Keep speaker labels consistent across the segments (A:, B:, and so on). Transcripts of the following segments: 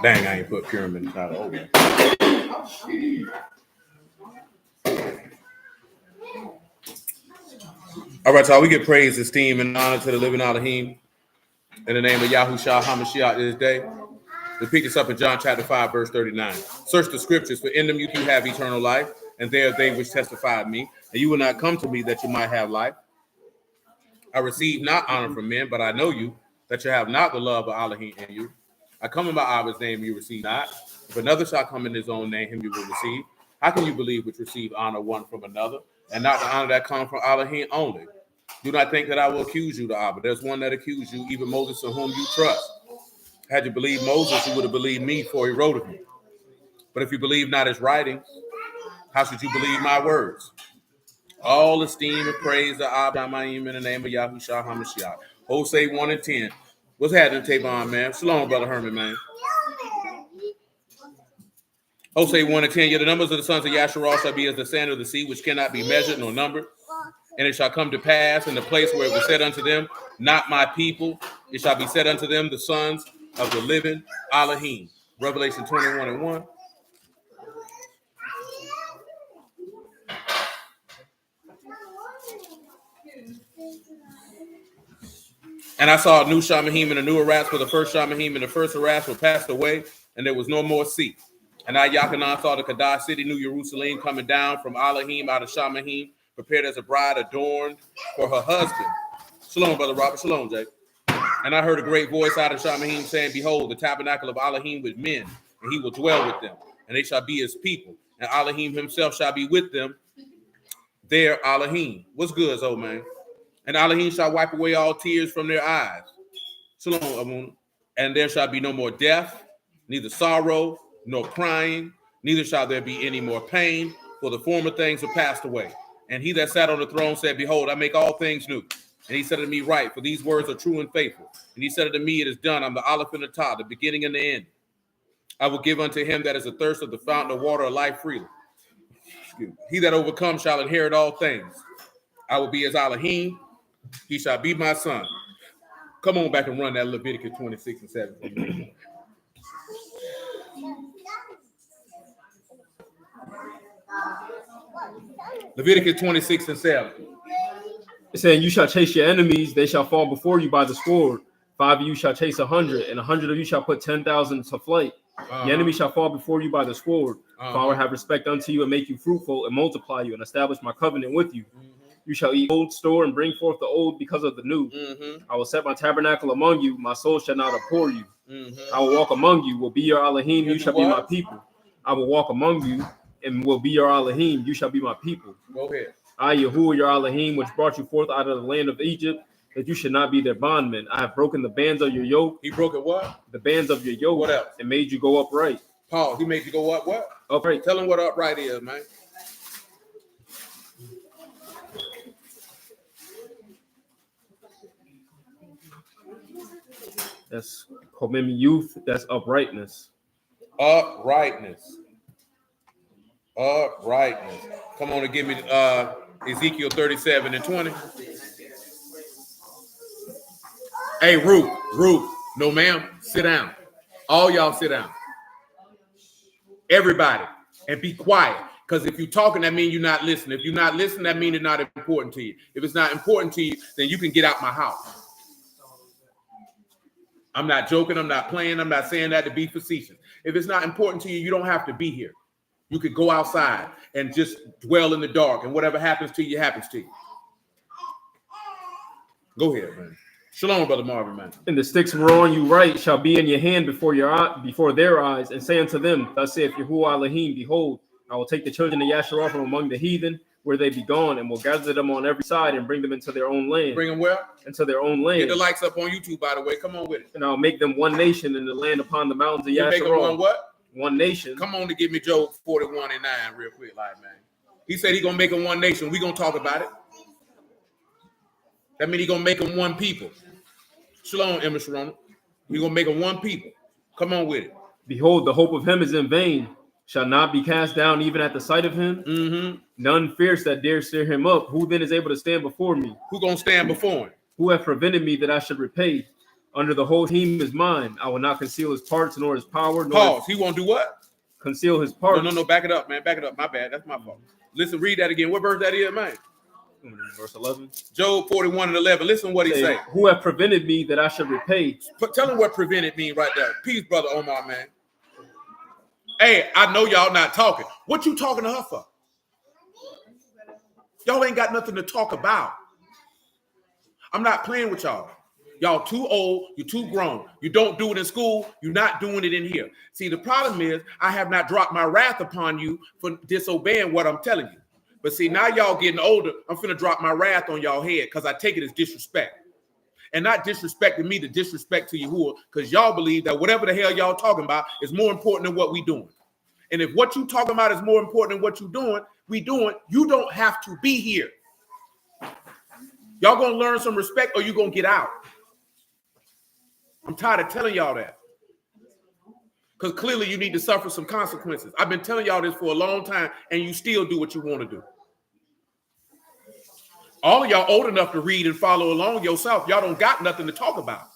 A: Dang, I ain't put pyramid inside of over. All right, y'all, we give praise, esteem, and honor to the living Alahym. In the name of Yahushua HaMashiach this day. We pick this up in John chapter 5, verse 39. Search the scriptures, for in them you do have eternal life, and they are they which testify of me. And you will not come to me that you might have life. I receive not honor from men, but I know you, that you have not the love of Alahym in you. I come in my Abba's name, you receive not. If another shall come in his own name, him you will receive. How can you believe which receive honor one from another, and not the honor that comes from Alahym only? Do not think that I will accuse you to Abba. There's one that accused you, even Moses, in whom you trust. Had you believed Moses, you would have believed me, for he wrote of me. But if you believe not his writings, how should you believe my words? All esteem and praise to Abba Amayim in the name of Yahushua HaMashiach. Hosea 1 and 10. What's happening, Tavon, man? Shalom, Brother Herman, man. Hosea 1 and 10. Yet the numbers of the sons of Yasharal shall be as the sand of the sea, which cannot be measured nor numbered. And it shall come to pass in the place where it was said unto them, not my people, it shall be said unto them, the sons of the living Alahym. Revelation 21 and 1. And I saw a new Shamahim and a new Aras, for the first Shamahim and the first Aras were passed away, and there was no more sea. And I, Yachanan, saw the Kadash city, New Jerusalem, coming down from Alahym out of Shamahim, prepared as a bride adorned for her husband. Shalom, Brother Robert. Shalom, Jake. And I heard a great voice out of Shamahim saying, behold, the tabernacle of Alahym with men, and he will dwell with them, and they shall be his people. And Alahym himself shall be with them. Their Alahym. What's good, old man? And Alahym shall wipe away all tears from their eyes. Shalom, Amun. And there shall be no more death, neither sorrow, nor crying, neither shall there be any more pain, for the former things are passed away. And he that sat on the throne said, behold, I make all things new. And he said unto me, right, for these words are true and faithful. And he said unto me, it is done. I'm the Aleph and the Tav, the beginning and the end. I will give unto him that is athirst of the fountain of water of life freely. He that overcomes shall inherit all things. I will be his Alahym. He shall be my son. Come on back and run that Leviticus 26 and 7. Leviticus 26 and 7.
B: It's saying, you shall chase your enemies, they shall fall before you by the sword. 5 of you shall chase 100, and 100 of you shall put 10,000 to flight. The enemy shall fall before you by the sword. For I will have respect unto you and make you fruitful and multiply you and establish my covenant with you. You shall eat old store and bring forth the old because of the new. I will set my tabernacle among you. My soul shall not abhor you. I will walk among you, will be your Alahym. You shall be my people. I will walk among you and will be your Alahym. You shall be my people.
A: Go ahead.
B: I, Yahuwah, your Alahym, which brought you forth out of the land of Egypt, that you should not be their bondmen. I have broken the bands of your yoke.
A: He broke it what?
B: The bands of your yoke.
A: What else?
B: And made you go upright.
A: Paul, he made you go up what?
B: Upright.
A: Tell him what upright is, man.
B: That's Komim youth. That's uprightness.
A: Uprightness. Uprightness. Come on and give me Ezekiel 37 and 20. Hey, Ruth. No, ma'am. Sit down. All y'all sit down. Everybody. And be quiet. Because if you're talking, that means you're not listening. If you're not listening, that means it's not important to you. If it's not important to you, then you can get out my house. I'm not joking. I'm not playing. I'm not saying that to be facetious. If it's not important to you, you don't have to be here. You could go outside and just dwell in the dark, and whatever happens to you, happens to you. Go ahead, man. Shalom, Brother Marvin, man.
B: And the sticks whereon you write shall be in your hand before their eyes, and say unto them, thus saith Yahuwah Alahym, behold, I will take the children of Yasharah from among the heathen, where they be gone, and will gather them on every side and bring them into their own land.
A: Bring them where?
B: Into their own land.
A: Get the likes up on YouTube, by the way. Come on with it.
B: And I'll make them one nation in the land upon the mountains of Yasharah.
A: Make them one what?
B: One nation.
A: Come on to give me Job 41 and 9 real quick, like, man. He said he's going to make them one nation. We're going to talk about it. That means he's going to make them one people. Shalom, Emma Sharona. We're going to make them one people. Come on with it.
B: Behold, the hope of him is in vain. Shall not be cast down even at the sight of him. None fierce that dare stir him up. Who then is able to stand before me?
A: Who going to stand before him?
B: Who have prevented me that I should repay? Under the whole Alahym is mine. I will not conceal his parts nor his power. Nor
A: Pause. He won't do what?
B: Conceal his parts.
A: No. Back it up, man. Back it up. My bad. That's my fault. Listen, read that again. What verse that is, man?
B: Verse 11.
A: Job 41:11. Listen what he say.
B: Who have prevented me that I should repay?
A: Tell him what prevented me right there. Peace, brother Omar, man. Hey, I know y'all not talking. What you talking to her for? Y'all ain't got nothing to talk about. I'm not playing with y'all. Y'all too old. You're too grown. You don't do it in school. You're not doing it in here. See, the problem is I have not dropped my wrath upon you for disobeying what I'm telling you. But see, now y'all getting older, I'm finna drop my wrath on y'all head because I take it as disrespect. And not disrespecting me, to disrespect to Yahuwah, because y'all believe that whatever the hell y'all talking about is more important than what we doing. And if what you talking about is more important than what you doing, you don't have to be here. Y'all gonna learn some respect or you gonna get out. I'm tired of telling y'all that. Because clearly you need to suffer some consequences. I've been telling y'all this for a long time, and you still do what you want to do. All of y'all old enough to read and follow along yourself. Y'all don't got nothing to talk about.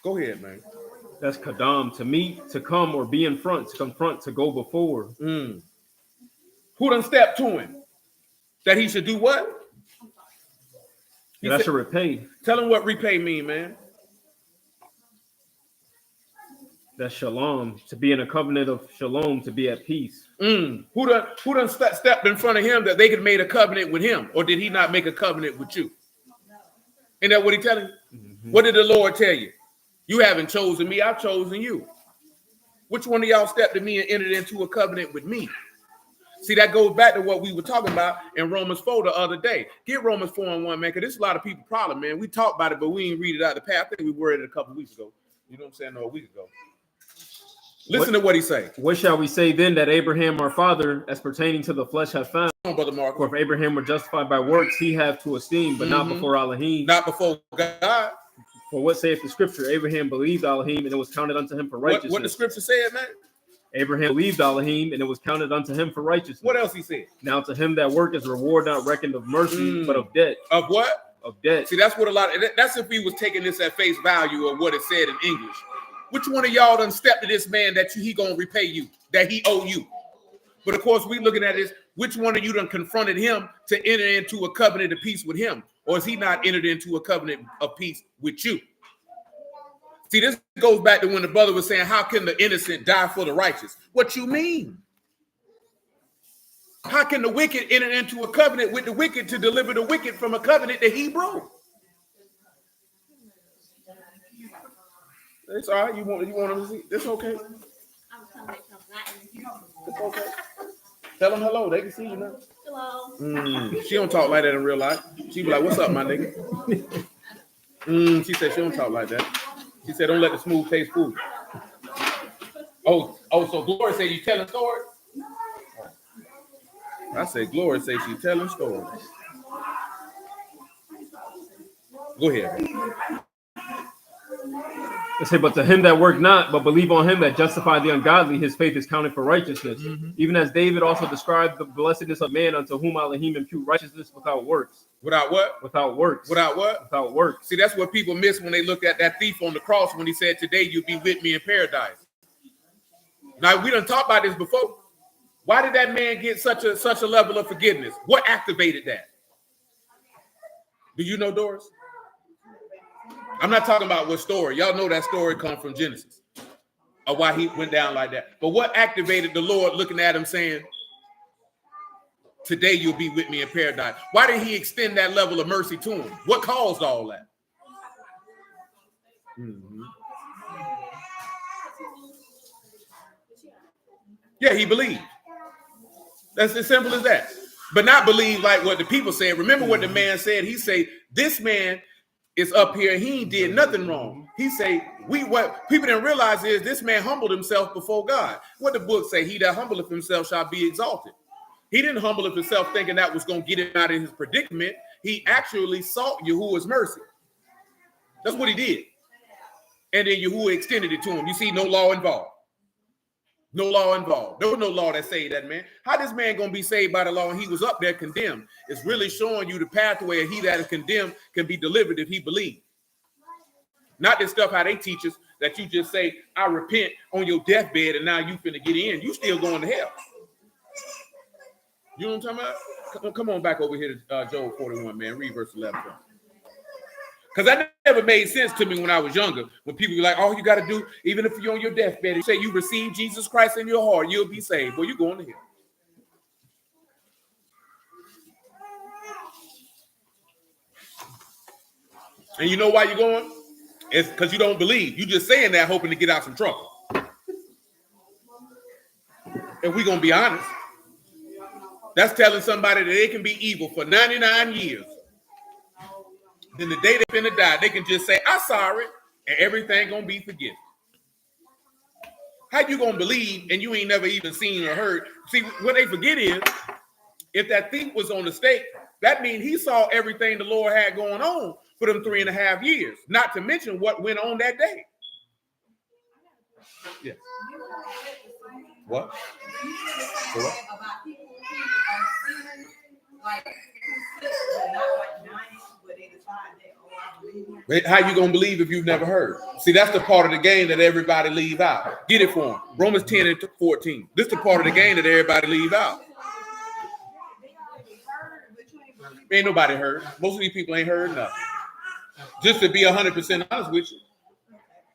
A: Go ahead, man.
B: That's kadam, to meet, to come, or be in front, to confront, to go before.
A: Who done stepped to him? That he should do what?
B: That I should repay.
A: Tell him what repay mean, man.
B: That's shalom, to be in a covenant of shalom, to be at peace.
A: Who done stepped in front of him that they could made a covenant with him? Or did he not make a covenant with you? Isn't that what he telling you? Mm-hmm. What did the Lord tell you? You haven't chosen me, I've chosen you. Which one of y'all stepped to me and entered into a covenant with me? See, that goes back to what we were talking about in Romans 4 the other day. Get Romans 4:1, man, because this is a lot of people's problem, man. We talked about it, but we didn't read it out of the past. I think we were it a couple weeks ago. You know what I'm saying? No, a week ago. Listen to what he say.
B: What shall we say then that Abraham our father, as pertaining to the flesh, hath found?
A: Come on, Brother Mark.
B: For if Abraham were justified by works, he hath to esteem, but not before Alahym.
A: Not before God.
B: For what saith the scripture? Abraham believed Alahym, and it was counted unto him for righteousness.
A: What the scripture said, man?
B: Abraham believed Alahym, and it was counted unto him for righteousness.
A: What else he said?
B: Now to him that work is reward not reckoned of mercy, but of debt.
A: Of what?
B: Of debt.
A: See, that's what that's if he was taking this at face value of what it said in English. Which one of y'all done stepped to this man that he gonna repay you, that he owe you? But of course, we looking at this, which one of you done confronted him to enter into a covenant of peace with him? Or is he not entered into a covenant of peace with you? See, this goes back to when the brother was saying, how can the innocent die for the righteous? What you mean? How can the wicked enter into a covenant with the wicked to deliver the wicked from a covenant that he broke? It's all right. You want him to see? It's okay. It's okay. Tell them hello. They can see you now. Hello. She don't talk like that in real life. She be like, "What's up, my nigga?" She said she don't talk like that. She said, "Don't let the smooth taste food." Oh, so Glory say you telling stories? I said Glory say she telling stories. Go ahead.
B: It say, but to him that work not, but believe on him that justified the ungodly, his faith is counted for righteousness. Even as David also described the blessedness of man unto whom Alahym impute righteousness without works.
A: Without what?
B: Without works.
A: Without what?
B: Without works.
A: See, that's what people miss when they look at that thief on the cross when he said, today you'll be with me in paradise. Now, we done talked about this before. Why did that man get such a level of forgiveness? What activated that? Do you know, Doris? I'm not talking about what story. Y'all know that story comes from Genesis of why he went down like that. But what activated the Lord looking at him saying, today you'll be with me in paradise? Why did he extend that level of mercy to him? What caused all that? Yeah, he believed. That's as simple as that. But not believe like what the people said. Remember what the man said. He said, this man is up here. He ain't did nothing wrong. He say, what people didn't realize is this man humbled himself before God. What the book say, he that humbleth himself shall be exalted. He didn't humble himself thinking that was going to get him out of his predicament. He actually sought Yahuwah's mercy. That's what he did. And then Yahuwah extended it to him. You see, no law involved. No law involved. There was no law that saved that man. How this man gonna be saved by the law and he was up there condemned? It's really showing you the pathway of he that is condemned can be delivered if he believes. Not this stuff how they teach us that you just say, I repent on your deathbed and now you finna get in. You still going to hell. You know what I'm talking about? Come on back over here to Job 41, man. Read verse 11. Because that never made sense to me when I was younger. When people be like, all you got to do, even if you're on your deathbed, you say you receive Jesus Christ in your heart, you'll be saved. Well, you're going to hell. And you know why you're going? It's because you don't believe. You just saying that hoping to get out some trouble. And we're going to be honest. That's telling somebody that they can be evil for 99 years. Then the day they're finna die, they can just say, I'm sorry, and everything gonna be forgiven. How you gonna believe and you ain't never even seen or heard? See, what they forget is, if that thief was on the stake, that means he saw everything the Lord had going on for them 3.5 years, not to mention what went on that day. Yes. What? What? How you gonna believe if you've never heard? See, that's the part of the game that everybody leave out. Get it for them. Romans 10 and 14. This is the part of the game that everybody leave out. Ain't nobody heard. Most of these people ain't heard nothing. Just to be 100% honest with you.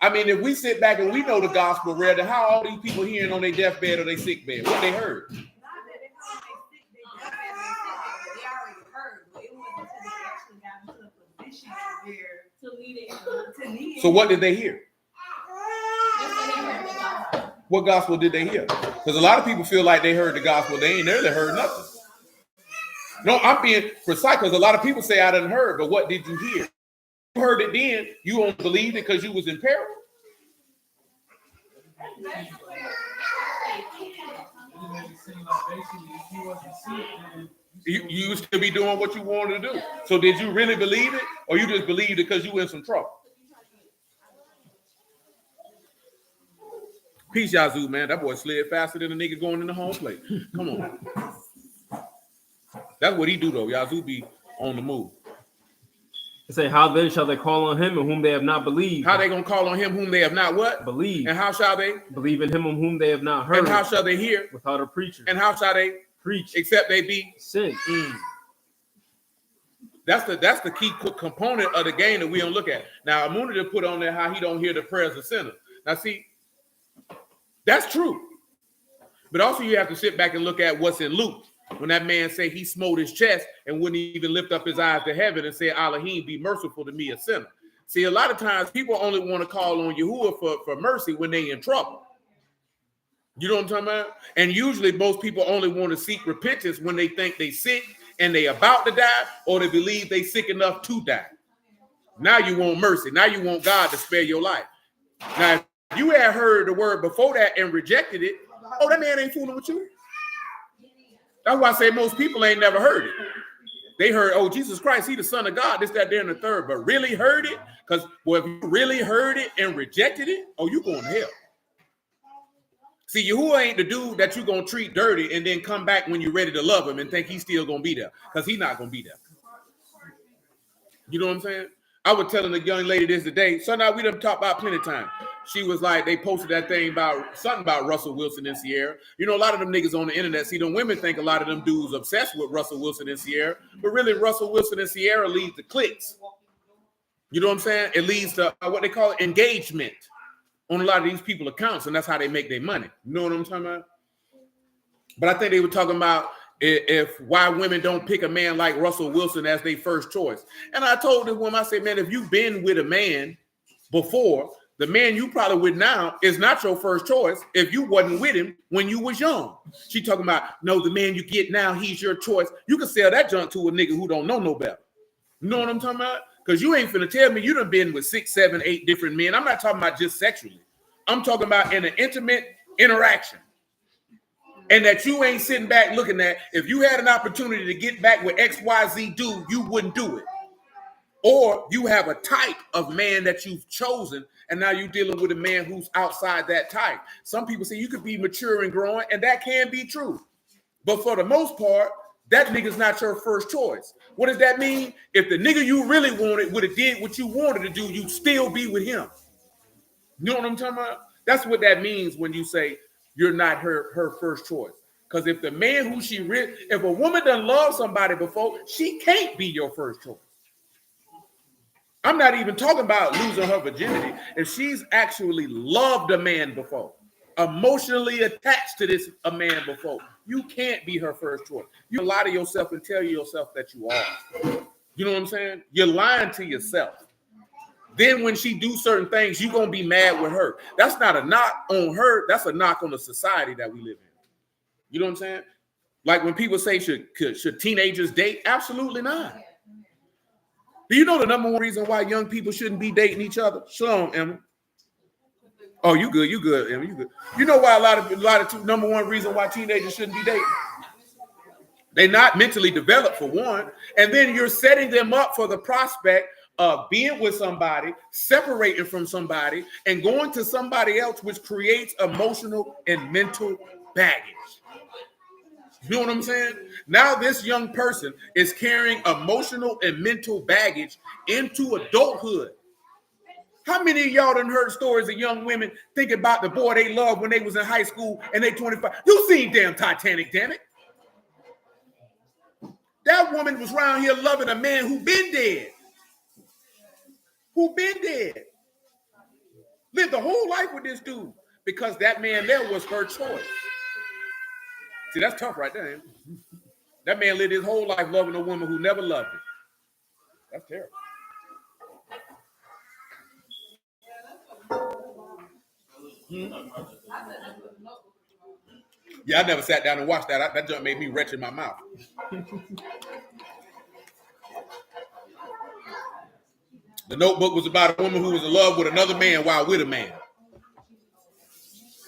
A: I mean, if we sit back and we know the gospel real, then how all these people hearing on their deathbed or their sick bed? What they heard? So what did they hear? What gospel did they hear? Because a lot of people feel like they heard the gospel. They ain't nearly heard nothing. No, I'm being precise because a lot of people say I didn't heard, but what did you hear? You heard it then. You won't believe it because you was in peril. You still be doing what you wanted to do. So did you really believe it, or you just believed it because you were in some trouble? Peace, Yazoo, man. That boy slid faster than a nigga going in the home plate. Come on. That's what he do, though. Yazoo be on the move.
B: It say, how then shall they call on him in whom they have not believed?
A: How they going to call on him whom they have not what?
B: Believed.
A: And how shall they?
B: Believe in him on whom they have not heard.
A: And how shall they hear?
B: Without a preacher.
A: And how shall they?
B: Preach.
A: Except they be?
B: Sent.
A: That's the key component of the game that we don't look at. Now, Amuna to put on there how he don't hear the prayers of sinners. Now, see, that's true. But also you have to sit back and look at what's in Luke. When that man say he smote his chest and wouldn't even lift up his eyes to heaven and say, Alahym, be merciful to me, a sinner. See, a lot of times people only want to call on Yahuwah for mercy when they in trouble. You know what I'm talking about? And usually most people only want to seek repentance when they think they sick and they about to die, or they believe they sick enough to die. Now you want mercy. Now you want God to spare your life. Now, if you had heard the word before that and rejected it, oh, that man ain't fooling with you. That's why I say most people ain't never heard it. They heard, oh, Jesus Christ, he the son of God, this, that, there, and the third, but really heard it? Because, well, if you really heard it and rejected it, oh, you going to hell. See, Yahuwah ain't the dude that you going to treat dirty and then come back when you're ready to love him and think he's still going to be there, because he's not going to be there. You know what I'm saying? I was telling the young lady this today, so now we done talked about plenty of time. She was like, they posted that thing about something about Russell Wilson and Sierra. You know, a lot of them niggas on the internet, see, them women think a lot of them dudes obsessed with Russell Wilson and Sierra, but really Russell Wilson and Sierra leads to clicks. You know what I'm saying? It leads to what they call engagement on a lot of these people's accounts, and that's how they make their money. You know what I'm talking about? But I think they were talking about if why women don't pick a man like Russell Wilson as their first choice. And I told this woman, I said, man, if you've been with a man before, the man you probably with now is not your first choice if you wasn't with him when you was young. She talking about, no, the man you get now, he's your choice. You can sell that junk to a nigga who don't know no better. You know what I'm talking about? Because you ain't finna tell me you done been with 6, 7, 8 different men. I'm not talking about just sexually. I'm talking about in an intimate interaction. And that you ain't sitting back looking at, if you had an opportunity to get back with XYZ dude, you wouldn't do it. Or you have a type of man that you've chosen, and now you're dealing with a man who's outside that type. Some people say you could be mature and growing, and that can be true. But for the most part, that nigga's not your first choice. What does that mean? If the nigga you really wanted would have did what you wanted to do, you'd still be with him. You know what I'm talking about? That's what that means when you say you're not her first choice. Because if the man who she really, if a woman doesn't love somebody before, she can't be your first choice. I'm not even talking about losing her virginity. If she's actually loved a man before, emotionally attached to this a man before, you can't be her first choice. You lie to yourself and tell yourself that you are. You know what I'm saying? You're lying to yourself. Then when she do certain things, you're going to be mad with her. That's not a knock on her. That's a knock on the society that we live in. You know what I'm saying? Like when people say, should teenagers date? Absolutely not. Do you know the number one reason why young people shouldn't be dating each other? Shalom, Emma. Oh, you good, Emma, you good. You know why a lot of number one reason why teenagers shouldn't be dating? They're not mentally developed for one, and then you're setting them up for the prospect of being with somebody, separating from somebody, and going to somebody else, which creates emotional and mental baggage. You know what I'm saying? Now this young person is carrying emotional and mental baggage into adulthood. How many of y'all done heard stories of young women think about the boy they loved when they was in high school and they 25? You seen damn Titanic, damn it. That woman was around here loving a man who been dead. Who been dead. Lived a whole life with this dude because that man there was her choice. See, that's tough right there. That man lived his whole life loving a woman who never loved him. That's terrible. Yeah, I never sat down and watched that. That junk made me retch in my mouth. The Notebook was about a woman who was in love with another man while with a man.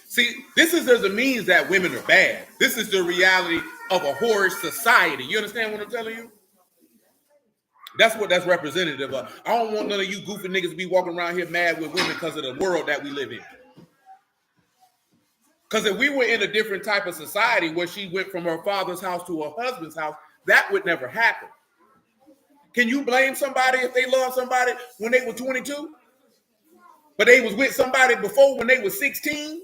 A: See, this doesn't mean that women are bad. This is the reality of a whorish society. You understand what I'm telling you? That's what that's representative of. I don't want none of you goofy niggas to be walking around here mad with women because of the world that we live in. Because if we were in a different type of society where she went from her father's house to her husband's house, that would never happen. Can you blame somebody if they love somebody when they were 22? But they was with somebody before when they were 16?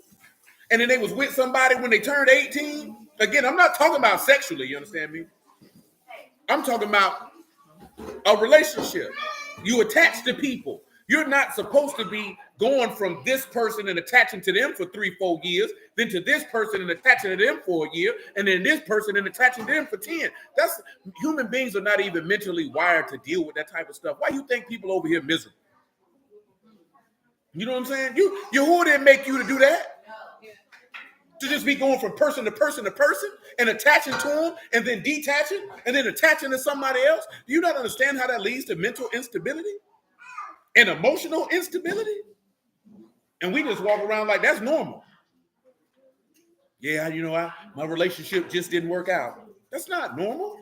A: And then they was with somebody when they turned 18? Again, I'm not talking about sexually, you understand me? I'm talking about a relationship. You attach to people. You're not supposed to be going from this person and attaching to them for 3-4 years, then to this person and attaching to them for a year, and then this person and attaching to them for 10. That's human beings are not even mentally wired to deal with that type of stuff. Why you think people over here miserable? You know what I'm saying? Who didn't make you to do that? To just be going from person to person to person and attaching to them and then detaching and then attaching to somebody else. Do you not understand how that leads to mental instability and emotional instability? And we just walk around like that's normal. Yeah, my relationship just didn't work out. That's not normal.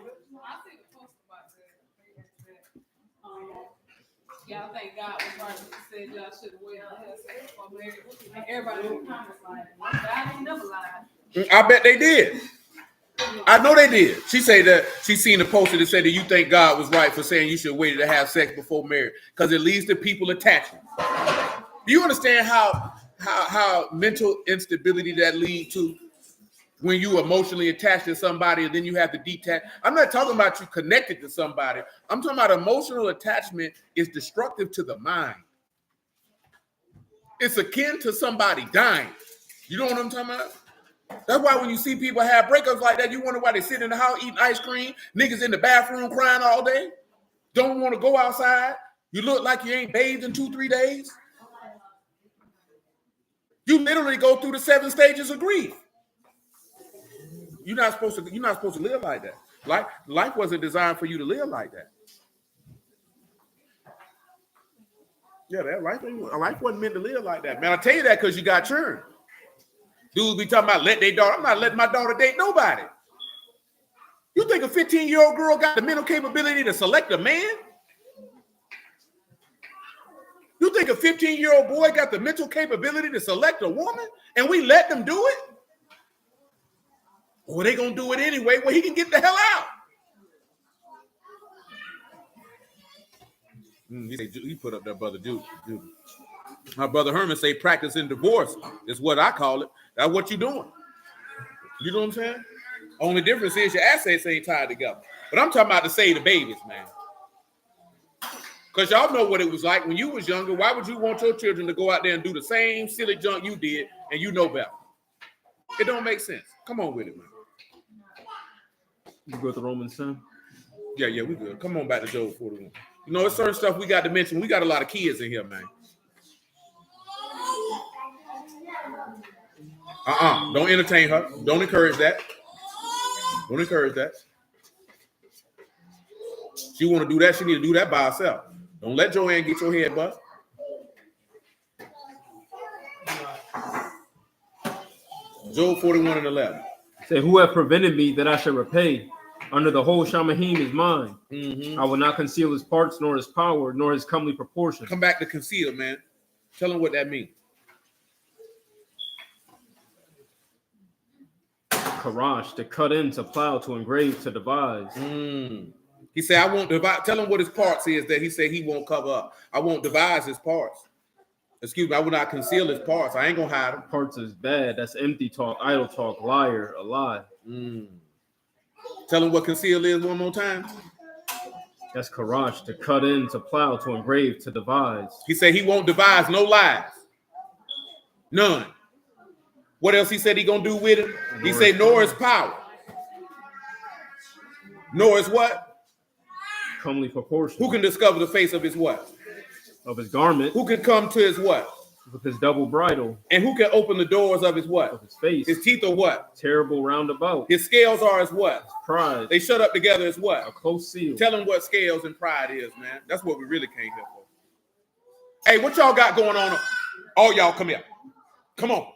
C: Y'all think God was right when he said y'all should have waited to have sex before marriage. And everybody in the comments like, God ain't never lied.
A: I bet they did. I know they did. She said that she seen a poster that said that you think God was right for saying you should wait to have sex before marriage because it leads to people attaching. Do you understand how mental instability that leads to when you emotionally attach to somebody and then you have to detach? I'm not talking about you connected to somebody. I'm talking about emotional attachment is destructive to the mind. It's akin to somebody dying. You know what I'm talking about? That's why when you see people have breakups like that, you wonder why they sit in the house eating ice cream, niggas in the bathroom crying all day, don't want to go outside. You look like you ain't bathed in 2-3 days. You literally go through the 7 stages of grief. You're not supposed to live like that. Life wasn't designed for you to live like that. Yeah, life wasn't meant to live like that. Man, I tell you that because you got churned. Dudes be talking about let their daughter. I'm not letting my daughter date nobody. You think a 15-year-old girl got the mental capability to select a man? You think a 15-year-old boy got the mental capability to select a woman and we let them do it? Well, they gonna do it anyway. Well, he can get the hell out. He put up that brother Dude. My brother Herman say practicing divorce is what I call it. That's what you doing. You know what I'm saying? Only difference is your assets ain't tied together. But I'm talking about to save the babies, man. Because y'all know what it was like when you was younger. Why would you want your children to go out there and do the same silly junk you did and you know better? It don't make sense. Come on with it, man.
B: You go to Romans 10?
A: Yeah, we good. Come on back to Job 41. You know, it's certain stuff we got to mention. We got a lot of kids in here, man. Don't entertain her. Don't encourage that. Don't encourage that. She want to do that. She need to do that by herself. Don't let Joanne get your head bust. Job 41 and 11.
B: Say, who have prevented me that I should repay? Under the whole Shamahim is mine.
A: Mm-hmm.
B: I will not conceal his parts, nor his power, nor his comely proportion.
A: Come back to conceal, man. Tell him what that means.
B: Karash, to cut in, to plow, to engrave, to devise.
A: He said, I won't devise. Tell him what his parts is that he said he won't cover up. I won't devise his parts. Excuse me, I will not conceal his parts. I ain't going to hide them.
B: Parts is bad. That's empty talk, idle talk, liar, a lie.
A: Tell him what conceal is one more time.
B: That's Karash, to cut in, to plow, to engrave, to devise.
A: He said he won't devise no lies. None. What else he said he going to do with it? He said, nor his power. Nor his what?
B: Comely proportion.
A: Who can discover the face of his what?
B: Of his garment.
A: Who can come to his what?
B: With his double bridle.
A: And who can open the doors of his what?
B: Of his face.
A: His teeth are what?
B: Terrible roundabout.
A: His scales are as what?
B: His pride.
A: They shut up together as what?
B: A close seal.
A: Tell him what scales and pride is, man. That's what we really came here for. Hey, what y'all got going on? All y'all come here. Come on.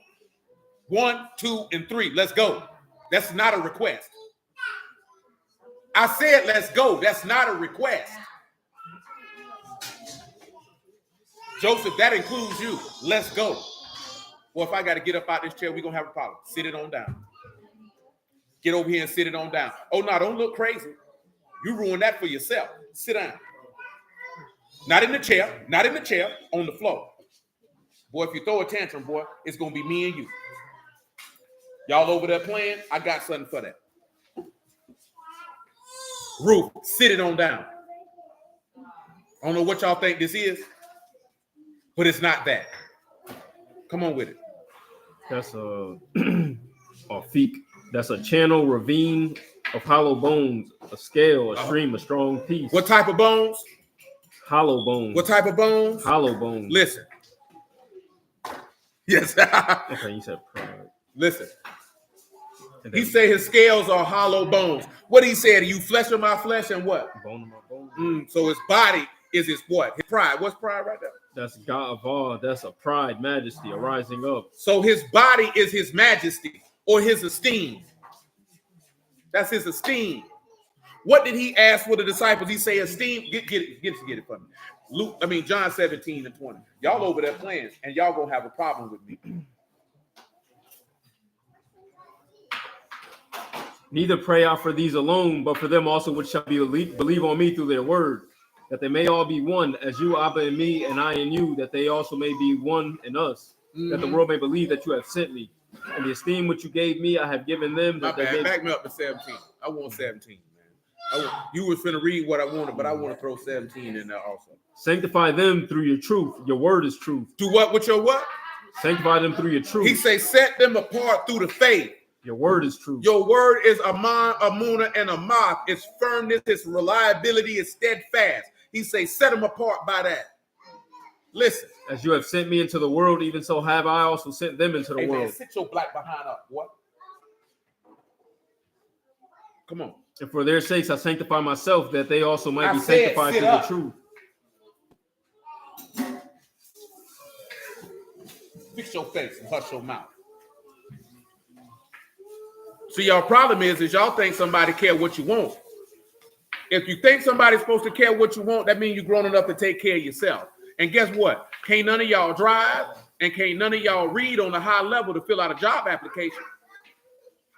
A: 1, 2, and 3. Let's go. That's not a request. I said let's go. That's not a request. Joseph, that includes you. Let's go. Well, if I got to get up out this chair, we're going to have a problem. Sit it on down. Get over here and sit it on down. Oh, no, don't look crazy. You ruined that for yourself. Sit down. Not in the chair. Not in the chair. On the floor. Boy, if you throw a tantrum, boy, it's going to be me and you. Y'all over there playing? I got something for that. Ruth, sit it on down. I don't know what y'all think this is, but it's not that. Come on with it.
B: That's a feek. That's a channel, ravine of hollow bones, a scale, a stream, a strong piece.
A: What type of bones?
B: Hollow bones.
A: What type of bones?
B: Hollow bones.
A: Listen. Yes.
B: Okay, you said pride.
A: Listen. He said his scales are hollow bones. What he said? You flesh of my flesh and what?
B: Bone of my bone.
A: So his body is his what? His pride. What's pride right there?
B: That's Ga'avah. That's a pride, majesty, a rising up.
A: So his body is his majesty or his esteem. That's his esteem. What did he ask for the disciples? He say esteem. Get it for me. John 17 and 20. Y'all over there playing, and y'all gonna have a problem with me.
B: Neither pray I for these alone, but for them also which shall believe on me through their word, that they may all be one, as you, Abba, in me, and I in you, that they also may be one in us, that the world may believe that you have sent me. And the esteem which you gave me, I have given them. That
A: Back me up to 17. I want 17, man. You was finna read what I wanted, but I want to throw 17 in there also.
B: Sanctify them through your truth. Your word is truth.
A: Do what with your what?
B: Sanctify them through your truth.
A: He say set them apart through the faith.
B: Your word is true.
A: Your word is aman, amuna, and amath. Its firmness, its reliability, is steadfast. He say, set them apart by that. Listen.
B: As you have sent me into the world, even so have I also sent them into the world.
A: Man, sit your black behind up. What? Come on.
B: And for their sakes I sanctify myself, that they also might be sanctified through the truth.
A: Fix your face and hush your mouth. See, y'all problem is y'all think somebody care what you want. If you think somebody's supposed to care what you want, that means you're grown enough to take care of yourself. And guess what? Can't none of y'all drive, and can't none of y'all read on a high level to fill out a job application.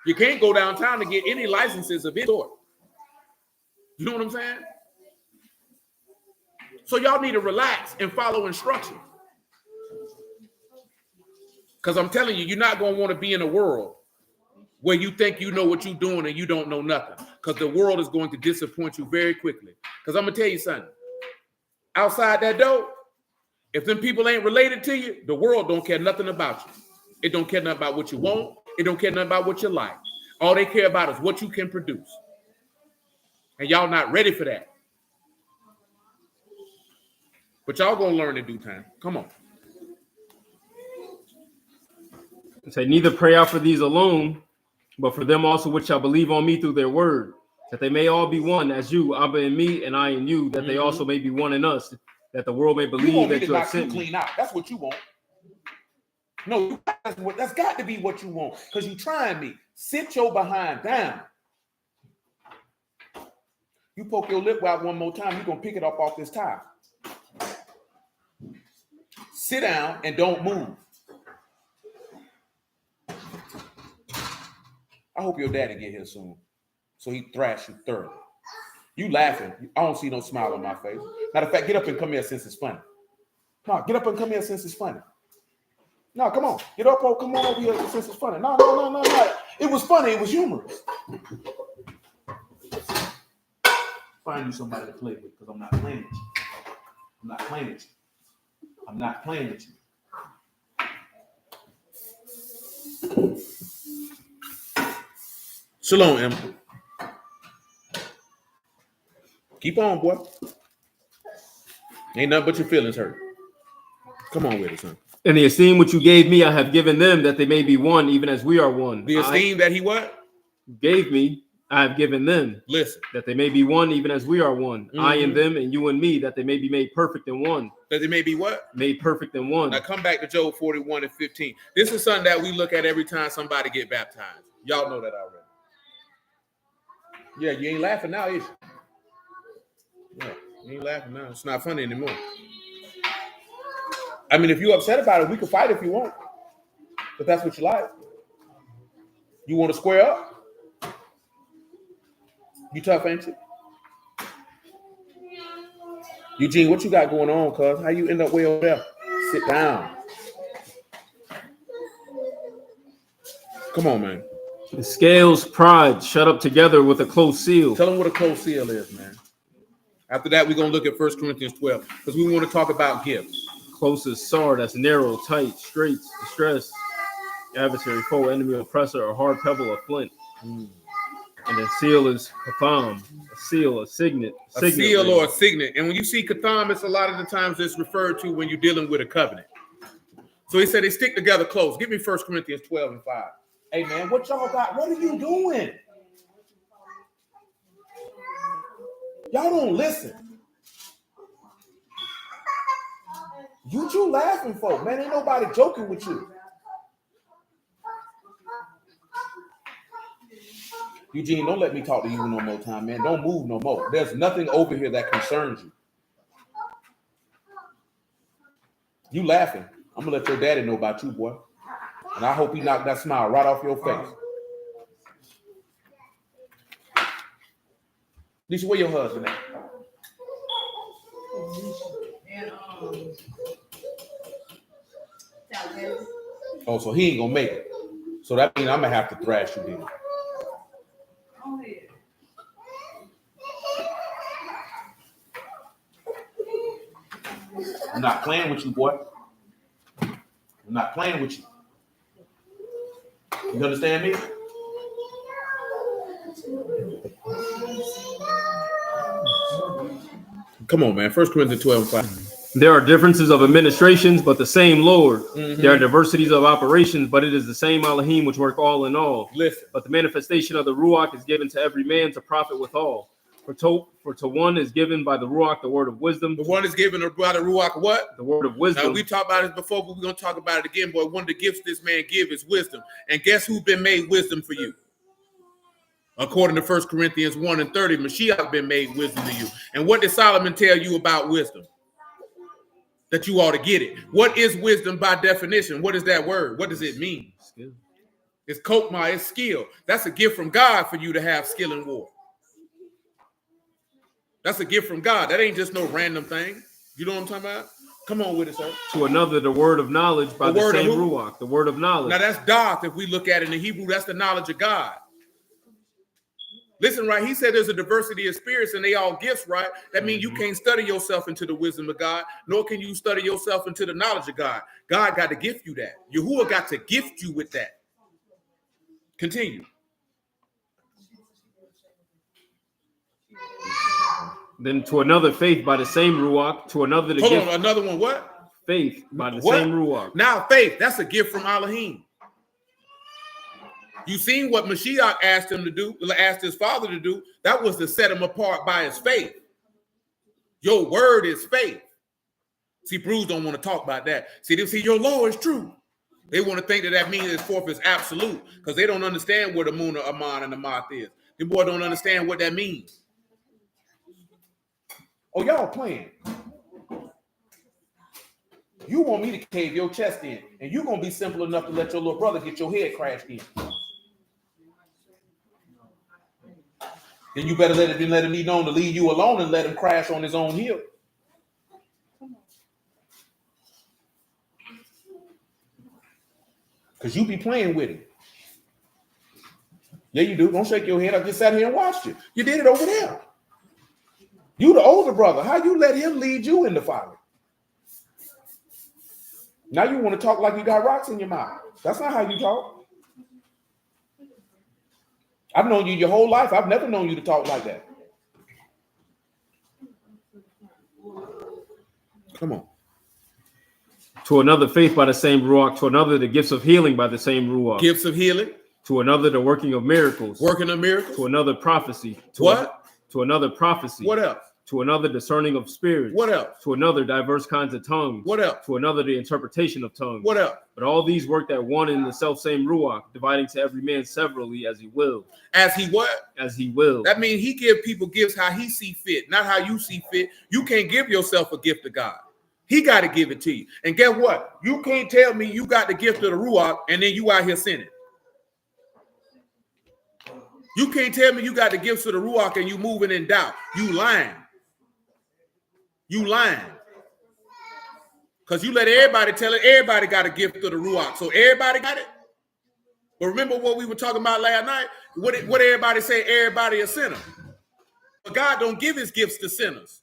A: You can't go downtown to get any licenses of any sort. You know what I'm saying? So y'all need to relax and follow instructions. Because I'm telling you, you're not going to want to be in a world where you think you know what you're doing and you don't know nothing. Because the world is going to disappoint you very quickly. Because I'm going to tell you something. Outside that door, if them people ain't related to you, the world don't care nothing about you. It don't care nothing about what you want. It don't care nothing about what you like. All they care about is what you can produce. And y'all not ready for that. But y'all gonna learn in due time. Come on.
B: Say, neither pray out for these alone, but for them also which shall believe on me through their word, that they may all be one, as you, Abba in me, and I in you, that they also may be one in us, that the world may believe that you have sent me.
A: Clean out. That's what you want. No, that's got to be what you want. Because you trying me. Sit your behind down. You poke your lip out one more time, you're gonna pick it up off this tile. Sit down and don't move. I hope your daddy get here soon, so he thrash you thoroughly. You laughing? I don't see no smile on my face. Matter of fact, get up and come here since it's funny. No, get up and come here since it's funny. No, come on, get up, come on over here since it's funny. No. It was funny. It was humorous. Find you somebody to play with, because I'm not playing with you. I'm not playing with you. I'm not playing with you. Shalom, Emma. Keep on, boy. Ain't nothing but your feelings hurt. Come on with it, son.
B: And the esteem which you gave me, I have given them, that they may be one, even as we are one.
A: The esteem that he what?
B: Gave me, I have given them.
A: Listen.
B: That they may be one, even as we are one. Mm-hmm. I and them, and you and me, that they may be made perfect in one.
A: That they may be what?
B: Made perfect in one.
A: Now come back to Job 41 and 15. This is something that we look at every time somebody get baptized. Y'all know that already. Yeah, you ain't laughing now, is you? Yeah, you ain't laughing now. It's not funny anymore. I mean, if you're upset about it, we can fight if you want. But that's what you like. You want to square up? You tough, ain't you? Eugene, what you got going on, cuz? How you end up way over there? Sit down. Come on, man.
B: The scales, pride, shut up together with a close seal.
A: Tell them what a close seal is, man. After that, we're going to look at 1 Corinthians 12, because we want to talk about gifts.
B: Closest sword, that's narrow, tight, straight, distress, adversary, foe, enemy, oppressor, a hard pebble, a flint. And the seal is katham, a seal, a signet.
A: A seal or a signet. And when you see katham, it's a lot of the times it's referred to when you're dealing with a covenant. So he said they stick together close. Give me 1 Corinthians 12 and 5. Hey, man, what y'all got? What are you doing? Y'all don't listen. You laughing for, man. Ain't nobody joking with you. Eugene, don't let me talk to you no more time, man. Don't move no more. There's nothing over here that concerns you. You laughing. I'm going to let your daddy know about you, boy. And I hope he knocked that smile right off your face. Lisa, where your husband at? Oh, so he ain't gonna make it. So that means I'm gonna have to thrash you then. I'm not playing with you, boy. I'm not playing with you. You understand me? Come on, man. 1 Corinthians 12 and 5.
B: There are differences of administrations, but the same Lord. Mm-hmm. There are diversities of operations, but it is the same Alahym which work all in all.
A: Listen.
B: But the manifestation of the Ruach is given to every man to profit withal. For to one is given by the Ruach the word of wisdom.
A: The one is given by the Ruach what?
B: The word of wisdom.
A: Now, we talked about it before, but we're going to talk about it again. Boy, one of the gifts this man give is wisdom. And guess who's been made wisdom for you? According to 1 Corinthians 1 and 30, Mashiach been made wisdom to you. And what did Solomon tell you about wisdom? that you ought to get it. What is wisdom by definition? What is that word? What does it mean?
B: Skill.
A: It's kokma, it's skill. That's a gift from God for you to have skill in war. That's a gift from God. That ain't just no random thing. You know what I'm talking about? Come on with it, sir.
B: To another, the word of knowledge by the same ruach, the word of knowledge.
A: Now that's Darth. If we look at it in the Hebrew, that's the knowledge of God. Listen, right? He said there's a diversity of spirits and they all gifts, right? That means you can't study yourself into the wisdom of God, nor can you study yourself into the knowledge of God. God got to gift you that. Yahuwah got to gift you with that. Continue.
B: Then to another, faith by the same ruach. To another, the
A: Hold
B: gift.
A: on, another one, what?
B: Faith by the
A: What?
B: same ruach.
A: Now faith, that's a gift from Alahym. You seen what Mashiach asked him to do, asked his father to do. That was to set him apart by his faith. Your word is faith. See, Brews don't want to talk about that. See, they see your law is true. They want to think that means his fourth is absolute because they don't understand what the moon, Aman, and the Math is. Them boys don't understand what that means. Oh, y'all playing. You want me to cave your chest in, and you're going to be simple enough to let your little brother get your head crashed in. Then you better let him be known to leave you alone and let him crash on his own heel. Because you be playing with him. Yeah, you do. Don't shake your head. I just sat here and watched you. You did it over there. You the older brother. How you let him lead you in the fire? Now you want to talk like you got rocks in your mouth. That's not how you talk. I've known you your whole life. I've never known you to talk like that. Come on.
B: To another, faith by the same ruach. To another, the gifts of healing by the same ruach.
A: Gifts of healing.
B: To another, the working of miracles.
A: Working of miracles.
B: To another, prophecy. To another, prophecy.
A: What else?
B: To another, discerning of spirits.
A: What else?
B: To another, diverse kinds of tongues.
A: What else?
B: To another, the interpretation of tongues.
A: What else?
B: But all these work at one in the self-same ruach, dividing to every man severally as he will.
A: As he what?
B: As he will.
A: That means he give people gifts how he see fit, not how you see fit. You can't give yourself a gift of God. He got to give it to you. And guess what? You can't tell me you got the gift of the ruach and then you out here sinning. You can't tell me you got the gifts of the ruach and you moving in doubt. You lying. You lying. Because you let everybody tell it, everybody got a gift of the ruach. So everybody got it. But remember what we were talking about last night? What everybody say, everybody a sinner. But God don't give his gifts to sinners.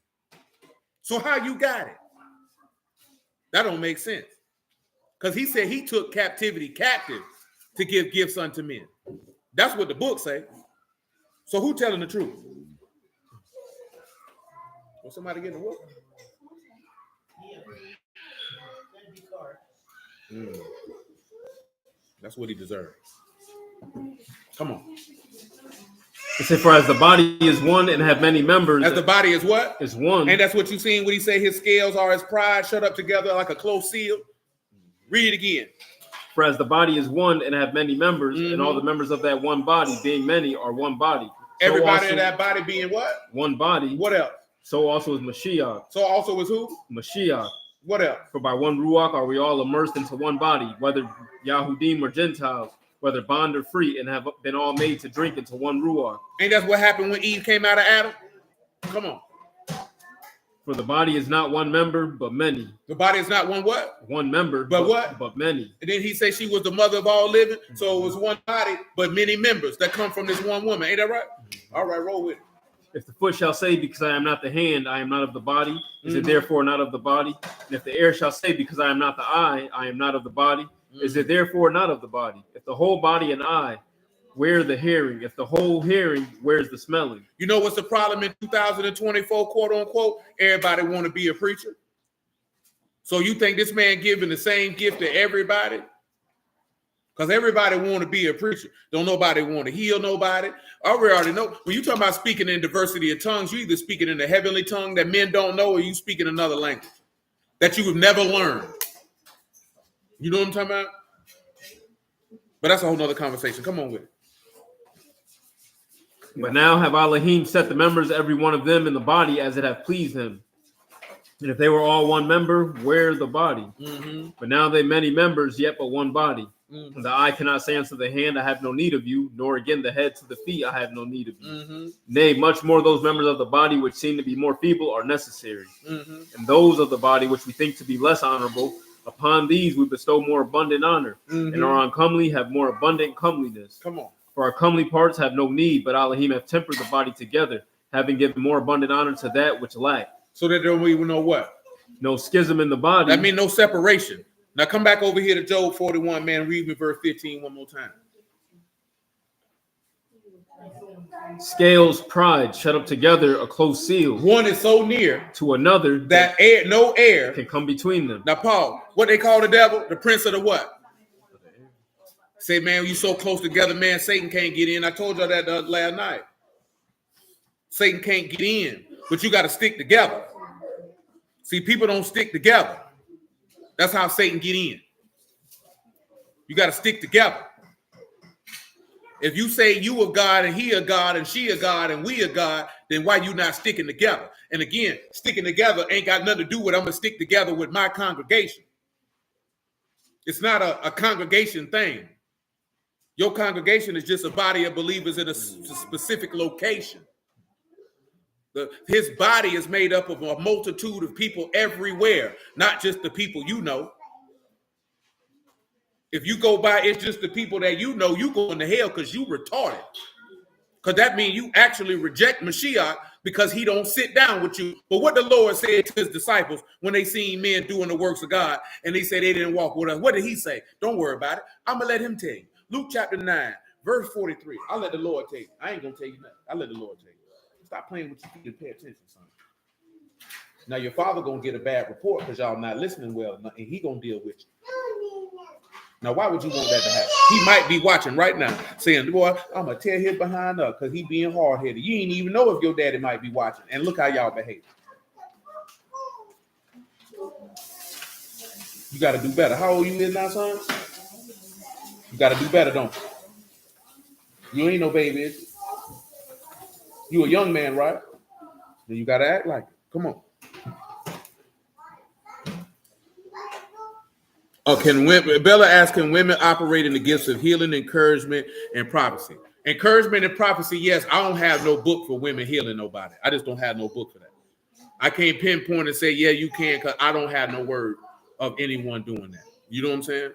A: So how you got it? That don't make sense. Because he said he took captivity captive to give gifts unto men. That's what the book say. So who telling the truth? Was somebody getting a whoop? That's what he deserves. Come on.
B: It says, for as the body is one and have many members.
A: As the body is what?
B: Is one.
A: And that's what you seen when he say his scales are his pride, shut up together like a close seal. Read it again.
B: For as the body is one and have many members, and all the members of that one body, being many, are one body. So
A: everybody
B: also,
A: in that body being what?
B: One body.
A: What else?
B: So also is Mashiach.
A: So also is who?
B: Mashiach.
A: What else?
B: For by one ruach are we all immersed into one body, whether Yahudim or Gentiles, whether bond or free, and have been all made to drink into one ruach.
A: Ain't that what happened when Eve came out of Adam? Come on.
B: For the body is not one member, but many.
A: The body is not one what?
B: One member,
A: but what?
B: But many.
A: And then he said she was the mother of all living, so it was one body, but many members that come from this one woman. Ain't that right? All right, roll with it.
B: If the foot shall say, because I am not the hand, I am not of the body, is it therefore not of the body? And if the ear shall say, because I am not the eye, I am not of the body, is it therefore not of the body? If the whole body and eye, where the hearing? If the whole hearing, where's the smelling?
A: You know what's the problem in 2024, quote unquote? Everybody want to be a preacher. So you think this man giving the same gift to everybody? Because everybody want to be a preacher. Don't nobody want to heal nobody. I already know. When you talking about speaking in diversity of tongues, you either speaking in the heavenly tongue that men don't know, or you speaking another language that you have never learned. You know what I'm talking about? But that's a whole nother conversation. Come on with it.
B: But now have Alahym set the members, every one of them, in the body as it hath pleased him. And if they were all one member, where the body?
A: Mm-hmm.
B: But now they many members, yet but one body.
A: Mm-hmm.
B: The eye cannot say unto the hand, I have no need of you, nor again the head to the feet, I have no need of you.
A: Mm-hmm.
B: Nay, much more those members of the body which seem to be more feeble are necessary.
A: Mm-hmm.
B: And those of the body which we think to be less honorable, upon these we bestow more abundant honor,
A: Mm-hmm.
B: and our uncomely have more abundant comeliness.
A: Come on.
B: For our comely parts have no need, but Alahym have tempered the body together, having given more abundant honor to that which lacked.
A: So that they don't even know what?
B: No schism in the body.
A: That means no separation. Now come back over here to Job 41, man. Read me verse 15 one more time.
B: Scales, pride, shut up together, a close seal.
A: One is so near
B: to another
A: that air, no air
B: can come between them.
A: Now, Paul, what they call the devil? The prince of the what? Say, man, you so close together, man, Satan can't get in. I told y'all that last night. Satan can't get in, but you got to stick together. See, people don't stick together. That's how Satan get in. You got to stick together. If you say you a God and he a God and she a God and we a God, then why you not sticking together? And again, sticking together ain't got nothing to do with I'm going to stick together with my congregation. It's not a congregation thing. Your congregation is just a body of believers in a specific location. His body is made up of a multitude of people everywhere, not just the people you know. If you go by, it's just the people that you know, you going to hell because you retarded. Because that means you actually reject Mashiach because he don't sit down with you. But what the Lord said to his disciples when they seen men doing the works of God and they said they didn't walk with us, what did he say? Don't worry about it. I'm going to let him tell you. Luke chapter 9, verse 43. I'll let the Lord tell you. I ain't going to tell you nothing. I'll let the Lord tell you. Stop playing with your feet and pay attention, son. Now your father going to get a bad report because y'all not listening well enough, and he going to deal with you. Now, why would you want that to happen? He might be watching right now saying, boy, I'm going to tear his behind up because he being hard-headed. You ain't even know if your daddy might be watching. And look how y'all behave. You got to do better. How old you is now, son? You got to do better, don't you? You ain't no baby, is you? You a young man, right? Then you got to act like it. Come on. Bella asked, can women operate in the gifts of healing, encouragement, and prophecy? Encouragement and prophecy, yes. I don't have no book for women healing nobody. I just don't have no book for that. I can't pinpoint and say, yeah, you can, because I don't have no word of anyone doing that. You know what I'm saying?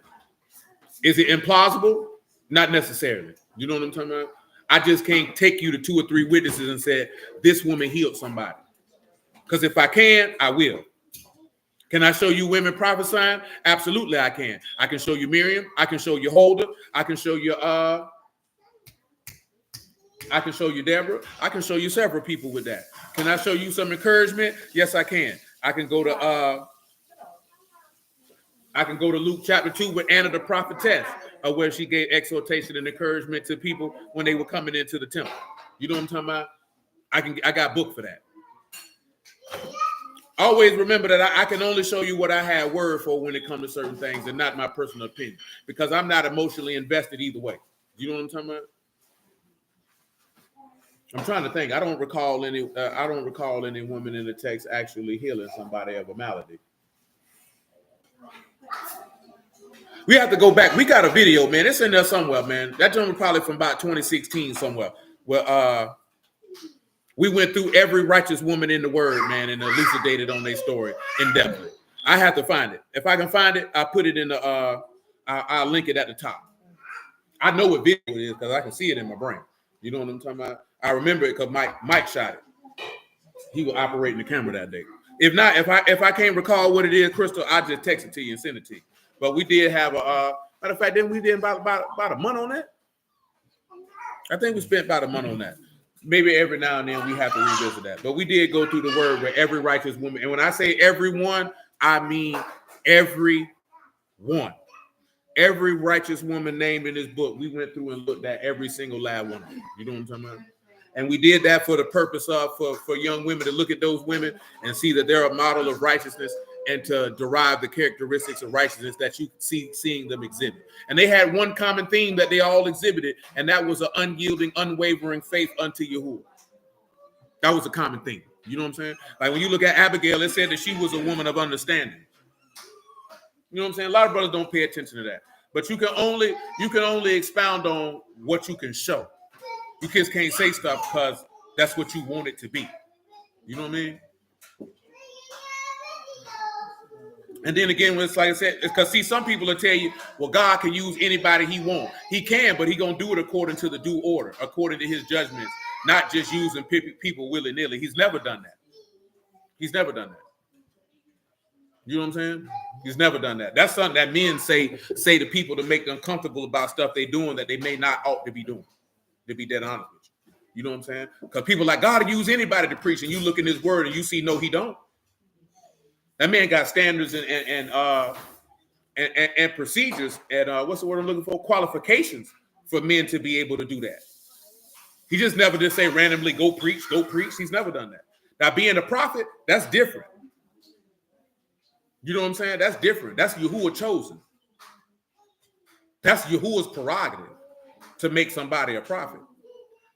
A: Is it implausible? Not necessarily. You know what I'm talking about? I just can't take you to 2 or 3 witnesses and say, this woman healed somebody. Because if I can, I will. Can I show you women prophesying? Absolutely, I can. I can show you Miriam. I can show you Holder. I can show you Deborah. I can show you several people with that. Can I show you some encouragement? Yes, I can. I can go to Luke chapter 2 with Anna the prophetess, where she gave exhortation and encouragement to people when they were coming into the temple. You know what I'm talking about? I got book for that. Always remember that I can only show you what I have word for when it comes to certain things and not my personal opinion, because I'm not emotionally invested either way. You know what I'm talking about? I'm trying to think. I don't recall any woman in the text actually healing somebody of a malady. We have to go back. We got a video, man. It's in there somewhere, man. That joint was probably from about 2016 somewhere, where we went through every righteous woman in the word, man, and elucidated on their story indefinitely. I have to find it. If I can find it, I'll put it in the I'll link it at the top. I know what video it is because I can see it in my brain. You know what I'm talking about? I remember it because Mike shot it. He was operating the camera that day. If not, if I can't recall what it is, Crystal, I'll just text it to you and send it to you. But we did have a matter of fact, then we did about a month on that. I think we spent about a month on that. Maybe every now and then we have to revisit that. But we did go through the word where every righteous woman, and when I say everyone, I mean every one. Every righteous woman named in this book, we went through and looked at every single last one of them. You know what I'm talking about? And we did that for the purpose of for young women to look at those women and see that they're a model of righteousness and to derive the characteristics of righteousness that you seeing them exhibit. And they had one common theme that they all exhibited, and that was an unyielding, unwavering faith unto Yahuwah. That was a common theme. You know what I'm saying? Like when you look at Abigail, it said that she was a woman of understanding. You know what I'm saying? A lot of brothers don't pay attention to that. But you can only expound on what you can show. You kids can't say stuff because that's what you want it to be. You know what I mean? And then again, when it's like I said, it's because see, some people will tell you, well, God can use anybody he wants. He can, but he gonna do it according to the due order, according to his judgments, not just using people willy-nilly. He's never done that. He's never done that. You know what I'm saying? He's never done that. That's something that men say to people to make them comfortable about stuff they're doing that they may not ought to be doing. To be dead honest with you. You know what I'm saying? Because people like God to use anybody to preach, and you look in his word and you see no, he don't. That man got standards and procedures and what's the word I'm looking for? Qualifications for men to be able to do that. He just never just say randomly, go preach. He's never done that. Now, being a prophet, that's different. You know what I'm saying? That's different. That's Yahuwah chosen. That's Yahuwah's prerogative to make somebody a prophet.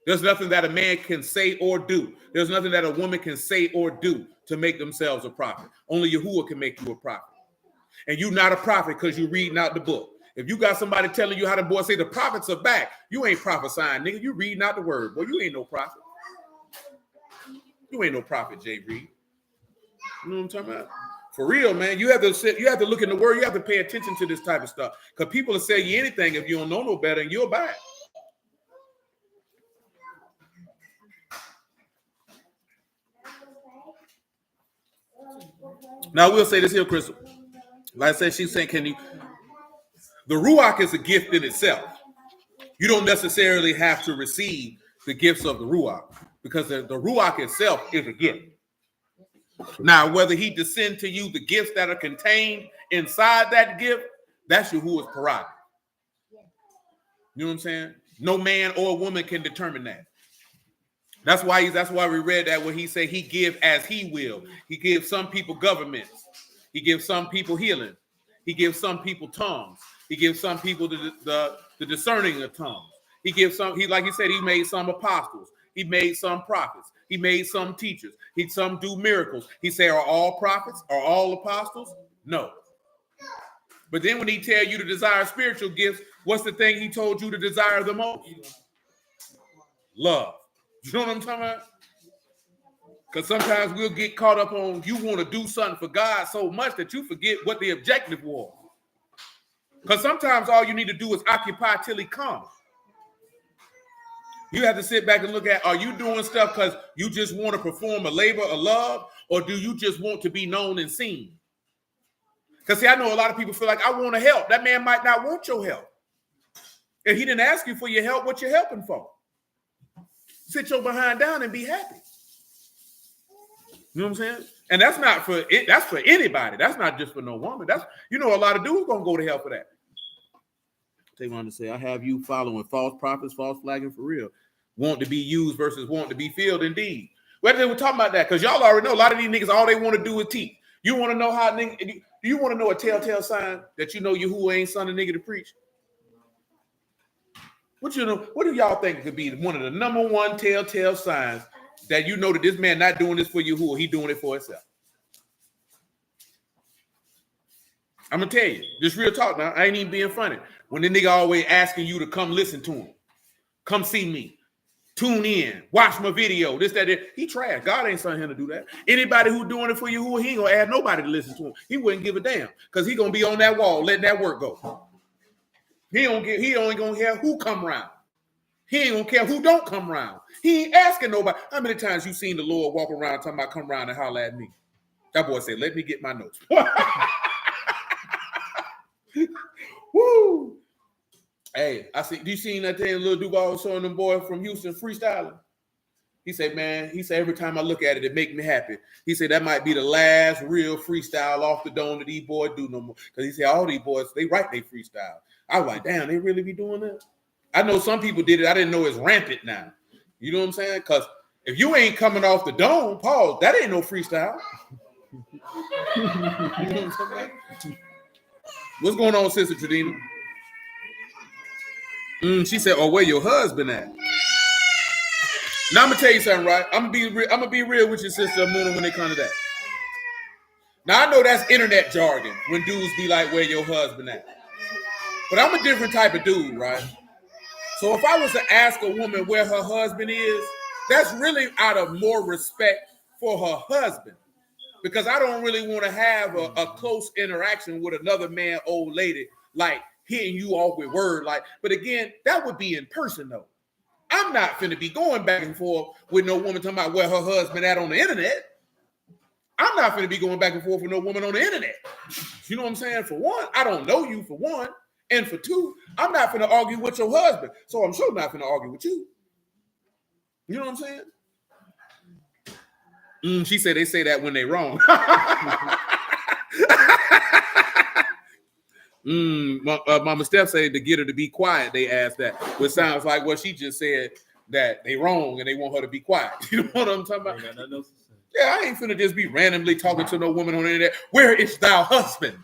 A: There's nothing that a man can say or do. There's nothing that a woman can say or do to make themselves a prophet. Only Yahuwah can make you a prophet. And you're not a prophet because you're reading out the book. If you got somebody telling you how the boy say the prophets are back, you ain't prophesying, nigga. You reading out the word. Boy, you ain't no prophet. You ain't no prophet, Jay Reed. You know what I'm talking about? For real, man. You have to look in the word. You have to pay attention to this type of stuff. Because people will say you anything if you don't know no better, and you'll buy it. Now, we'll say this here, Crystal. Like I said, she's saying, the Ruach is a gift in itself. You don't necessarily have to receive the gifts of the Ruach because the Ruach itself is a gift. Now, whether he descend to you the gifts that are contained inside that gift, that's Yahuwah's prerogative. You know what I'm saying? No man or woman can determine that. That's why we read that when he said he give as he will. He gives some people governments. He gives some people healing. He gives some people tongues. He gives some people the discerning of tongues. He gives some, like he said, he made some apostles. He made some prophets. He made some teachers. Some do miracles. He said, are all prophets? Are all apostles? No. But then when he tell you to desire spiritual gifts, what's the thing he told you to desire the most? Love. You know what I'm talking about? Because sometimes we'll get caught up on you want to do something for God so much that you forget what the objective was. Because sometimes all you need to do is occupy till he comes. You have to sit back and look at, are you doing stuff because you just want to perform a labor of love, or do you just want to be known and seen? Because see, I know a lot of people feel like, I want to help. That man might not want your help. If he didn't ask you for your help, what you helping for? Sit your behind down and be happy. You know what I'm saying? And that's not for it. That's for anybody. That's not just for no woman. That's, you know, a lot of dudes gonna go to hell for that. Take on to say, I have you following false prophets, false flagging for real. Want to be used versus want to be filled indeed. Whether we're talking about that, because y'all already know a lot of these niggas, all they want to do is teach. You want to know how niggas, do you want to know a telltale sign that you know Yahuwah ain't son of nigga to preach? What do y'all think could be one of the number one telltale signs that you know that this man not doing this for Yahuwah, he doing it for himself? I'm gonna tell you, just real talk now. I ain't even being funny. When the nigga always asking you to come listen to him, come see me, tune in, watch my video, this, that, that. He trash. God ain't sent him to do that. Anybody who doing it for Yahuwah, he ain't gonna add nobody to listen to him. He wouldn't give a damn because he gonna be on that wall letting that work go. He only gonna care who come around. He ain't gonna care who don't come around. He ain't asking nobody. How many times you seen the Lord walk around talking about come around and holler at me? That boy said, let me get my notes. Woo! Hey, I see. You seen that thing Lil Duval was showing them boy from Houston freestyling? He said, man, every time I look at it, it make me happy. He said that might be the last real freestyle off the dome that these boys do no more. Because he said all these boys, they write they freestyle. I was like, damn, they really be doing that? I know some people did it. I didn't know it's rampant now. You know what I'm saying? Because if you ain't coming off the dome, Paul, that ain't no freestyle. You know what I'm saying? What's going on, Sister Tradina? She said, oh, where your husband at? Now I'm gonna tell you something, right? I'm gonna be real with your sister Amuna when it comes to that. Now I know that's internet jargon when dudes be like, "Where your husband at?" But I'm a different type of dude, right? So if I was to ask a woman where her husband is, that's really out of more respect for her husband. Because I don't really want to have a close interaction with another man, old lady, like hitting you off with word. Like, but again, that would be in person though. I'm not finna be going back and forth with no woman talking about where her husband at on the internet. I'm not finna be going back and forth with no woman on the internet. You know what I'm saying? For one, I don't know you for one. And for two, I'm not finna argue with your husband. So I'm sure not finna argue with you. You know what I'm saying? She said they say that when they wrong. Mama Steph said to get her to be quiet, they asked that. Which sounds like what she just said, that they wrong and they want her to be quiet. You know what I'm talking about? Yeah, I ain't finna just be randomly talking to no woman on the internet. Where is thou husband?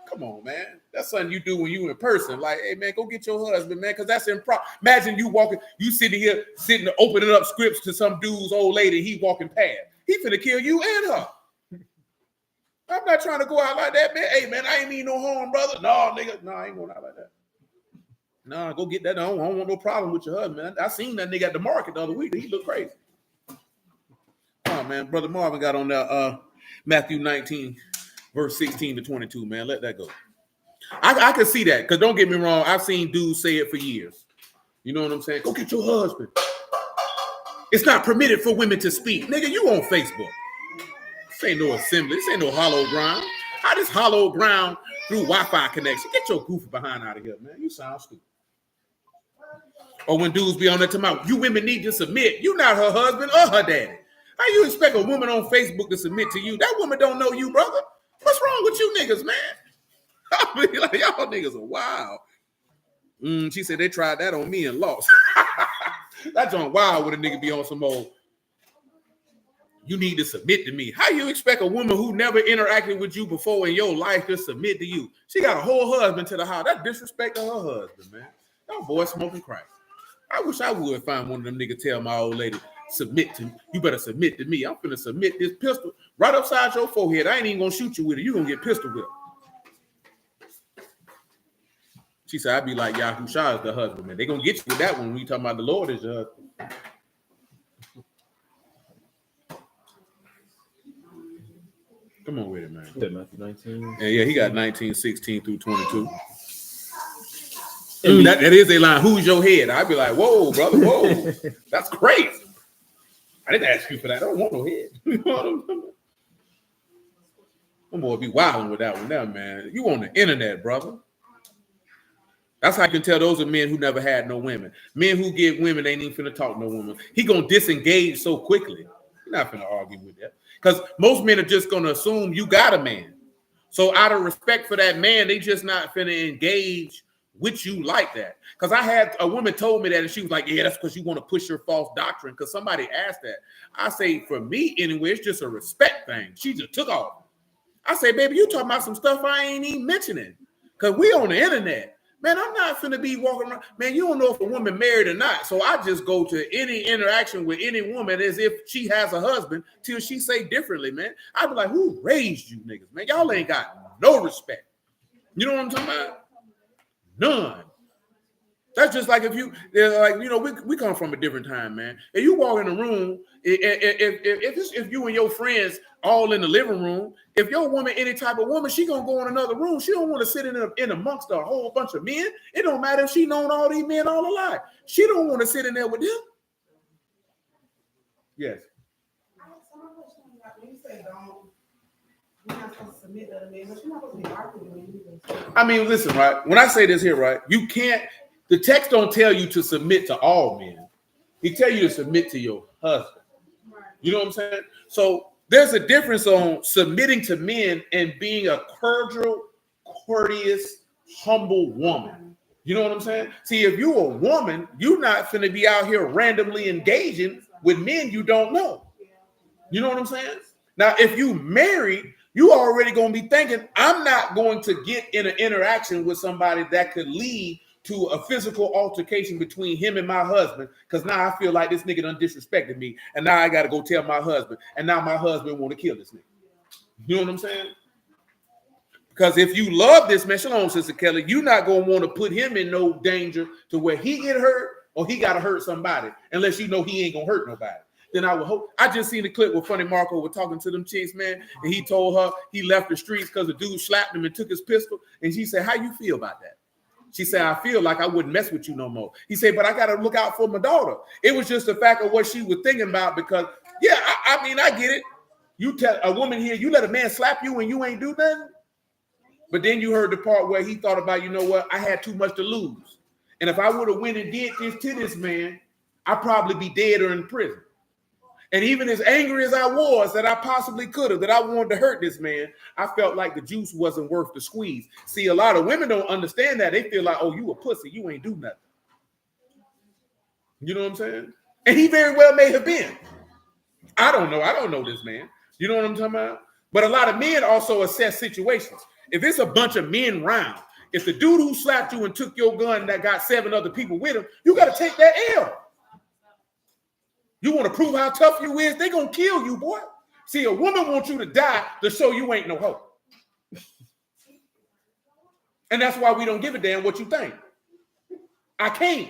A: Come on, man. That's something you do when you in person. Like, hey, man, go get your husband, man, because that's improper. Imagine you walking, you sitting opening up scripts to some dude's old lady, he walking past. He finna kill you and her. I'm not trying to go out like that, man. Hey, man, I ain't mean no harm, brother. No, nigga. No, I ain't going out like that. No, go get that. I don't want no problem with your husband, man. I seen that nigga at the market the other week. He looked crazy. Oh, man. Brother Marvin got on there, Matthew 19, verse 16 to 22, man. Let that go. I can see that, because don't get me wrong, I've seen dudes say it for years. You know what I'm saying? Go get your husband. It's not permitted for women to speak. Nigga, you on Facebook. This ain't no assembly. This ain't no hollow ground. How this hollow ground through Wi-Fi connection? Get your goofy behind out of here, man. You sound stupid. Or when dudes be on there talking about, you women need to submit. You not her husband or her daddy. How you expect a woman on Facebook to submit to you? That woman don't know you, brother. What's wrong with you niggas, man? I be like, y'all niggas are wild. She said they tried that on me and lost. That's on wild when a nigga be on some old, you need to submit to me. How you expect a woman who never interacted with you before in your life to submit to you? She got a whole husband to the house. That's disrespect to her husband, man. That boy smoking crack. I wish I would find one of them niggas tell my old lady, submit to me. You better submit to me. I'm finna submit this pistol right upside your forehead. I ain't even gonna shoot you with it. You gonna get pistol whipped. She said, I'd be like Yahushua is the husband, man. They gonna get you with that one when you talking about the Lord is your husband. Come on with it, man.
B: Yeah, Matthew 19.
A: Yeah, he got 19, 16 through 22. That is a line. Who's your head? I'd be like, whoa, brother, whoa. That's crazy. I didn't ask you for that. I don't want no head. You know what I'm talking about? I'm gonna be wilding with that one now, man. You on the internet, brother. That's how you can tell those are men who never had no women. Men who get women, they ain't even finna talk no woman. He gonna disengage so quickly. You're not finna argue with that. Because most men are just gonna assume you got a man. So out of respect for that man, they just not finna engage with you like that. Because I had a woman told me that, and she was like, yeah, that's because you want to push your false doctrine. Because somebody asked that. I say, for me anyway, it's just a respect thing. She just took off. I say, baby, you talking about some stuff I ain't even mentioning. Because we on the internet. Man, I'm not finna be walking around. Man, you don't know if a woman married or not. So I just go to any interaction with any woman as if she has a husband till she say differently, man. I be like, who raised you niggas, man? Y'all ain't got no respect. You know what I'm talking about? None. That's just like if you, like, you know, we come from a different time, man. If you walk in the room, if you and your friends all in the living room, if your woman any type of woman, she gonna go in another room. She don't want to sit in amongst a whole bunch of men. It don't matter if she known all these men all her life. She don't want to sit in there with them. Yes. I mean, listen, right? When I say this here, right, you can't. The text don't tell you to submit to all men. He tell you to submit to your husband. You know what I'm saying? So there's a difference on submitting to men and being a cordial, courteous, humble woman. You know what I'm saying? See, if you're a woman, you're not finna be out here randomly engaging with men you don't know. You know what I'm saying? Now, if you married, you already gonna be thinking, I'm not going to get in an interaction with somebody that could lead to a physical altercation between him and my husband, because now I feel like this nigga done disrespected me, and now I got to go tell my husband, and now my husband want to kill this nigga. You know what I'm saying? Because if you love this man, shalom, Sister Kelly, you're not going to want to put him in no danger to where he get hurt or he got to hurt somebody, unless you know he ain't going to hurt nobody. Then I would hope. I just seen the clip where Funny Marco was talking to them chicks, man, and he told her he left the streets because the dude slapped him and took his pistol. And she said, how you feel about that? She said, I feel like I wouldn't mess with you no more. He said, but I got to look out for my daughter. It was just the fact of what she was thinking about because, yeah, I mean, I get it. You tell a woman here, you let a man slap you and you ain't do nothing. But then you heard the part where he thought about, you know what, I had too much to lose. And if I would have went and did this to this man, I'd probably be dead or in prison. And even as angry as I was that I possibly could have, that I wanted to hurt this man, I felt like the juice wasn't worth the squeeze. See, a lot of women don't understand that. They feel like, oh, you a pussy. You ain't do nothing. You know what I'm saying? And he very well may have been. I don't know. I don't know this man. You know what I'm talking about? But a lot of men also assess situations. If it's a bunch of men round, if the dude who slapped you and took your gun that got 7 other people with him, you got to take that L. You want to prove how tough you is? They gonna kill you, boy. See, a woman wants you to die to show you ain't no hope. And that's why we don't give a damn what you think. I can't.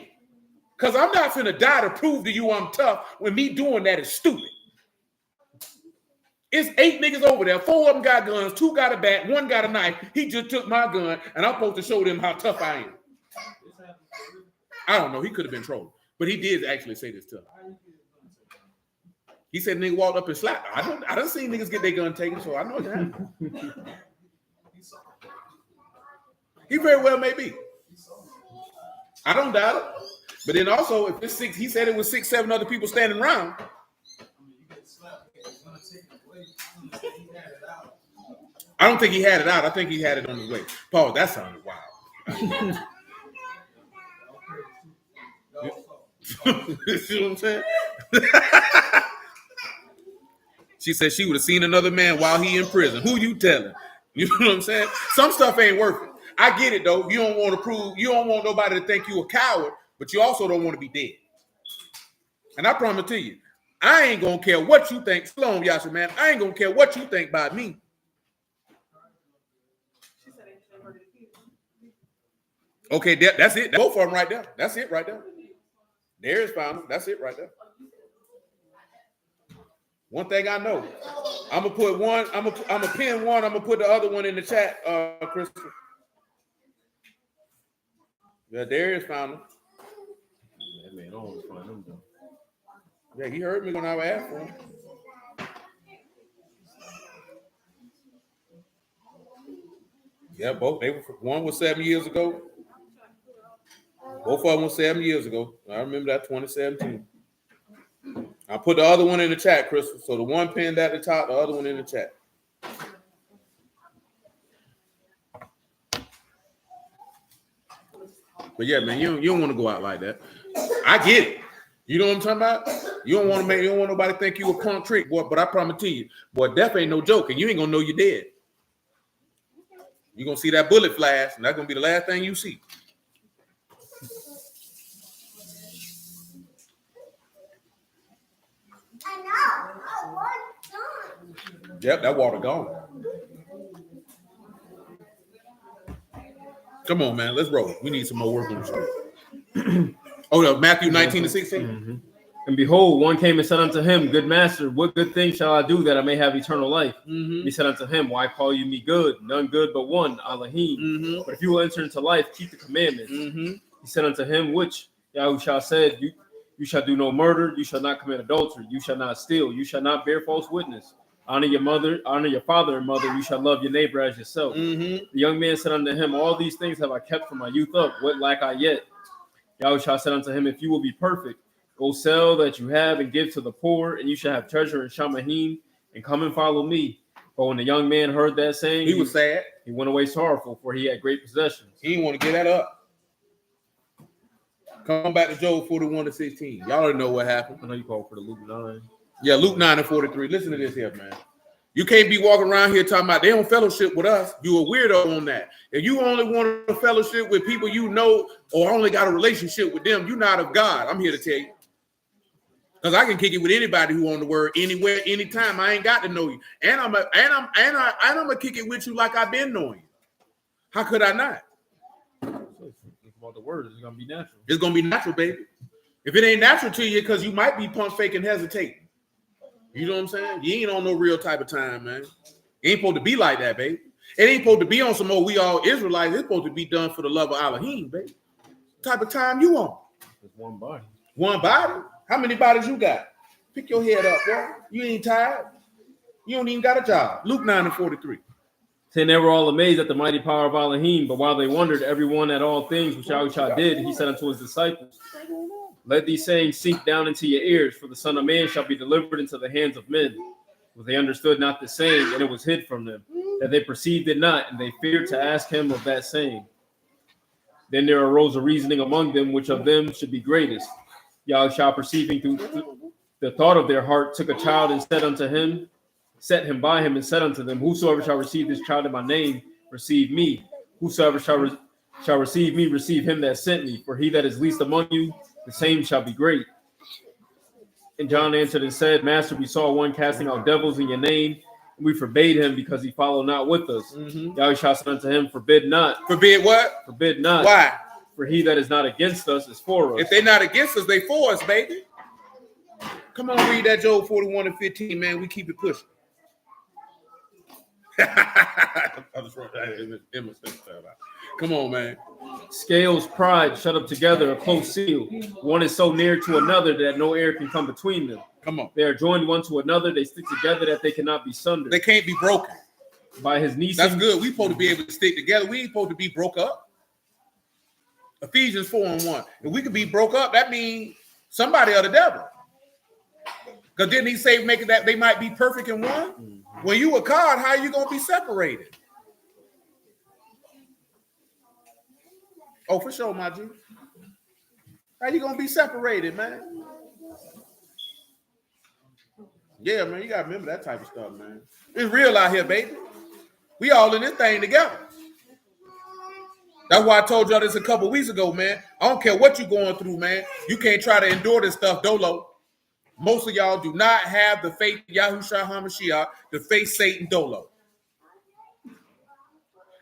A: Because I'm not finna die to prove to you I'm tough when me doing that is stupid. It's 8 niggas over there. 4 of them got guns, 2 got a bat, 1 got a knife. He just took my gun, and I'm supposed to show them how tough I am. I don't know. He could have been trolling. But he did actually say this to him. He said nigga walked up and slapped. I done seen niggas get their gun taken, so I know it happened. He very well may be. I don't doubt it. But then also, if it's 6, he said it was 6, 7 other people standing around. I don't think he had it out. I think he had it on his way. Paul, that sounded wild. You see what I'm saying? She said she would have seen another man while he in prison. Who you telling? You know what I'm saying? Some stuff ain't worth it. I get it though. You don't want to prove, you don't want nobody to think you a coward, but you also don't want to be dead. And I promise to you, I ain't gonna care what you think. Shalom, Yasha, man. I ain't gonna care what you think about me. Okay, that's it. Both of them right there. That's it right there. There's found them. That's it right there. One thing I know, I'm gonna put one. I'm gonna pin one. I'm gonna put the other one in the chat, Christopher. Yeah, Darius found him.
B: That man always find them though.
A: Yeah, he heard me when I asked for him. Yeah, both. One was 7 years ago. Both of them was 7 years ago. I remember that 2017. I put the other one in the chat, Crystal. So the one pinned at the top, the other one in the chat. But yeah, man, you don't want to go out like that. I get it. You know what I'm talking about? You don't want nobody to think you a punk trick, boy. But I promise to you, boy, death ain't no joke, and you ain't gonna know you're dead. You're gonna see that bullet flash, and that's gonna be the last thing you see. Yep, that water gone. Come on, man. Let's roll. We need some more work on the street. Oh, no, Matthew 19 to 16.
B: Mm-hmm. And behold, one came and said unto him, Good master, what good thing shall I do that I may have eternal life? Mm-hmm. He said unto him, Why call you me good? None good but one, Alahym. Mm-hmm. But if you will enter into life, keep the commandments. Mm-hmm. He said unto him, which Yahushua said, you shall do no murder, you shall not commit adultery, you shall not steal, you shall not bear false witness. Honor your mother, honor your father and mother, you shall love your neighbor as yourself. Mm-hmm. The young man said unto him, All these things have I kept from my youth up. What lack I yet? Yahushua said unto him, If you will be perfect, go sell that you have and give to the poor, and you shall have treasure in Shamahim, and come and follow me. But when the young man heard that saying,
A: he was sad.
B: He went away sorrowful, for he had great possessions.
A: He didn't want to get that up. Come back to Job 41 to 16. Y'all already know what happened.
B: I know you called for the Luke 9.
A: Yeah, Luke 9 and 43. Listen to this here, man. You can't be walking around here talking about they don't fellowship with us. You a weirdo on that. If you only want to fellowship with people you know or only got a relationship with them, you're not of God. I'm here to tell you. Because I can kick it with anybody who on the word anywhere, anytime. I ain't got to know you. And I'm gonna kick it with you like I've been knowing you. How could I not?
B: About the word, it's gonna be natural.
A: It's gonna be natural, baby. If it ain't natural to you, because you might be pump faking, hesitating. You know what I'm saying? You ain't on no real type of time, man. It ain't supposed to be like that, baby. It ain't supposed to be on some more we all Israelites. It's supposed to be done for the love of Alahym, baby. What type of time you on?
B: It's one body.
A: One body? How many bodies you got? Pick your head up, bro. You ain't tired. You don't even got a job. Luke 9:43.
B: And they were all amazed at the mighty power of Alahym, but while they wondered, everyone at all things which Yahushua did, he said unto his disciples, let these sayings sink down into your ears, for the Son of Man shall be delivered into the hands of men. But they understood not the saying, and it was hid from them, that they perceived it not, and they feared to ask him of that saying. Then there arose a reasoning among them, which of them should be greatest. Yahushua, perceiving through the thought of their heart, took a child and set him by him, and said unto them, whosoever shall receive this child in my name, receive me. Whosoever shall receive me, receive him that sent me. For he that is least among you, the same shall be great. And John answered and said, Master, we saw one casting out devils in your name, and we forbade him because he followed not with us. Yahushua said unto him, forbid not.
A: Forbid what?
B: Forbid not.
A: Why?
B: For he that is not against us is for us.
A: If they're not against us, they for us, baby. Come on, read that Job 41:15, man. We keep it pushing. Come on, man.
B: Scales, pride, shut up together, a close seal. One is so near to another that no air can come between them.
A: Come on.
B: They are joined one to another. They stick together that they cannot be sundered.
A: They can't be broken.
B: By his knees.
A: That's good. We supposed to be able to stick together. We ain't supposed to be broke up. Ephesians 4:1. If we could be broke up, that means somebody or the devil. Because didn't he say making that they might be perfect in one? When you a God, how are you going to be separated? Oh, for sure, my G. How you going to be separated, man? Yeah, man, you got to remember that type of stuff, man. It's real out here, baby. We all in this thing together. That's why I told y'all this a couple weeks ago, man. I don't care what you're going through, man. You can't try to endure this stuff dolo. Most of y'all do not have the faith of Yahushua HaMashiach to face Satan dolo.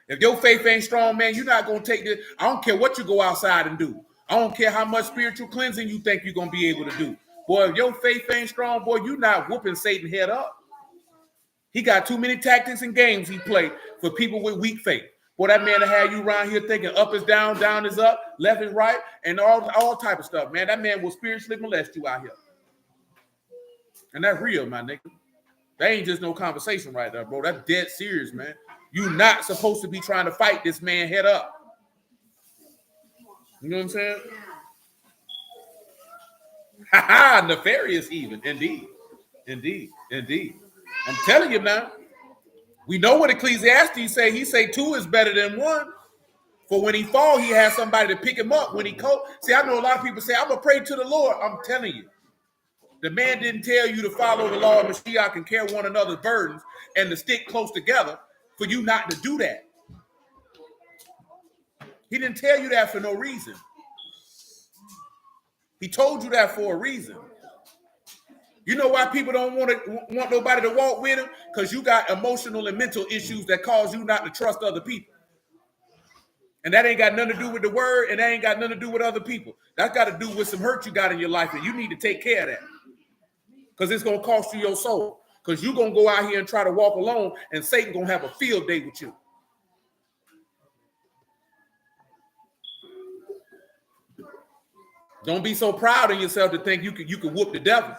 A: If your faith ain't strong, man, you're not going to take this. I don't care what you go outside and do. I don't care how much spiritual cleansing you think you're going to be able to do. Boy, if your faith ain't strong, boy, you're not whooping Satan head up. He got too many tactics and games he played for people with weak faith. Boy, that man that had you around here thinking up is down, down is up, left is right, and all type of stuff, man. That man will spiritually molest you out here. And that's real, my nigga. That ain't just no conversation right there, bro. That's dead serious, man. You're not supposed to be trying to fight this man head up. You know what I'm saying? Ha ha, nefarious even. Indeed. I'm telling you now. We know what Ecclesiastes say. He say 2 is better than 1. For when he fall, he has somebody to pick him up. When he cold. See, I know a lot of people say, I'm going to pray to the Lord. I'm telling you. The man didn't tell you to follow the law of Mashiach and carry one another's burdens and to stick close together for you not to do that. He didn't tell you that for no reason. He told you that for a reason. You know why people don't want nobody to walk with him? Because you got emotional and mental issues that cause you not to trust other people. And that ain't got nothing to do with the word, and that ain't got nothing to do with other people. That's got to do with some hurt you got in your life, and you need to take care of that. Because it's going to cost you your soul. Because you're going to go out here and try to walk alone, and Satan going to have a field day with you. Don't be so proud of yourself to think you can whoop the devil.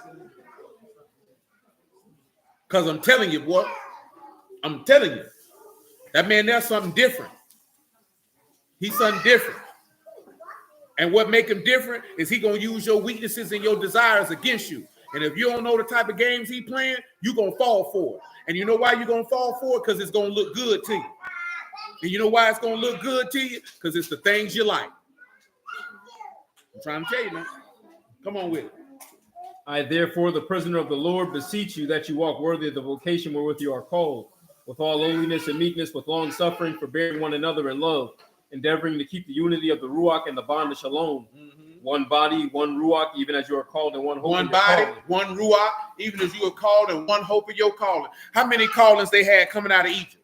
A: Because I'm telling you, boy, I'm telling you, that man there's something different. He's something different. And what make him different is he going to use your weaknesses and your desires against you. And if you don't know the type of games he playing, you're going to fall for it. And you know why you're going to fall for it? Because it's going to look good to you. And you know why it's going to look good to you? Because it's the things you like. I'm trying to tell you, man. Come on with it.
B: I therefore, the prisoner of the Lord, beseech you that you walk worthy of the vocation wherewith you are called, with all lowliness and meekness, with long suffering, forbearing one another in love, endeavoring to keep the unity of the Ruach and the bond of Shalom. One body, one Ruach, even as you are called, and one hope.
A: One body, one Ruach, even as you are called, and one hope of your calling. How many callings they had coming out of Egypt?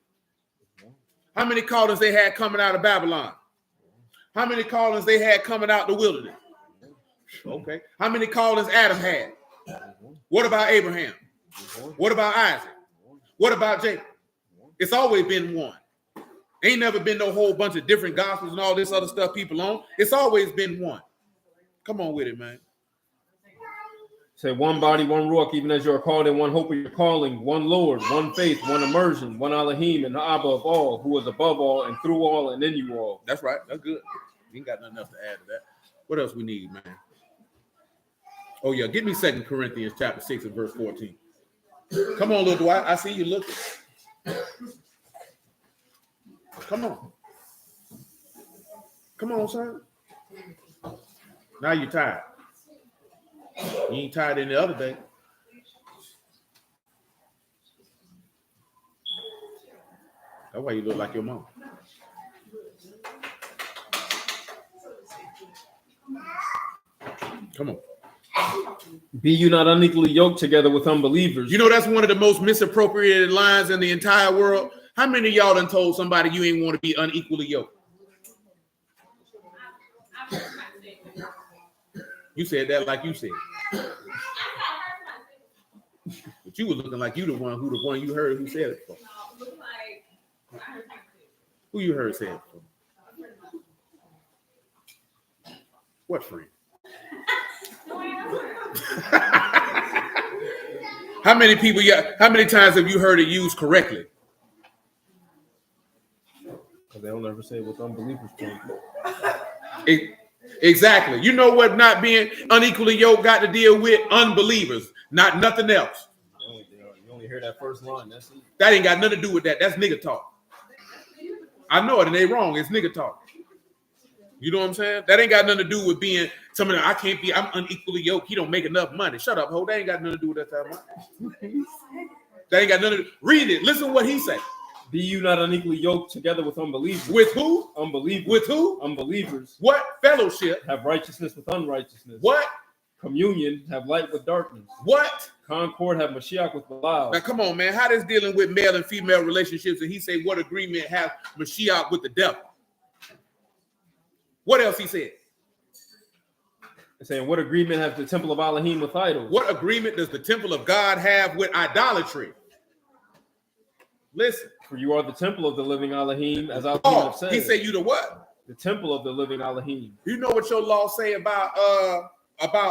A: How many callings they had coming out of Babylon? How many callings they had coming out the wilderness? Okay. How many callings Adam had? What about Abraham? What about Isaac? What about Jacob? It's always been one. Ain't never been no whole bunch of different gospels and all this other stuff people on. It's always been one. Come on with it, man.
B: Say one body, one Ruach, even as you are called, and one hope of your calling, one Lord, one faith, one immersion, one Alahym, and the Abba of all, who is above all and through all and in you all.
A: That's right. That's good. We ain't got nothing else to add to that. What else we need, man? Oh, yeah. Give me 2 Corinthians chapter 6 and verse 14. Come on, little Dwight. I see you looking. Come on. Come on, son. Now you're tired. You ain't tired any other day. That's why you look like your mom. Come on.
B: Be you not unequally yoked together with unbelievers.
A: You know, that's one of the most misappropriated lines in the entire world. How many of y'all done told somebody you ain't want to be unequally yoked? You said that like you said. But you were looking like you the one you heard who said it for. Who you heard say it for? What friend? How many people? How many times have you heard it used correctly?
B: Because they don't ever say what unbelievers think.
A: Exactly. You know what not being unequally yoked got to deal with? Unbelievers, not nothing else.
B: You only hear that first line. That's it.
A: That ain't got nothing to do with that. That's nigga talk. I know it, and they wrong. It's nigga talk. You know what I'm saying? That ain't got nothing to do with being somebody. I'm unequally yoked. He don't make enough money. Shut up, ho. That ain't got nothing to do with that type of money. That ain't got nothing to do. Read it. Listen to what he said.
B: Be you not unequally yoked together with unbelievers.
A: With who?
B: Unbelievers.
A: With who?
B: Unbelievers.
A: What? Fellowship.
B: Have righteousness with unrighteousness.
A: What?
B: Communion. Have light with darkness.
A: What?
B: Concord. Have Mashiach with Belial.
A: Now, come on, man. How does dealing with male and female relationships, and he say what agreement have Mashiach with the devil? What else he said?
B: Saying what agreement has the temple of Alahym with idols?
A: What agreement does the temple of God have with idolatry? Listen.
B: For you are the temple of the living Alahym, as Alahym have said.
A: He said you the what?
B: The temple of the living Alahym.
A: You know what your law say about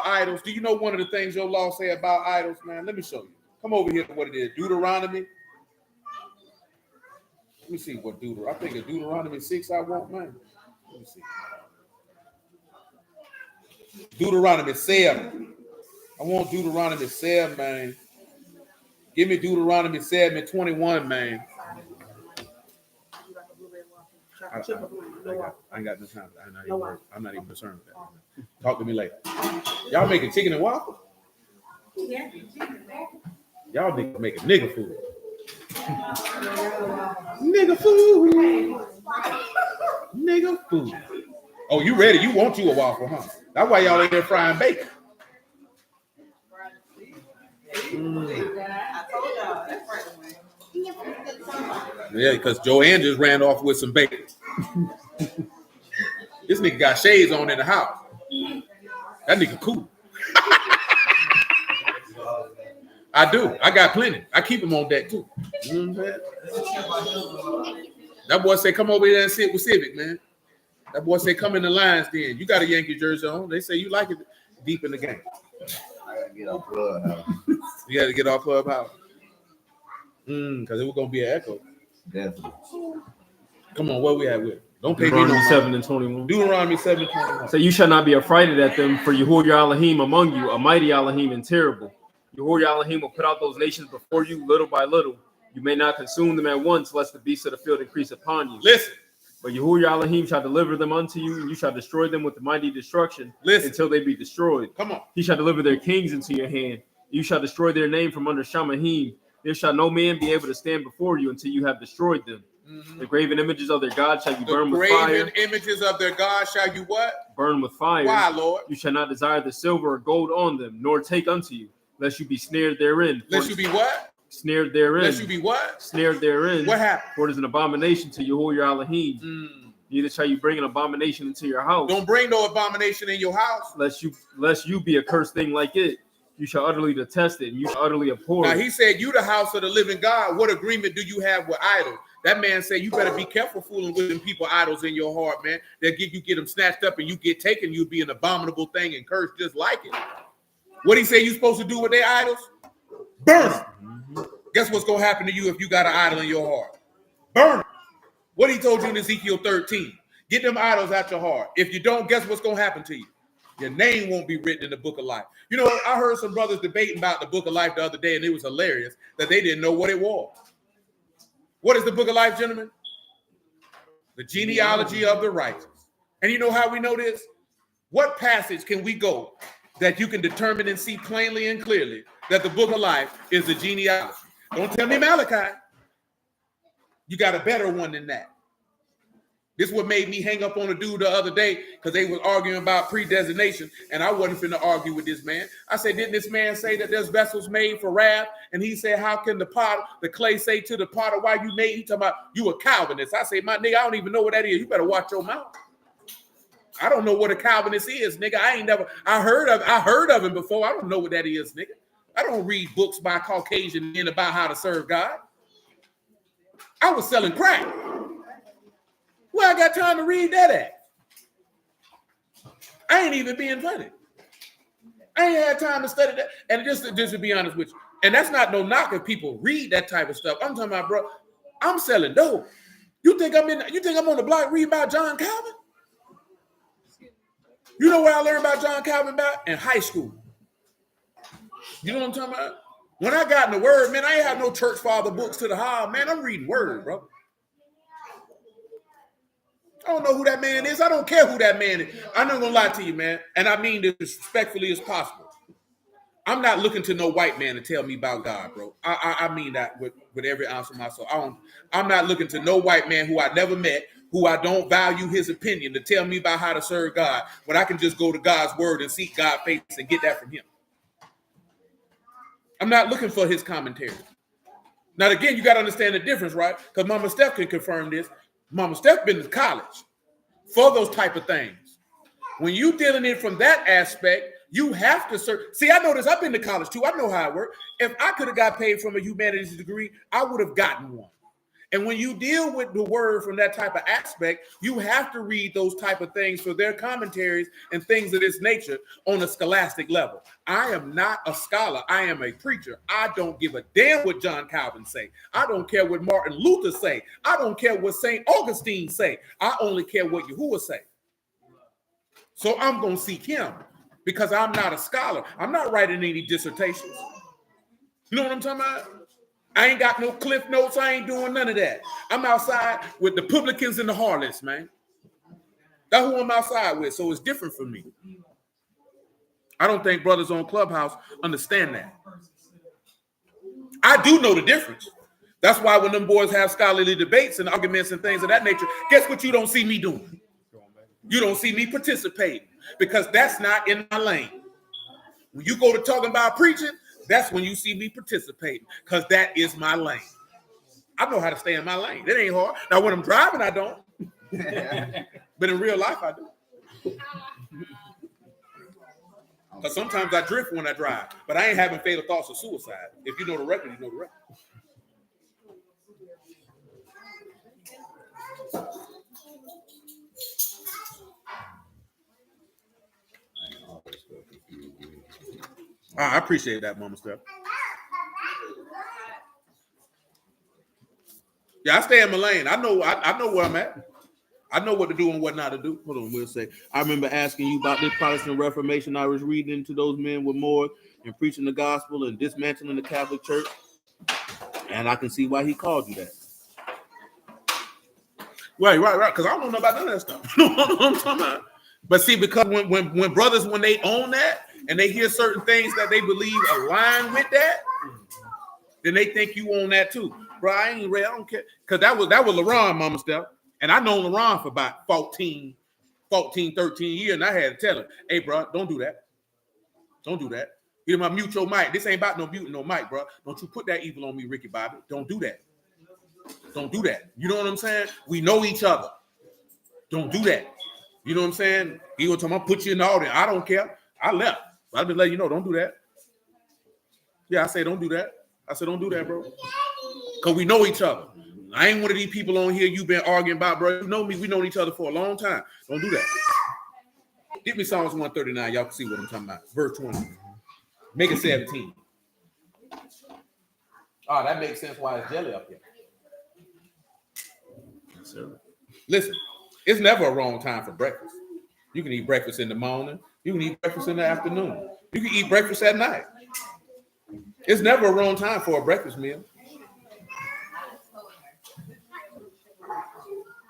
A: idols? Do you know one of the things your law say about idols, man? Let me show you. Come over here to what it is. Deuteronomy. Let me see what I think it's Deuteronomy 6 I want, man. Let me see. Deuteronomy 7. I want Deuteronomy 7, man. Give me Deuteronomy 7 and 21, man. I ain't got no time. I'm not even concerned with that. Talk to me later. Y'all making chicken and waffles? Y'all making nigga food. Nigga food. Nigga food. Oh, you ready? You want you a waffle, huh? That's why y'all in there frying bacon. Yeah, because Joanne just ran off with some bacon. This nigga got shades on in the house. That nigga cool. I do. I got plenty. I keep them on deck too. You know what I'm saying? That boy say, come over here and sit with Civic, man. That boy say, come in the lines then. You got a Yankee jersey on. They say you like it deep in the game.
D: I gotta get off Clubhouse.
A: You got to get off Clubhouse. Because it was going to be an echo.
D: Definitely.
A: Come on, what we at with? Don't pay me no
B: Deuteronomy 7
A: money.
B: and 21.
A: Deuteronomy 7 and 21.
B: So you shall not be affrighted at them, for Yahuwah your Alahym among you, a mighty Alahym and terrible. Yahuwah your Alahym will put out those nations before you little by little. You may not consume them at once, lest the beasts of the field increase upon you.
A: Listen,
B: But Yahuwah Alahym shall deliver them unto you, and you shall destroy them with mighty destruction until they be destroyed.
A: Come on.
B: He shall deliver their kings into your hand. You shall destroy their name from under Shamahim. There shall no man be able to stand before you until you have destroyed them. Mm-hmm. The graven images of their God shall you burn with fire.
A: The graven images of their God shall you what?
B: Burn with fire.
A: Why, Lord?
B: You shall not desire the silver or gold on them, nor take unto you, lest you be snared therein.
A: Lest you be what?
B: Snared therein.
A: Lest you be what?
B: Snared therein.
A: What happened?
B: For it is an abomination to Yahuwah your Alahym. Neither shall you bring an abomination into your house.
A: Don't bring no abomination in your house.
B: Lest you be a cursed thing like it. You shall utterly detest it, and you shall utterly abhor it.
A: Now he said, you the house of the living God. What agreement do you have with idols? That man said, you better be careful fooling with them people idols in your heart, man. They'll get them snatched up and you get taken. You'll be an abominable thing and cursed just like it. What he say you supposed to do with their idols? Burn them. Mm-hmm. Guess what's going to happen to you if you got an idol in your heart? Burn them. What he told you in Ezekiel 13. Get them idols out your heart. If you don't, guess what's going to happen to you? Your name won't be written in the book of life. You know, I heard some brothers debating about the book of life the other day, and it was hilarious that they didn't know what it was. What is the book of life, gentlemen? The genealogy of the righteous. And you know how we know this? What passage can we go that you can determine and see plainly and clearly that the book of life is the genealogy? Don't tell me Malachi. You got a better one than that. This is what made me hang up on a dude the other day because they was arguing about predestination, and I wasn't finna argue with this man. I said, didn't this man say that there's vessels made for wrath? And he said, how can the clay say to the potter, why you made? He talking about you a Calvinist. I say, my nigga, I don't even know what that is. You better watch your mouth. I don't know what a Calvinist is, nigga. I heard of him before. I don't know what that is, nigga. I don't read books by Caucasian men about how to serve God. I was selling crack. Where I got time to read that at? I ain't even being funny. I ain't had time to study that. And just to be honest with you, and that's not no knock if people read that type of stuff. I'm talking about, bro, I'm selling dope. You think I'm on the block reading about John Calvin? You know where I learned about John Calvin about? In high school. You know what I'm talking about? When I got in the word, man, I ain't have no church father books to the hall. Man, I'm reading word, bro. I don't know who that man is. I don't care who that man is. I'm not going to lie to you, man. And I mean this as respectfully as possible. I'm not looking to no white man to tell me about God, bro. I mean that with every ounce of my soul. I'm not looking to no white man who I never met, who I don't value his opinion, to tell me about how to serve God, when I can just go to God's word and seek God's face and get that from him. I'm not looking for his commentary. Now, again, you got to understand the difference, right? Because Mama Steph can confirm this. Mama Steph been to college for those type of things. When you dealing in from that aspect, you have to search. See, I know this. I've been to college too. I know how it works. If I could have got paid from a humanities degree, I would have gotten one. And when you deal with the word from that type of aspect, you have to read those type of things for their commentaries and things of this nature on a scholastic level. I am not a scholar. I am a preacher. I don't give a damn what John Calvin say. I don't care what Martin Luther say. I don't care what St. Augustine say. I only care what Yahuwah say. So I'm going to seek him because I'm not a scholar. I'm not writing any dissertations. You know what I'm talking about? I ain't got no cliff notes. I ain't doing none of that. I'm outside with the publicans and the harlots, man. That's who I'm outside with, so it's different for me. I don't think brothers on Clubhouse understand that. I do know the difference. That's why when them boys have scholarly debates and arguments and things of that nature, guess what you don't see me doing? You don't see me participating because that's not in my lane. When you go to talking about preaching, that's when you see me participating because that is my lane. I know how to stay in my lane. It ain't hard. Now, when I'm driving, I don't. But in real life, I do. Because sometimes I drift when I drive. But I ain't having fatal thoughts of suicide. If you know the record, you know the record. I appreciate that, Mama Steph. Yeah, I stay in my lane. I know where I'm at. I know what to do and what not to do. Hold on, we'll say. I remember asking you about this Protestant Reformation. I was reading to those men with more and preaching the gospel and dismantling the Catholic Church. And I can see why he called you that. Right. Because I don't know nothing about none of that stuff. You know what I'm talking about? But see, because when brothers, when they own that and they hear certain things that they believe align with that, then they think you own that too. Bro, I ain't real. I don't care. Because that was LaRon, Mama Steph. And I known LaRon for about 13 years. And I had to tell him, hey, bro, don't do that. Don't do that. You know, my mute your mic. This ain't about no muting no mic, bro. Don't you put that evil on me, Ricky Bobby. Don't do that. Don't do that. You know what I'm saying? We know each other. Don't do that. You know what I'm saying? He gonna tell me, I'll put you in the audience. I don't care. I left. I've been letting you know, don't do that. Yeah, I say don't do that. I said, don't do that, bro. Because we know each other. I ain't one of these people on here you've been arguing about, bro. You know me. We known each other for a long time. Don't do that. Give me Psalms 139. Y'all can see what I'm talking about. Verse 20. Make it 17. Oh, that makes sense why it's jelly up here.
B: Yes, sir.
A: Listen, it's never a wrong time for breakfast. You can eat breakfast in the morning. You can eat breakfast in the afternoon. You can eat breakfast at night. It's never a wrong time for a breakfast meal.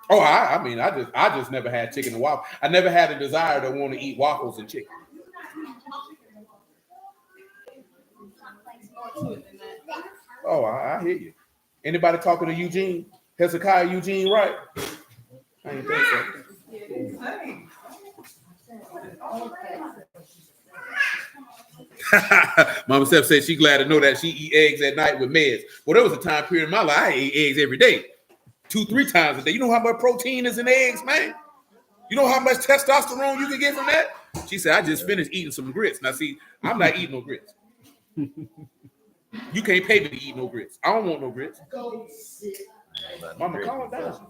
A: Oh, I just never had chicken and waffles. I never had a desire to want to eat waffles and chicken. Oh, I hear you. Anybody talking to Eugene? Hezekiah Eugene Wright? I ain't think so. Mama Steph said she glad to know that she eat eggs at night with meds. Well, there was a time period in my life I ate eggs every day. 2-3 times a day. You know how much protein is in eggs, man? You know how much testosterone you can get from that? She said, I just finished eating some grits. Now, see, I'm not eating no grits. You can't pay me to eat no grits. I don't want no grits. Mama, calm down.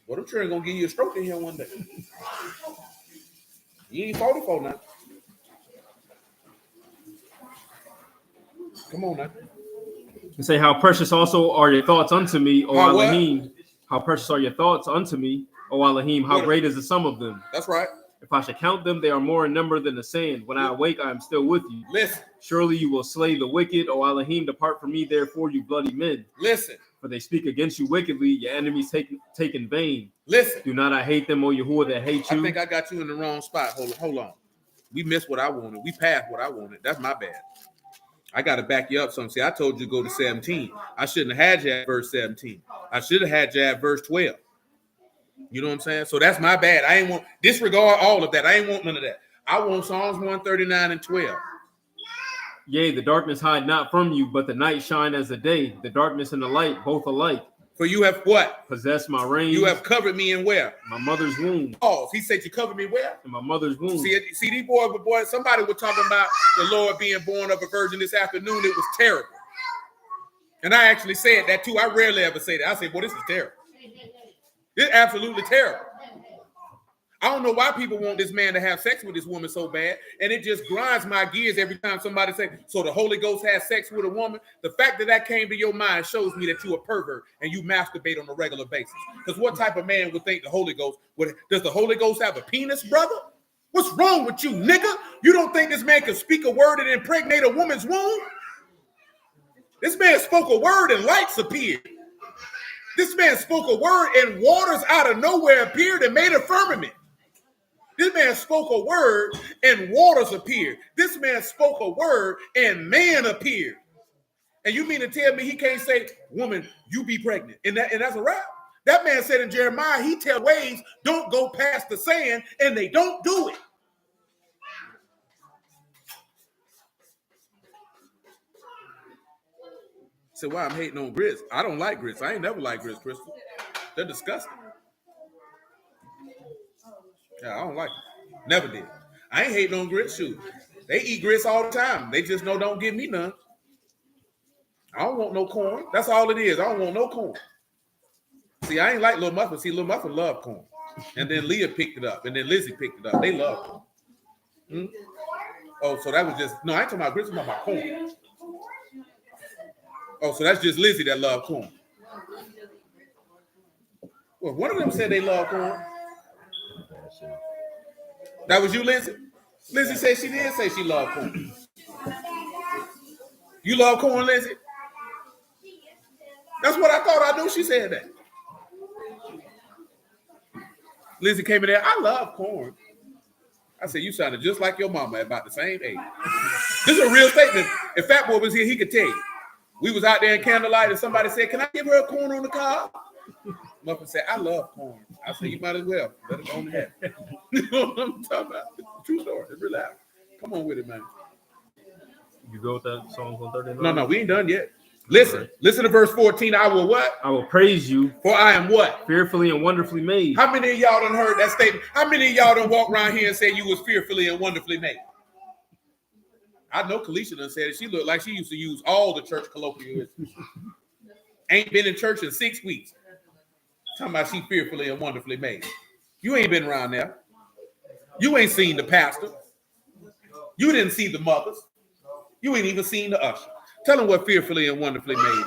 A: Well, I'm sure gonna give you a stroke in here one day. You ain't 44 now. Come on now.
B: And say, how precious also are your thoughts unto me, O
A: How what?
B: Alahym. How precious are your thoughts unto me, O Alahym. How great is the sum of them.
A: That's right.
B: If I should count them, they are more in number than the sand. When I awake, I am still with you.
A: Listen.
B: Surely you will slay the wicked, O Alahym. Depart from me, therefore, you bloody men.
A: Listen.
B: For they speak against you wickedly. Your enemies take in vain.
A: Listen.
B: Do not I hate them, O Yahuwah, that hate you?
A: I think I got you in the wrong spot. Hold on. We missed what I wanted. We passed what I wanted. That's my bad. I got to back you up some. See, I told you to go to 17. I shouldn't have had you at verse 17. I should have had you at verse 12. You know what I'm saying? So that's my bad. I ain't want disregard all of that. I ain't want none of that. I want Psalms 139 and 12.
B: Yea, the darkness hide not from you, but the night shine as the day. The darkness and the light, both alike.
A: For you have what?
B: Possess my reign.
A: You have covered me in where?
B: My mother's womb.
A: Oh, he said you covered me where?
B: In my mother's womb.
A: See these boys, somebody was talking about the Lord being born of a virgin this afternoon. It was terrible. And I actually said that too. I rarely ever say that. I say, boy, this is terrible. It's absolutely terrible. I don't know why people want this man to have sex with this woman so bad, and it just grinds my gears every time somebody says, so the Holy Ghost has sex with a woman. The fact that came to your mind shows me that you're a pervert and you masturbate on a regular basis. Because what type of man would think the Holy Ghost does the Holy Ghost have a penis, brother? What's wrong with you, nigga? You don't think this man can speak a word and impregnate a woman's womb? This man spoke a word and lights appeared. This man spoke a word and waters out of nowhere appeared and made a firmament. This man spoke a word and waters appeared. This man spoke a word and man appeared. And you mean to tell me he can't say, woman, you be pregnant? And that's a wrap? That man said in Jeremiah, he tell waves, don't go past the sand, and they don't do it. So why I'm hating on grits? I don't like grits. I ain't never liked grits, Crystal. They're disgusting. Yeah, I don't like them. Never did. I ain't hating on grits, shoot. They eat grits all the time. They just know don't give me none. I don't want no corn. That's all it is. I don't want no corn. See, I ain't like Lil Muffin. See, Lil Muffin loved corn. And then Leah picked it up. And then Lizzie picked it up. They love corn. Oh, so that was just, no, I ain't talking about grits. I'm talking about corn. Oh, so that's just Lizzie that loved corn. Well, one of them said they love corn. That was you, Lizzie? Lizzie said she did say she loved corn. You love corn, Lizzie? That's what I thought. I knew she said that. Lizzie came in there. I love corn. I said, you sounded just like your mama at about the same age. This is a real statement. If Fat Boy was here, he could tell you. We was out there in candlelight and somebody said, can I give her a corn on the cob? Muffin said, I love corn. I said, you might as well. Let it go on ahead. You know what I'm talking about? It's a true story. It's real out. Come on with it, man.
B: You go with that Psalms 139?
A: No, we ain't done yet. Listen, right. Listen to verse 14. I will what?
B: I will praise you.
A: For I am what?
B: Fearfully and wonderfully made.
A: How many of y'all done heard that statement? How many of y'all done walk around here and say you was fearfully and wonderfully made? I know Kalisha done said it. She looked like she used to use all the church colloquialisms. Ain't been in church in 6 weeks. Talking about she fearfully and wonderfully made. You ain't been around there. You ain't seen the pastor. You didn't see the mothers. You ain't even seen the usher. Tell them what fearfully and wonderfully made is,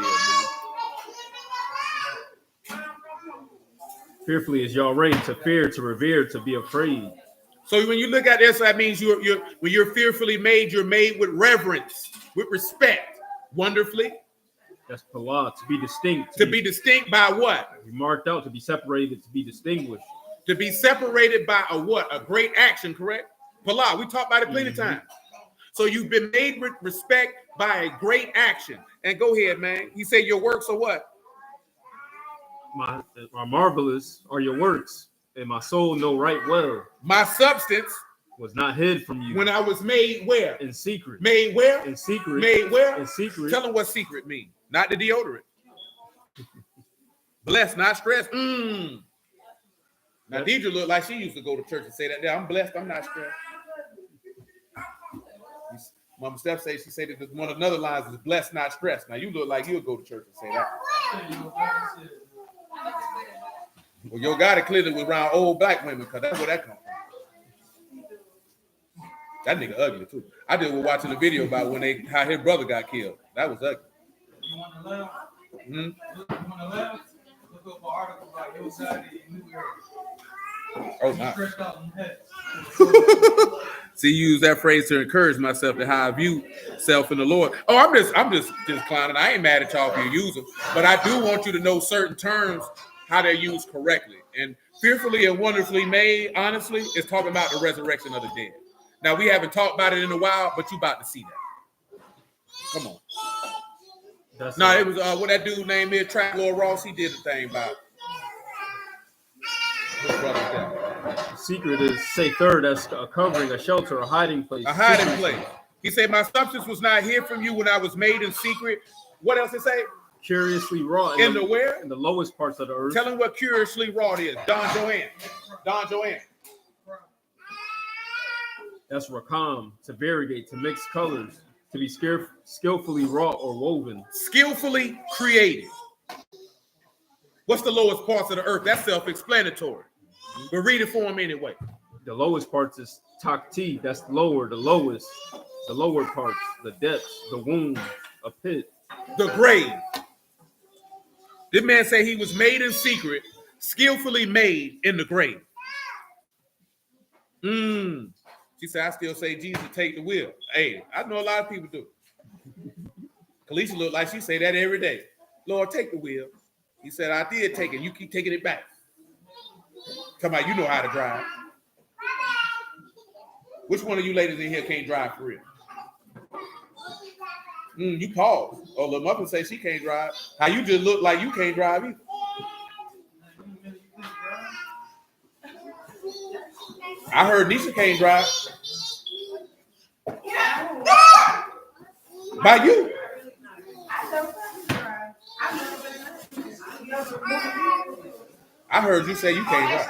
A: man.
B: Fearfully is y'all reign, to fear, to revere, to be afraid.
A: So when you look at this, that means when you're fearfully made, you're made with reverence, with respect. Wonderfully.
B: That's pala, to be distinct.
A: To be distinct by what?
B: To be marked out, to be separated, to be distinguished.
A: To be separated by a what? A great action, correct? Pala, we talked about it plenty of times. So you've been made with respect by a great action. And go ahead, man. You say your works are what?
B: My marvelous are your works, and my soul know right well.
A: My substance
B: was not hid from you.
A: When I was made where?
B: In secret.
A: Made where?
B: In secret.
A: Made where?
B: In secret.
A: Tell them what secret means. Not the deodorant. Blessed, not stressed. Now, Deidre looked like she used to go to church and say that. Yeah, I'm blessed, I'm not stressed. Mama Steph says, she said that one of another lines is blessed, not stressed. Now, you look like you'll go to church and say that. Well, your God clearly was around old black women, because that's where that comes from. That nigga ugly, too. I just was watching a video about how his brother got killed. That was ugly.
E: You want to laugh? You want to laugh? Look up an article about your side in New York.
A: Oh, my. See, you use that phrase to encourage myself to how I view self in the Lord. Oh, I'm just clowning. I ain't mad at y'all if you use them, but I do want you to know certain terms, how they're used correctly. And fearfully and wonderfully made, honestly, is talking about the resurrection of the dead. Now, we haven't talked about it in a while, but you about to see that. Come on. It was what that dude named is, Trap Lord Ross. He did the thing about
B: it. Secret is, say third, that's a covering, a shelter, a hiding place.
A: A hiding place. He said, my substance was not hid from you when I was made in secret. What else it say?
B: Curiously wrought.
A: In the where?
B: In the lowest parts of the earth.
A: Tell him what curiously wrought is. Don Joanne.
B: That's rakam, to variegate, to mix colors, to be skillfully wrought or woven.
A: Skillfully created. What's the lowest parts of the earth? That's self-explanatory. But read it for him anyway.
B: The lowest parts is takti. That's lower, the lowest. The lower parts, the depths, the womb, a pit.
A: The grave. This man say he was made in secret, skillfully made in the grave. She said, I still say Jesus take the wheel. Hey, I know a lot of people do. Kalisha looked like she say that every day. Lord, take the wheel. He said, I did take it. You keep taking it back. Come on, you know how to drive. Which one of you ladies in here can't drive for real? You pause. Oh, little Muffin say she can't drive. How you just look like you can't drive either. I heard Nisha can't drive. By you. I heard you say you can't drive.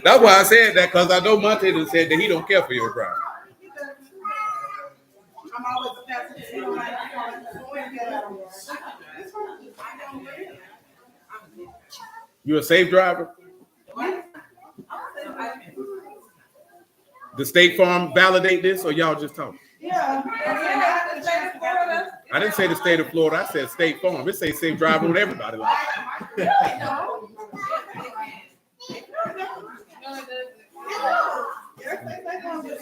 A: That's why I said that, because I know Monte said that he don't care for your drive.
F: I'm always a passenger.
A: You a safe driver? The State Farm validate this, or y'all just talking?
F: Yeah.
A: I didn't say the state of Florida. I said State Farm. It say safe driver on everybody.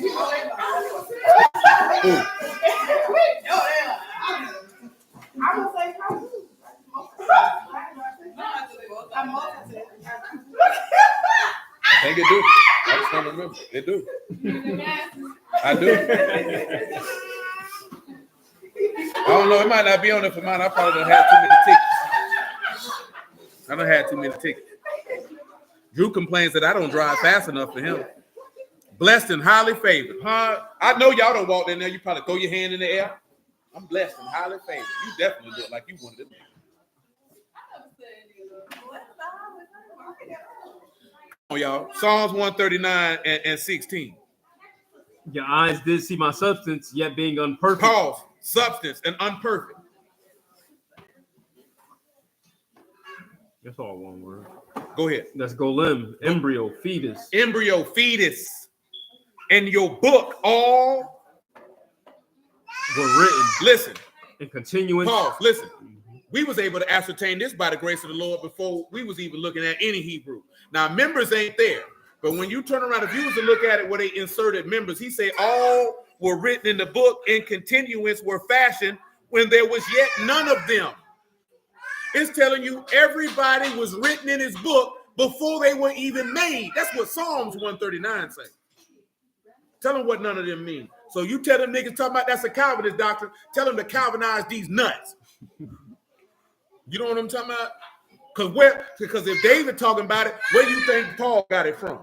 F: I would say probably. I'm
A: I think it do. I just don't remember. It do. I do. I don't know. It might not be on there for mine. I probably don't have too many tickets. I don't have too many tickets. Drew complains that I don't drive fast enough for him. Blessed and highly favored. Huh? I know y'all don't walk in there. You probably throw your hand in the air. I'm blessed and highly favored. You definitely look like you one of them. Come on, y'all. Psalms 139 and 16.
B: Your eyes did see my substance, yet being unperfect.
A: Pause. Substance and unperfect.
B: That's all one word.
A: Go ahead.
B: That's golem, embryo, fetus.
A: Embryo, fetus. And your book all
B: were written.
A: Listen.
B: In continuance.
A: Pause. Listen. We was able to ascertain this by the grace of the Lord before we was even looking at any Hebrew. Now, members ain't there. But when you turn around, if you was to look at it where they inserted members, he said all were written in the book in continuance were fashioned when there was yet none of them. It's telling you everybody was written in his book before they were even made. That's what Psalms 139 say. Tell them what none of them mean. So you tell them niggas talking about that's a Calvinist doctrine, tell them to Calvinize these nuts. You know what I'm talking about? Because if David talking about it, where do you think Paul got it from?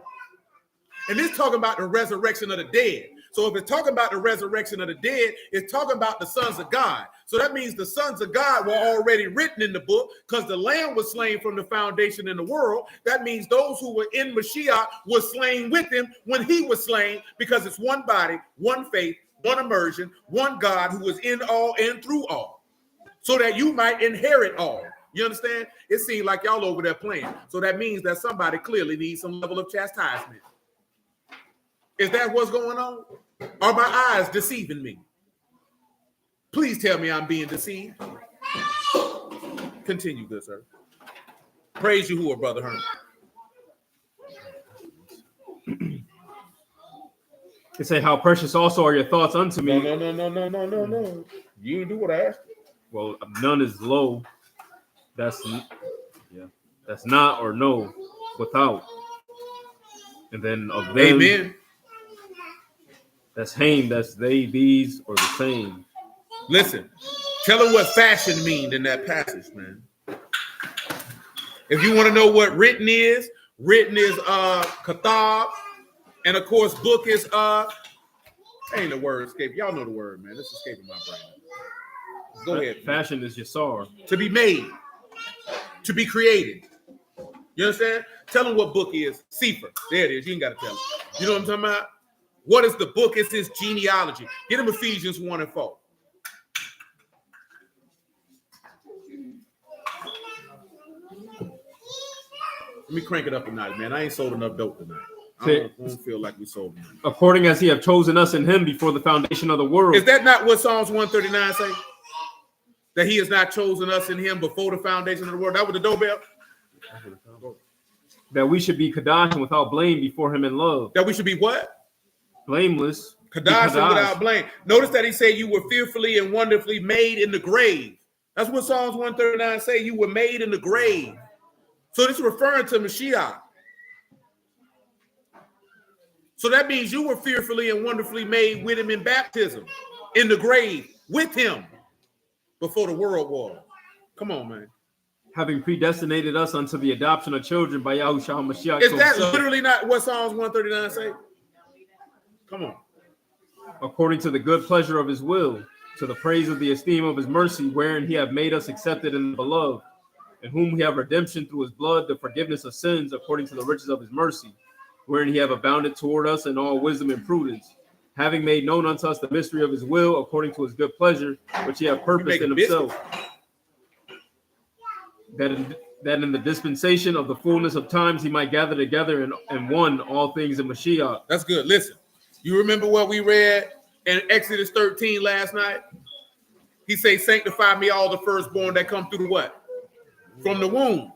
A: And it's talking about the resurrection of the dead. So if it's talking about the resurrection of the dead, it's talking about the sons of God. So that means the sons of God were already written in the book because the Lamb was slain from the foundation in the world. That means those who were in Mashiach were slain with him when he was slain, because it's one body, one faith, one immersion, one God who is in all and through all, so that you might inherit all. You understand? It seems like y'all over there playing. So that means that somebody clearly needs some level of chastisement. Is that what's going on? Are my eyes deceiving me? Please tell me I'm being deceived. Continue, good sir. Praise you, who are Brother Herman.
B: They say, how precious also are your thoughts unto me.
A: No. You didn't do what I asked you.
B: Well, none is low. That's not or no, without. And then of them,
A: amen.
B: That's Haim, that's they, these, or the same.
A: Listen, tell them what fashion means in that passage, man. If you want to know what written is kathab, and of course book is ain't the word escape. Y'all know the word, man. It's escaping my brain. Go ahead.
B: Fashion is yasar.
A: To be made, to be created. You understand? Tell them what book is. Sefer. There it is. You ain't got to tell them. You know what I'm talking about? What is the book? It's his genealogy. Get him Ephesians 1 and 4. Let me crank it up tonight, man. I ain't sold enough dope tonight. I don't feel like we sold enough.
B: According as he have chosen us in him before the foundation of the world.
A: Is that not what Psalms 139 say? That he has not chosen us in him before the foundation of the world? That was the doorbell?
B: That we should be Kadashim without blame before him in love.
A: That we should be what?
B: Blameless.
A: Kadashim without blame. Notice that he said you were fearfully and wonderfully made in the grave. That's what Psalms 139 say. You were made in the grave. So this is referring to Mashiach. So that means you were fearfully and wonderfully made with him in baptism, in the grave, with him, before the world was. Come on, man.
B: Having predestinated us unto the adoption of children by Yahushua Mashiach.
A: Is that literally not what Psalms 139 say? Come on.
B: According to the good pleasure of his will, to the praise of the esteem of his mercy, wherein he have made us accepted in the beloved, in whom we have redemption through his blood, the forgiveness of sins, according to the riches of his mercy, wherein he have abounded toward us in all wisdom and prudence, having made known unto us the mystery of his will, according to his good pleasure, which he hath purposed in himself, that in the dispensation of the fullness of times he might gather together in one all things in Mashiach.
A: That's good. Listen, you remember what we read in Exodus 13 last night? He say, sanctify me all the firstborn that come through the what? From the womb.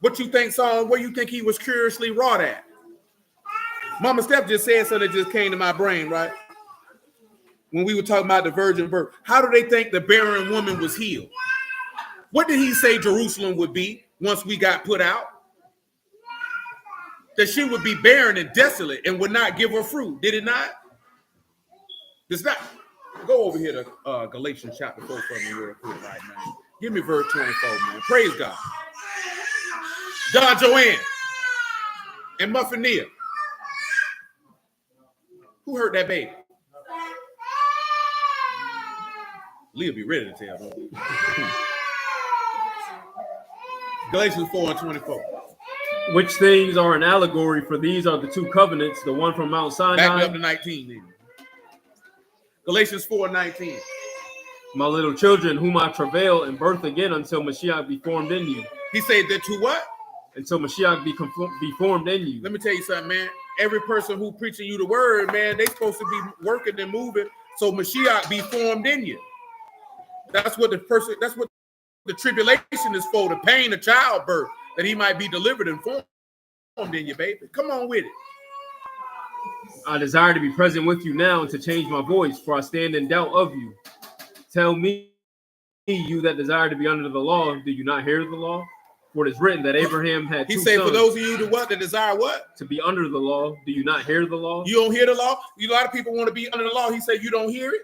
A: What you think, Psalm? Where you think he was curiously wrought at? Mama Steph just said something that just came to my brain, right? When we were talking about the virgin birth. How do they think the barren woman was healed? What did he say Jerusalem would be once we got put out? That she would be barren and desolate and would not give her fruit. Did it not? Does not. Go over here to Galatians chapter 4 for me real quick right now. Give me verse 24, man. Praise God. Don Joanne and Muffinia. Who hurt that baby? Leah be ready to tell them. Galatians 4 and 24.
B: Which things are an allegory, for these are the two covenants, the one from Mount Sinai.
A: Back me up to 19 then. Galatians 4 and 19.
B: My little children, whom I travail and birth again until Mashiach be formed in you.
A: He said that to what?
B: Until Mashiach be formed in you.
A: Let me tell you something, man. Every person who preaching you the word, man, they supposed to be working and moving so Mashiach be formed in you. That's what the tribulation is for, the pain of childbirth, that he might be delivered and formed in you, baby. Come on with it.
B: I desire to be present with you now and to change my voice, for I stand in doubt of you. Tell me, you that desire to be under the law, do you not hear the law? For it is written that Abraham had two sons.
A: He said, for those of you that desire what?
B: To be under the law, do you not hear the law?
A: You don't hear the law? A lot of people want to be under the law. He said, you don't hear it?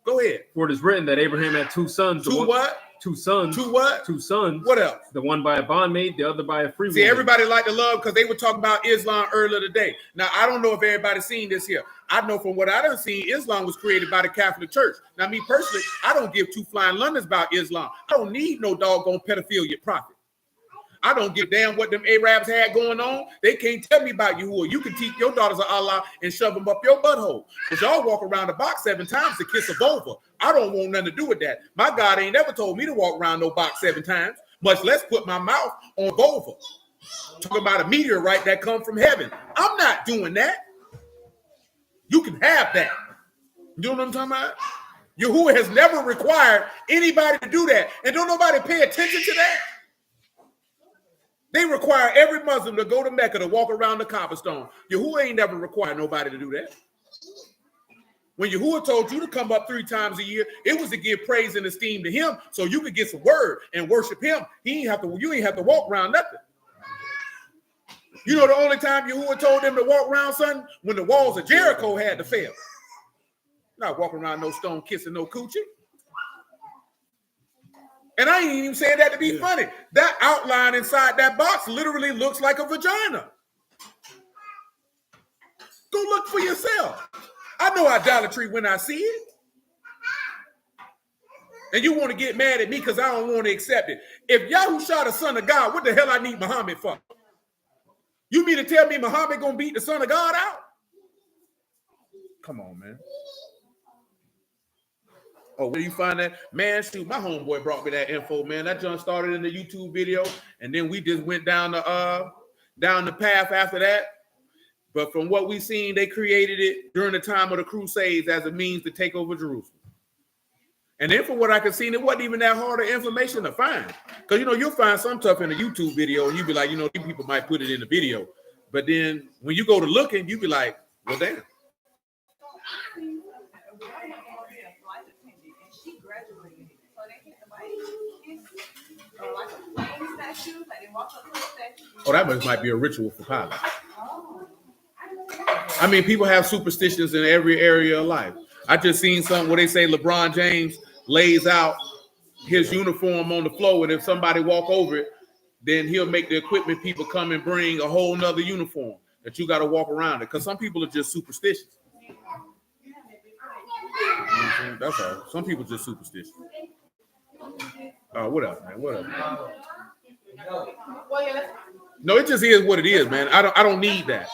A: Go ahead.
B: For it is written that Abraham had two sons.
A: Two what?
B: Two sons.
A: Two what?
B: Two sons.
A: What else?
B: The one by a bondmaid, the other by a free woman.
A: See, everybody like to love because they were talking about Islam earlier today. Now, I don't know if everybody's seen this here. I know from what I done seen, Islam was created by the Catholic Church. Now, me personally, I don't give two flying Londons about Islam. I don't need no doggone pedophilia prophet. I don't give a damn what them Arabs had going on. They can't tell me about Yahuwah. You can teach your daughters of Allah and shove them up your butthole. Because y'all walk around the box 7 times to kiss a vulva. I don't want nothing to do with that. My God ain't never told me to walk around no box 7 times, much less put my mouth on vulva. Talking about a meteorite that come from heaven. I'm not doing that. You can have that. You know what I'm talking about? Yahuwah has never required anybody to do that. And don't nobody pay attention to that? They require every Muslim to go to Mecca to walk around the Kaaba stone. Yahuwah ain't never required nobody to do that. When Yahuwah told you to come up 3 times a year, it was to give praise and esteem to him so you could get some word and worship him. You ain't have to walk around nothing. You know the only time Yahuwah told them to walk around, son? When the walls of Jericho had to fail. Not walking around no stone kissing no coochie. And I ain't even saying that to be funny. That outline inside that box literally looks like a vagina. Go look for yourself. I know idolatry when I see it. And you want to get mad at me because I don't want to accept it. If Yahushua the son of God, what the hell I need Muhammad for? You mean to tell me Muhammad gonna beat the son of God out? Come on, man. Oh, where you find that? Man, shoot, my homeboy brought me that info, man. That junk started in the YouTube video, and then we just went down the path after that. But from what we seen, they created it during the time of the Crusades as a means to take over Jerusalem. And then from what I could see, it wasn't even that hard of information to find. Because, you'll find some stuff in a YouTube video, and you'll be like, these people might put it in the video. But then when you go to looking, you be like, well, damn. Oh, that might be a ritual for pilots. I mean, people have superstitions in every area of life. I just seen something where they say LeBron James lays out his uniform on the floor, and if somebody walk over it, then he'll make the equipment people come and bring a whole nother uniform that you got to walk around it. Because some people are just superstitious. That's all. Some people just superstitious. What else, man? What else, man? No, it just is what it is, man. I don't need that.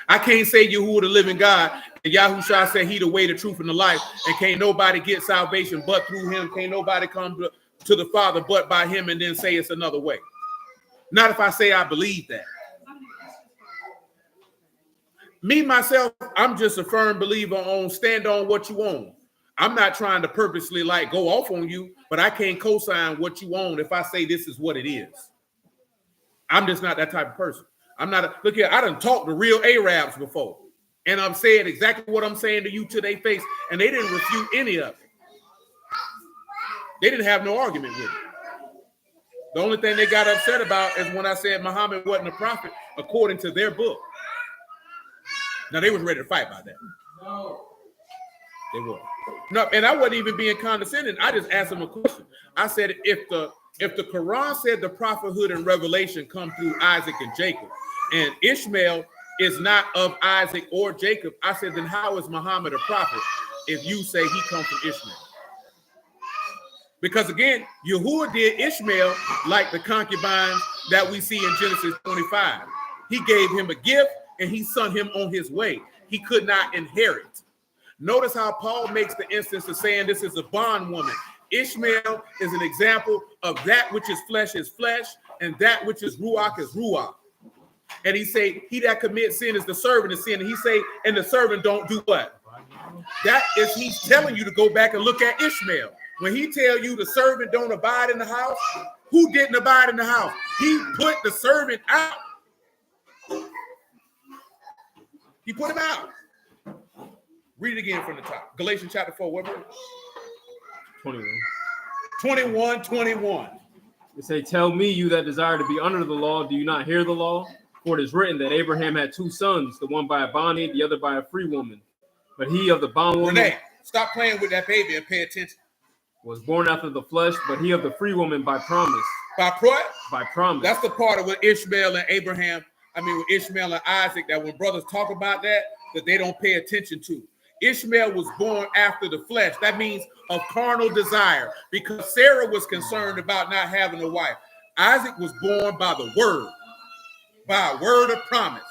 A: I can't say Yahuwah the living God, and Yahushua said he the way, the truth, and the life, and can't nobody get salvation but through him. Can't nobody come to the Father but by him and then say it's another way. Not if I say I believe that. Me, myself, I'm just a firm believer on stand on what you own. I'm not trying to purposely go off on you, but I can't co-sign what you own if I say this is what it is. I'm just not that type of person. I'm not look here. I done talked to real Arabs before, and I'm saying exactly what I'm saying to you to their face, and they didn't refute any of it. They didn't have no argument with it. The only thing they got upset about is when I said Muhammad wasn't a prophet according to their book. Now they was ready to fight about that.
E: No.
A: They were. No, and I wasn't even being condescending. I just asked them a question. I said, if the Quran said the prophethood and revelation come through Isaac and Jacob, and Ishmael is not of Isaac or Jacob, I said, then how is Muhammad a prophet if you say he comes from Ishmael? Because again, Yahuwah did Ishmael like the concubines that we see in Genesis 25. He gave him a gift and he sent him on his way. He could not inherit. Notice how Paul makes the instance of saying this is a bondwoman. Ishmael is an example of that which is flesh, and that which is ruach is ruach. And he say, he that commits sin is the servant of sin. And he say, and the servant don't do what? That is, he's telling you to go back and look at Ishmael. When he tell you the servant don't abide in the house, who didn't abide in the house? He put the servant out. He put him out. Read it again from the top. Galatians chapter 4, what verse?
B: 21.
A: 21.
B: It say, tell me, you that desire to be under the law, do you not hear the law? For it is written that Abraham had two sons, the one by a bondmaid, the other by a free woman. But he of the bondwoman
A: Renee, stop playing with that baby and pay attention.
B: was born after the flesh, but he of the free woman by promise.
A: By what?
B: By promise.
A: That's the part of with Ishmael and Abraham, with Ishmael and Isaac, that when brothers talk about that they don't pay attention to. Ishmael was born after the flesh. That means of carnal desire, because Sarah was concerned about not having a wife. Isaac was born by the word, by a word of promise.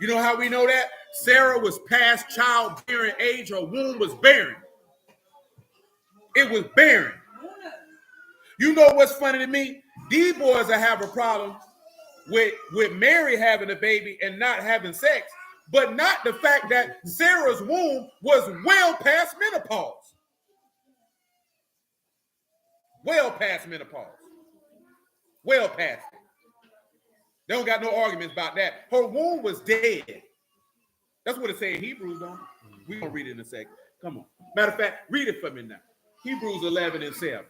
A: You know how we know that? Sarah was past childbearing age. Her womb was barren. It was barren. You know what's funny to me? These boys that have a problem with Mary having a baby and not having sex, but not the fact that Sarah's womb was well past menopause. Well past menopause. Well past it. They don't got no arguments about that. Her womb was dead. That's what it says in Hebrews, don't it? We're going to read it in a second. Come on. Matter of fact, read it for me now. Hebrews 11 and 7.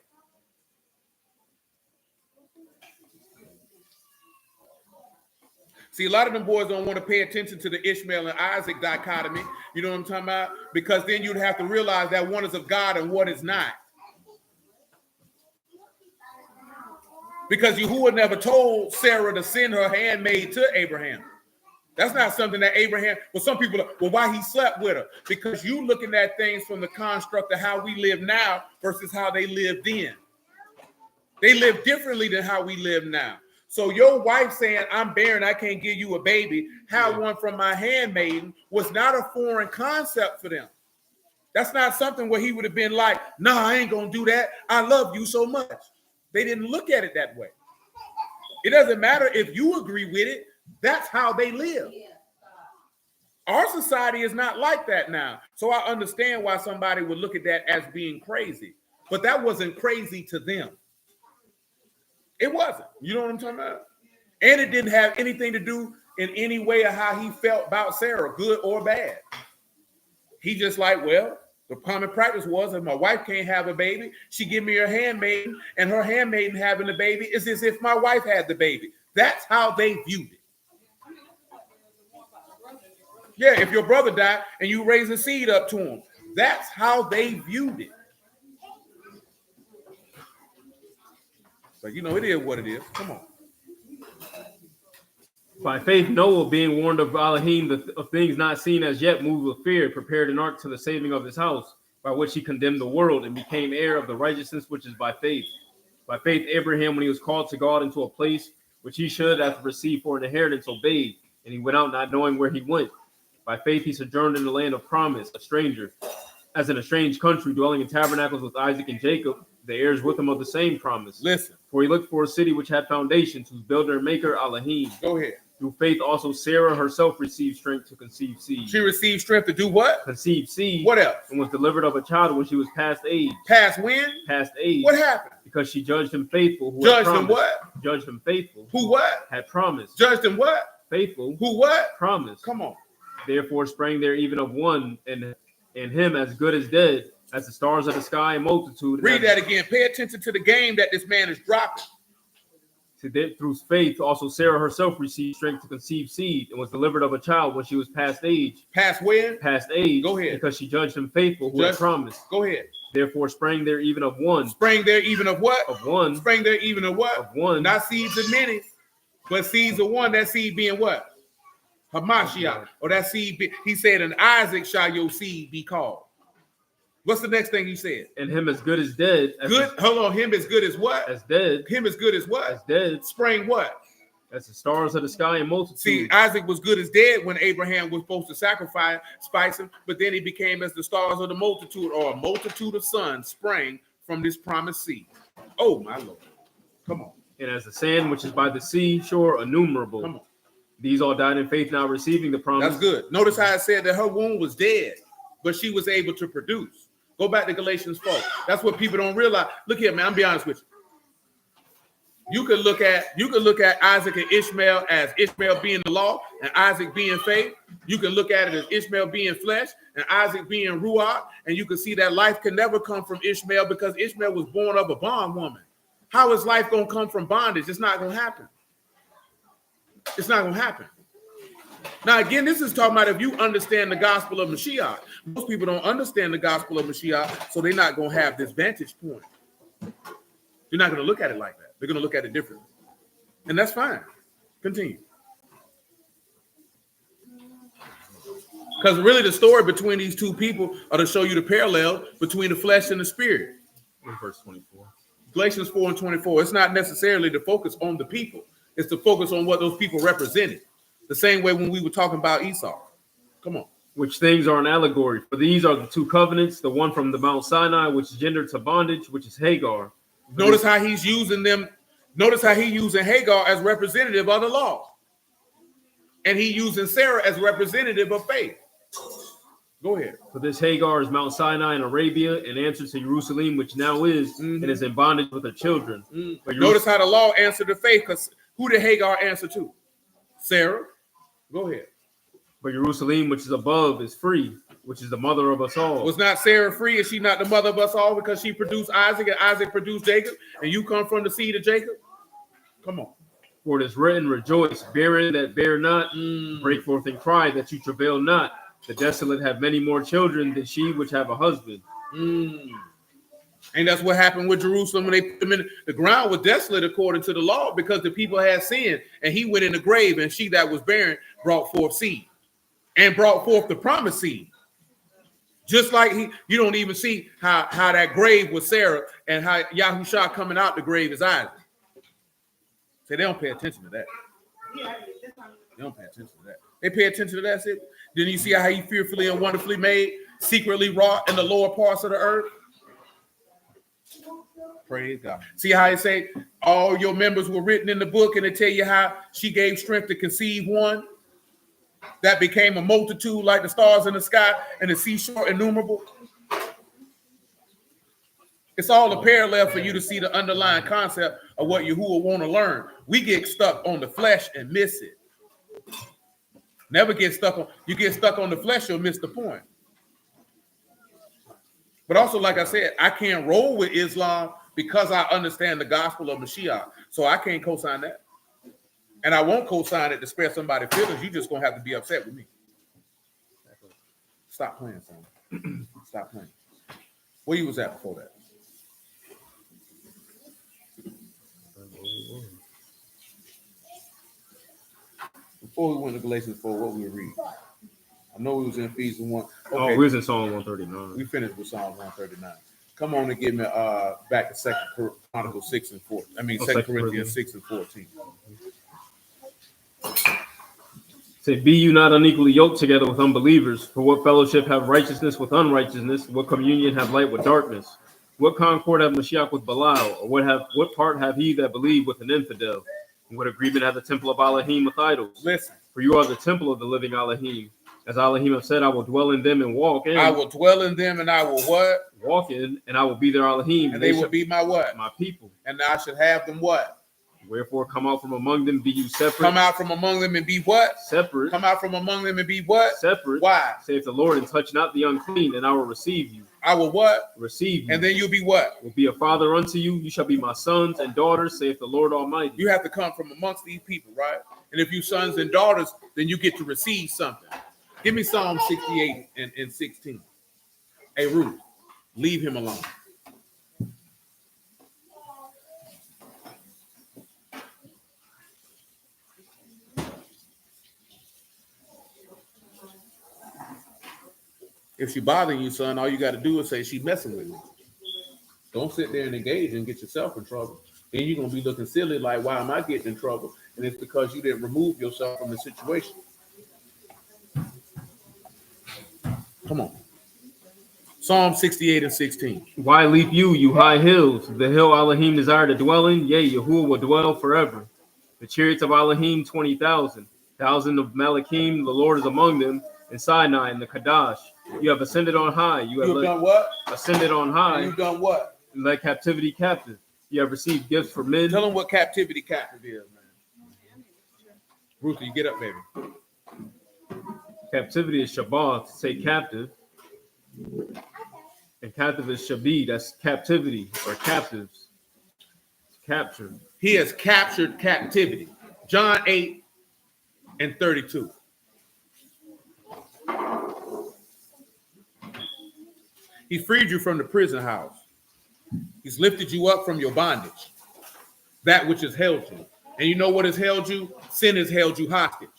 A: See, a lot of them boys don't want to pay attention to the Ishmael and Isaac dichotomy. You know what I'm talking about? Because then you'd have to realize that one is of God and one is not. Because Yahuwah never told Sarah to send her handmaid to Abraham. That's not something that Abraham, well, some people are, well, why he slept with her? Because you looking at things from the construct of how we live now versus how they lived then. They live differently than how we live now. So your wife saying, I'm barren, I can't give you a baby, have one from my handmaiden, was not a foreign concept for them. That's not something where he would have been like, nah, I ain't going to do that. I love you so much. They didn't look at it that way. It doesn't matter if you agree with it. That's how they live. Our society is not like that now. So I understand why somebody would look at that as being crazy. But that wasn't crazy to them. It wasn't. You know what I'm talking about? And it didn't have anything to do in any way of how he felt about Sarah, good or bad. He just like, well, the common practice was if my wife can't have a baby, she give me her handmaiden, and her handmaiden having a baby is as if my wife had the baby. That's how they viewed it. Yeah, if your brother died and you raise a seed up to him, that's how they viewed it. But you know, it is what it is. Come on.
B: By faith, Noah, being warned of Alahym, of things not seen as yet, moved with fear, prepared an ark to the saving of his house, by which he condemned the world and became heir of the righteousness which is by faith. By faith, Abraham, when he was called to God into a place which he should have received for an inheritance, obeyed, and he went out not knowing where he went. By faith, he sojourned in the land of promise, a stranger, as in a strange country, dwelling in tabernacles with Isaac and Jacob, the heirs with him of the same promise.
A: Listen.
B: For he looked for a city which had foundations, whose builder and maker, Alahym.
A: Go ahead.
B: Through faith also Sarah herself received strength to conceive seed.
A: She received strength to do what?
B: Conceive seed.
A: What else?
B: And was delivered of a child when she was past age.
A: Past when?
B: Past age.
A: What happened?
B: Because she judged him faithful. Who
A: judged him what?
B: Judged him faithful.
A: Who what?
B: Had promised.
A: Judged him what?
B: faithful,
A: who what?
B: promised.
A: Come on.
B: Therefore sprang there even of one, and him as good as dead, as the stars of the sky and multitude.
A: Read that again. Pay attention to the game that this man is dropping.
B: Through faith, also Sarah herself received strength to conceive seed and was delivered of a child when she was past age.
A: Past when?
B: Past age.
A: Go ahead.
B: Because she judged him faithful who had promised.
A: Go ahead.
B: Therefore sprang there even of one.
A: Sprang there even of what?
B: Of one.
A: Sprang there even of what?
B: Of one.
A: Not seeds of many, but seeds of one. That seed being what? Hamashiach. Or that seed, he said, and Isaac shall your seed be called. What's the next thing he said?
B: And him as good as dead.
A: Hold on. Him as good as what?
B: As dead.
A: Him as good as what?
B: As dead.
A: Sprang what?
B: As the stars of the sky and multitude.
A: See, Isaac was good as dead when Abraham was supposed to sacrifice him, but then he became as the stars of the multitude, or a multitude of sons sprang from this promised seed. Oh, my Lord. Come on.
B: And as the sand which is by the sea shore, innumerable.
A: Come on.
B: These all died in faith, now receiving the promise.
A: That's good. Notice how it said that her womb was dead, but she was able to produce. Go back to Galatians 4. That's what people don't realize. Look here, man. I'm be honest with you. You could look at Isaac and Ishmael as Ishmael being the law and Isaac being faith. You can look at it as Ishmael being flesh and Isaac being ruach, and you can see that life can never come from Ishmael because Ishmael was born of a bondwoman. How is life going to come from bondage? It's not going to happen. It's not going to happen. Now, again, this is talking about if you understand the gospel of Mashiach. Most people don't understand the gospel of Mashiach, so they're not going to have this vantage point. They're not going to look at it like that. They're going to look at it differently. And that's fine. Continue. Because really the story between these two people are to show you the parallel between the flesh and the spirit.
B: In verse 24.
A: Galatians 4 and 24. It's not necessarily to focus on the people. It's to focus on what those people represented. The same way when we were talking about Esau. Come on.
B: Which things are an allegory. For these are the two covenants, the one from the Mount Sinai, which is gendered to bondage, which is Hagar.
A: Notice how he's using them. Notice how he's using Hagar as representative of the law. And he's using Sarah as representative of faith. Go ahead.
B: For this Hagar is Mount Sinai in Arabia, in answer to Jerusalem, which now is, and is in bondage with her children. But
A: notice how the law answered to faith, because who did Hagar answer to? Sarah. Go ahead.
B: But Jerusalem, which is above, is free, which is the mother of us all.
A: Was not Sarah free? Is she not the mother of us all because she produced Isaac and Isaac produced Jacob, and you come from the seed of Jacob? Come on.
B: For it is written, rejoice, barren that bear not, break forth and cry that you travail not. The desolate have many more children than she which have a husband.
A: And that's what happened with Jerusalem when they put them in. The ground was desolate according to the law because the people had sinned, and he went in the grave, and she that was barren brought forth seed and brought forth the promised seed. Just like you don't even see how that grave was Sarah and how Yahushua coming out the grave is Isaac. See, they don't pay attention to that. They don't pay attention to that. They pay attention to that. Didn't you see how he fearfully and wonderfully made, secretly wrought in the lower parts of the earth? Praise God. See how it say all your members were written in the book, and they tell you how she gave strength to conceive one that became a multitude like the stars in the sky and the seashore innumerable. It's all a parallel for you to see the underlying concept of what Yahuwah want to learn. We get stuck on the flesh and miss it. Never get stuck on, you get stuck on the flesh, you'll miss the point. But also, like I said, I can't roll with Islam because I understand the gospel of Mashiach. So I can't co-sign that. And I won't co-sign it to spare somebody feelings. You just going to have to be upset with me. Stop playing, son. Stop playing. Where you was at before that? Before we went to Galatians 4, what we were reading? I know we was in Ephesians 1. Okay.
B: Oh, we was in Psalm 139.
A: We finished with Psalm 139. Come on and give me back to 2 Chronicles 6 and 4. I mean, 2 Corinthians 6 and 14.
B: Say, be you not unequally yoked together with unbelievers. For what fellowship have righteousness with unrighteousness? What communion have light with darkness? What concord have Mashiach with Belial? Or what part have he that believe with an infidel? And what agreement have the temple of Alahym with idols?
A: Listen.
B: For you are the temple of the living Alahym. As Alahym have said, I will dwell in them and walk in.
A: I will dwell in them and I will what?
B: Walk in, and I will be their Alahym.
A: And they will be my what?
B: My people.
A: And I should have them what?
B: Wherefore come out from among them, be you separate.
A: Come out from among them and be what?
B: Separate.
A: Come out from among them and be what?
B: Separate.
A: Why?
B: Saith the Lord, and touch not the unclean, and I will receive you.
A: I will what?
B: Receive you.
A: And then you'll be what?
B: Will be a father unto you. You shall be my sons and daughters, saith the Lord Almighty.
A: You have to come from amongst these people, right? And if you sons and daughters, then you get to receive something. Give me Psalm 68 and 16. Hey, Ruth, leave him alone. If she bothering you, son, all you got to do is say she messing with me. Don't sit there and engage and get yourself in trouble. Then you're going to be looking silly like, why am I getting in trouble? And it's because you didn't remove yourself from the situation. Come on. Psalm 68 and 16.
B: Why leap you, you high hills? The hill Alahym desire to dwell in, yea, Yahuwah will dwell forever. The chariots of Alahym, 20,000. Thousand of Malachim, the Lord is among them. In Sinai, in the Kadash. You have ascended on high. You have
A: done what?
B: Ascended on high.
A: You've done what?
B: And led captivity captive. You have received gifts for men.
A: Tell them what captivity captive is, man. Ruth, you get up, baby.
B: Captivity is Shabbat, say captive. And captive is Shabbat, that's captivity or captives. It's captured.
A: He has captured captivity. John 8 and 32. He freed you from the prison house. He's lifted you up from your bondage, that which has held you. And you know what has held you? Sin has held you hostage.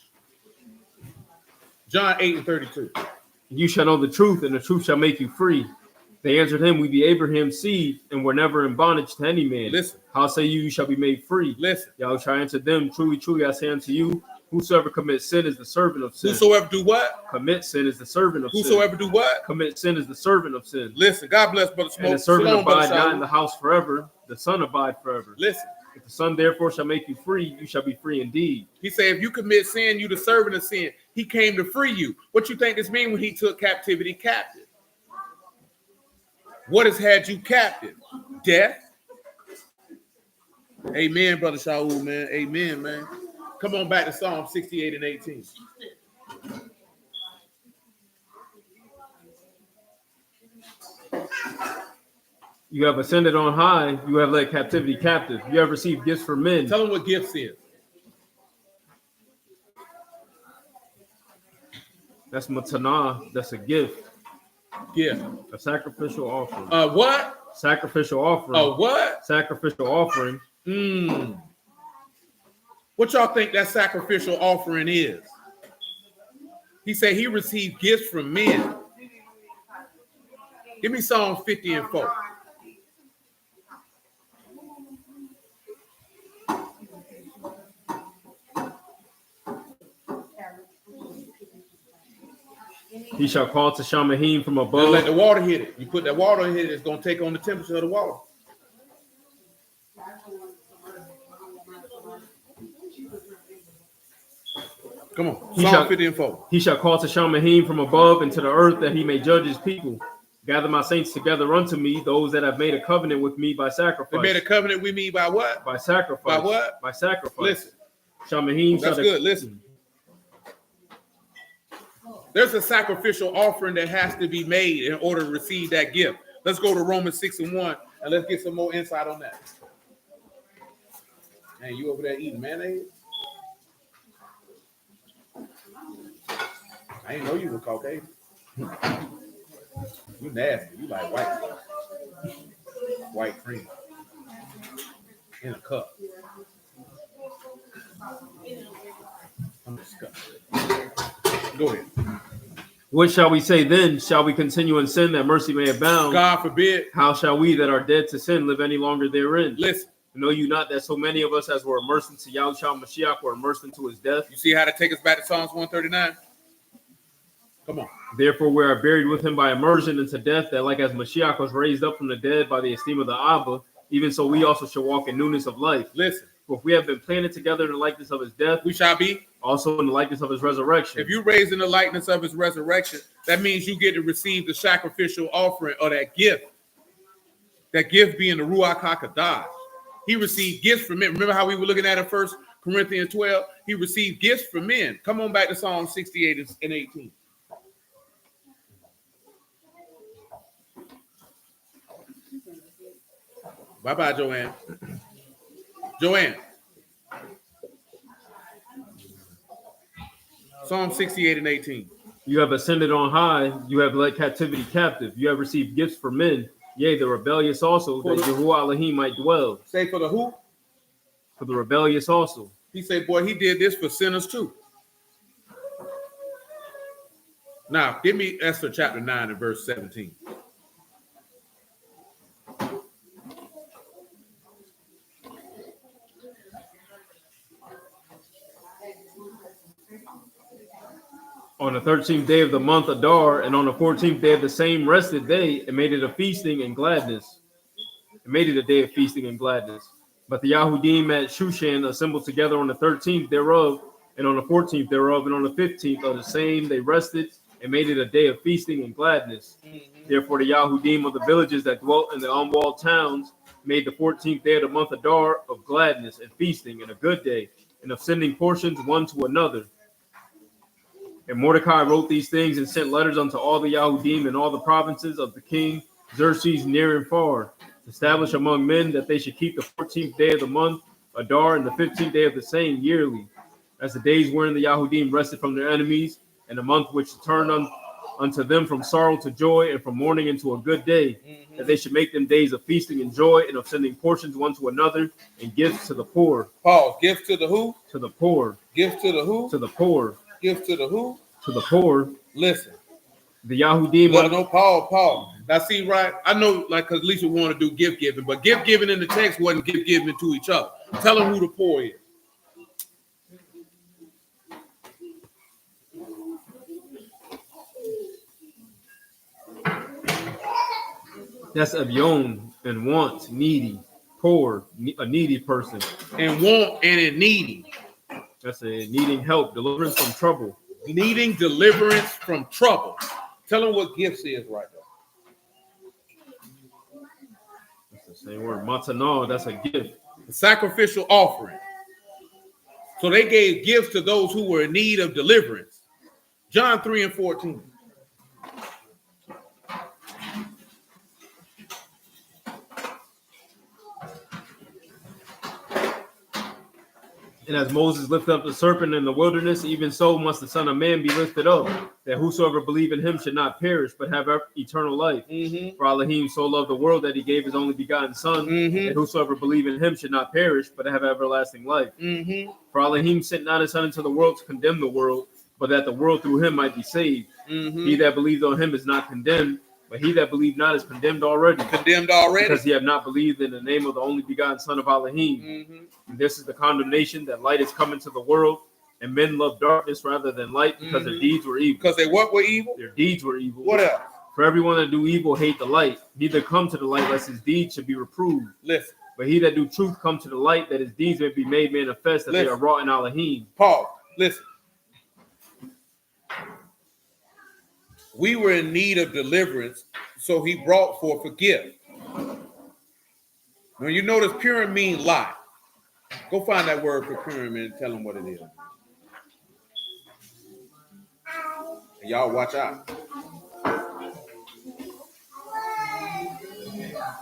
A: John 8 and 32.
B: You shall know the truth, and the truth shall make you free. They answered him, we be Abraham's seed, and were never in bondage to any man.
A: Listen.
B: How say you, you shall be made free?
A: Listen.
B: Yahushua answered them, truly, truly, I say unto you, whosoever commits sin is the servant of sin.
A: Whosoever do what?
B: Commit sin is the servant of sin.
A: Whosoever do what?
B: Commit sin is the servant of sin.
A: Listen, God bless Brother Smoke.
B: And the servant
A: Shalom,
B: abide
A: Brother
B: not
A: Shalom.
B: in the house forever, the son abide forever.
A: Listen.
B: If the son therefore shall make you free, you shall be free indeed.
A: He said, if you commit sin, you the servant of sin. He came to free you. What you think this means when he took captivity captive? What has had you captive? Death. Amen, Brother Shaul, man. Amen, man. Come on back to Psalm 68 and 18.
B: You have ascended on high. You have led captivity captive. You have received gifts for men.
A: Tell them what gifts is.
B: That's matanah. That's a gift.
A: Gift.
B: A sacrificial offering.
A: What?
B: Sacrificial offering.
A: What?
B: Sacrificial offering.
A: What y'all think that sacrificial offering is? He said he received gifts from men. Give me Psalm 50 and 4.
B: He shall call to Shamahim from above.
A: Just let the water hit it. You put that water in it, it's going to take on the temperature of the water. Come on. Psalm 50 and 4.
B: He shall call to Shamahim from above and to the earth, that he may judge his people. Gather my saints together unto me, those that have made a covenant with me by sacrifice.
A: They made a covenant with me by what?
B: By sacrifice.
A: By what?
B: By sacrifice.
A: Listen.
B: Shamahim.
A: That's good. Listen. There's a sacrificial offering that has to be made in order to receive that gift. Let's go to Romans 6 and 1 and let's get some more insight on that. Man, you over there eating mayonnaise? I didn't know you were Caucasian. You nasty. You like white cream in a cup. I'm disgusted. Go ahead.
B: What shall we say then? Shall we continue in sin that mercy may abound?
A: God forbid.
B: How shall we that are dead to sin live any longer therein?
A: Listen.
B: Know you not that so many of us as were immersed into Yahushua Mashiach were immersed into his death?
A: You see how to take us back to Psalms 139? Come on.
B: Therefore we are buried with him by immersion into death, that like as Mashiach was raised up from the dead by the esteem of the Abba, even so we also shall walk in newness of life.
A: Listen.
B: For if we have been planted together in the likeness of his death,
A: we shall be
B: also in the likeness of his resurrection.
A: If you raised in the likeness of his resurrection, that means you get to receive the sacrificial offering or that gift. That gift being the Ruach HaKodesh. He received gifts from men. Remember how we were looking at it 1 Corinthians 12? He received gifts from men. Come on back to Psalm 68 and 18. Bye-bye, Joanne. Joanne. Psalm 68 and 18.
B: You have ascended on high. You have led captivity captive. You have received gifts for men. Yea, the rebellious also, that Yahuwah Alahym might dwell.
A: Say for the who?
B: For the rebellious also.
A: He said, boy, he did this for sinners too. Now, give me Esther chapter 9 and verse 17.
B: On the 13th day of the month Adar, and on the 14th day of the same rested day, and made it a feasting and gladness. It made it a day of feasting and gladness. But the Yahudim at Shushan assembled together on the 13th thereof, and on the 14th thereof, and on the 15th of the same they rested, and made it a day of feasting and gladness. Therefore the Yahudim of the villages that dwelt in the unwalled towns made the 14th day of the month Adar of gladness and feasting and a good day, and of sending portions one to another. And Mordecai wrote these things and sent letters unto all the Yahudim and all the provinces of the king Xerxes near and far, established among men that they should keep the 14th day of the month Adar and the 15th day of the same yearly, as the days wherein the Yahudim rested from their enemies, and the month which turned unto them from sorrow to joy and from mourning into a good day, that they should make them days of feasting and joy and of sending portions one to another and gifts to the poor.
A: Paul, gifts to the who?
B: To the poor.
A: Gifts to the who?
B: To the poor.
A: Gifts to the who?
B: To the poor.
A: Listen.
B: The Yahudim.
A: No, Paul. Now see, right? I know, like, because Lisa wanted to do gift giving, but gift giving in the text wasn't gift giving to each other. Tell them who the poor is.
B: That's Abion and want, needy, poor, a needy person.
A: And want and a needy.
B: That's a needing help, deliverance from trouble.
A: Needing deliverance from trouble. Tell them what gifts is right there.
B: That's the same word. Matanah, that's a gift.
A: The sacrificial offering. So they gave gifts to those who were in need of deliverance. John 3 and 14.
B: And as Moses lifted up the serpent in the wilderness, even so must the Son of Man be lifted up, that whosoever believe in him should not perish, but have eternal life. For Alahym so loved the world that he gave his only begotten Son, that whosoever believe in him should not perish, but have everlasting life. For Alahym sent not his Son into the world to condemn the world, but that the world through him might be saved. He that believed on him is not condemned, but he that believed not is condemned already.
A: Condemned already?
B: Because he have not believed in the name of the only begotten Son of Alahym. And this is the condemnation, that light is come into the world, and men love darkness rather than light, because their deeds were evil.
A: Because they what were evil?
B: Their deeds were evil.
A: What else?
B: For everyone that do evil hate the light, neither come to the light lest his deeds should be reproved.
A: Listen.
B: But he that do truth come to the light, that his deeds may be made manifest, that they are wrought in Alahym.
A: Paul, listen. We were in need of deliverance, so he brought forth a gift. When you notice Purim means lie. Go find that word for Purim and tell them what it is. And y'all watch out.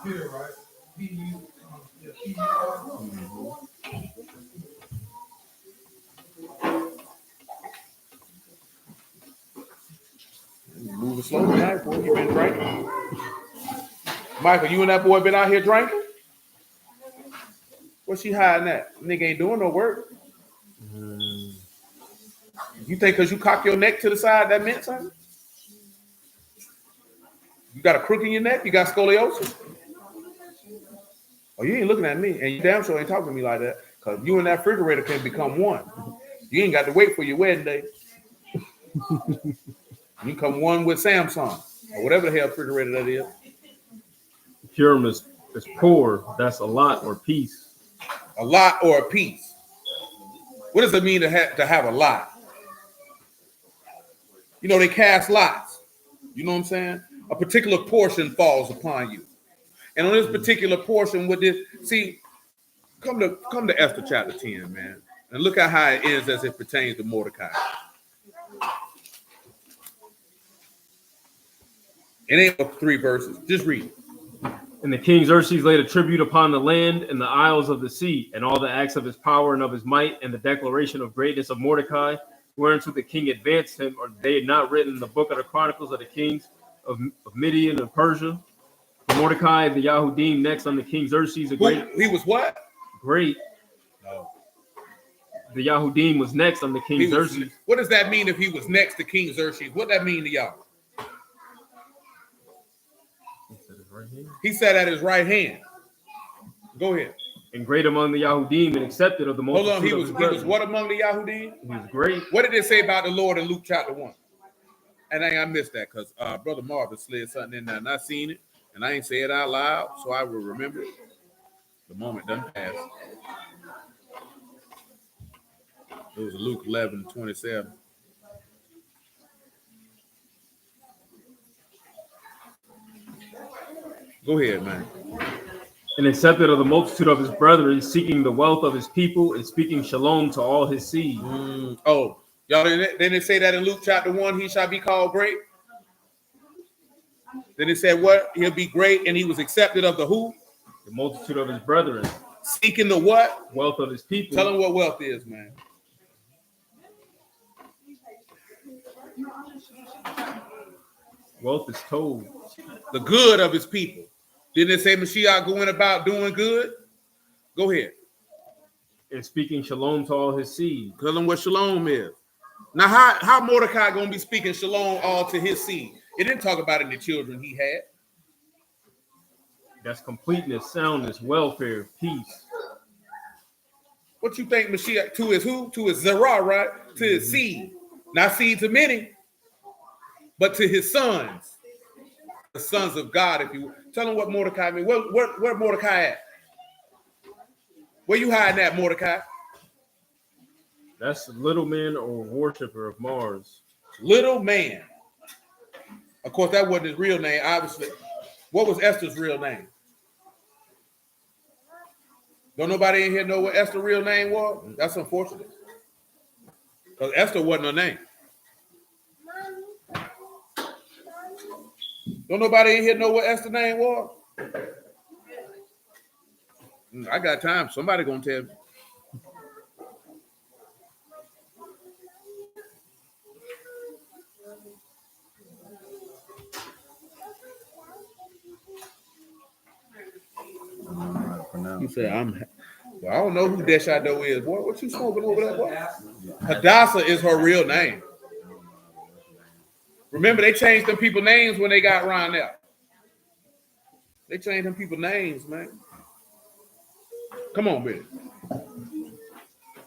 E: Here, right?
A: Moving slow tonight, boy. You been drinking? Michael, you and that boy been out here drinking? What's she hiding at? Nigga ain't doing no work. You think because you cock your neck to the side that meant something? You got a crook in your neck? You got scoliosis? Oh, you ain't looking at me, and you damn sure ain't talking to me like that, because you and that refrigerator can become one. You ain't got to wait for your wedding day. You come one with Samsung, or whatever the hell refrigerator that is.
B: Purim is poor. That's a lot or piece.
A: A lot or a piece. What does it mean to have a lot? You know, they cast lots. You know what I'm saying? A particular portion falls upon you. And on this particular portion with this, see, Come to Esther chapter 10, man. And look at how it ends as it pertains to Mordecai. It ain't but 3 verses. Just read it.
B: And the king Xerxes laid a tribute upon the land and the isles of the sea, and all the acts of his power and of his might, and the declaration of greatness of Mordecai, whereunto the king advanced him, or they had not written in the book of the chronicles of the kings of Midian and Persia. For Mordecai the Yahudim next unto King Xerxes,
A: He was what?
B: Great.
A: No.
B: The Yahudim was next unto King Xerxes.
A: What does that mean if he was next to King Xerxes? What that mean to y'all? He sat at his right hand. Go ahead.
B: And great among the Yahudim and accepted of the multitude.
A: Hold on, he was what among the Yahudim?
B: He was great.
A: What did it say about the Lord in Luke chapter 1? And I missed that because Brother Marvin slid something in there and I seen it and I ain't say it out loud, so I will remember it. The moment done passed. It was Luke 11:27. Go ahead, man.
B: And accepted of the multitude of his brethren, seeking the wealth of his people and speaking shalom to all his seed.
A: Oh, y'all didn't it say that in Luke chapter 1, he shall be called great? Then it said what? He'll be great, and he was accepted of the who?
B: The multitude of his brethren.
A: Seeking the what?
B: Wealth of his people.
A: Tell him what wealth is, man.
B: Wealth is told.
A: The good of his people. Didn't it say Mashiach going about doing good? Go ahead.
B: And speaking shalom to all his seed.
A: Tell him what shalom is. Now, how Mordecai going to be speaking shalom all to his seed? It didn't talk about any children he had.
B: That's completeness, soundness, welfare, peace.
A: What you think Mashiach to his who? To his Zerah, right? To his seed. Not seed to many, but to his sons. The sons of God, if you will. Tell him what Mordecai means. Where Mordecai at? Where you hiding at, Mordecai?
B: That's little man or worshiper of Mars.
A: Little man. Of course, that wasn't his real name, obviously. What was Esther's real name? Don't nobody in here know what Esther's real name was? That's unfortunate. Because Esther wasn't her name. Don't nobody in here know what Esther's name was? I got time. Somebody gonna tell me. You say well, I don't know who Deshado is. What you smoking over there? What? Hadassah is her real name. Remember, they changed them people names when they got around there. They changed them people names, man. Come on, baby.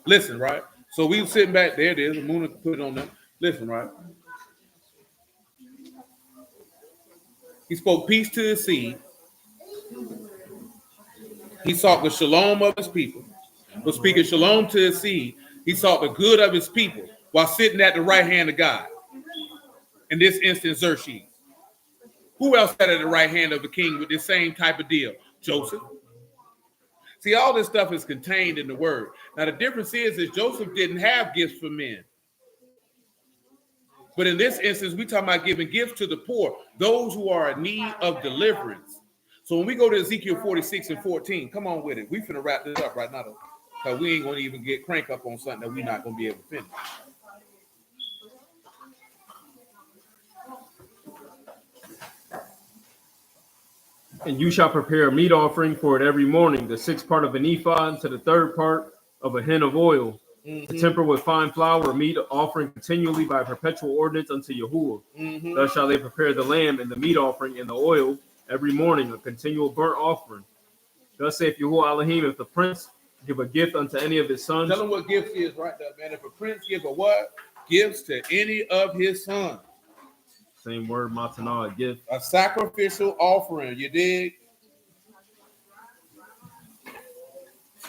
A: Listen, right? So we were sitting back there. There's a moon put it on there. Listen, right? He spoke peace to his seed. He sought the shalom of his people. But speaking shalom to his seed, he sought the good of his people while sitting at the right hand of God. In this instance, Xerxes. Who else sat at the right hand of the king with this same type of deal? Joseph. See, all this stuff is contained in the word. Now, the difference is Joseph didn't have gifts for men. But in this instance, we're talking about giving gifts to the poor, those who are in need of deliverance. So when we go to Ezekiel 46 and 14, come on with it. We finna wrap this up right now, though, because we ain't going to even get crank up on something that we're not going to be able to finish.
B: And you shall prepare a meat offering for it every morning, the 6th part of an ephah to the 3rd part of a hin of oil, to temper with fine flour, a meat offering continually by perpetual ordinance unto Yahuwah. Thus shall they prepare the lamb and the meat offering and the oil every morning, a continual burnt offering. Thus saith Yahuwah Alahym, if the prince give a gift unto any of his sons.
A: Tell him what gift is right there, man. If a prince give a what? Gifts to any of his sons.
B: Same word, matana, a gift.
A: A sacrificial offering, you dig?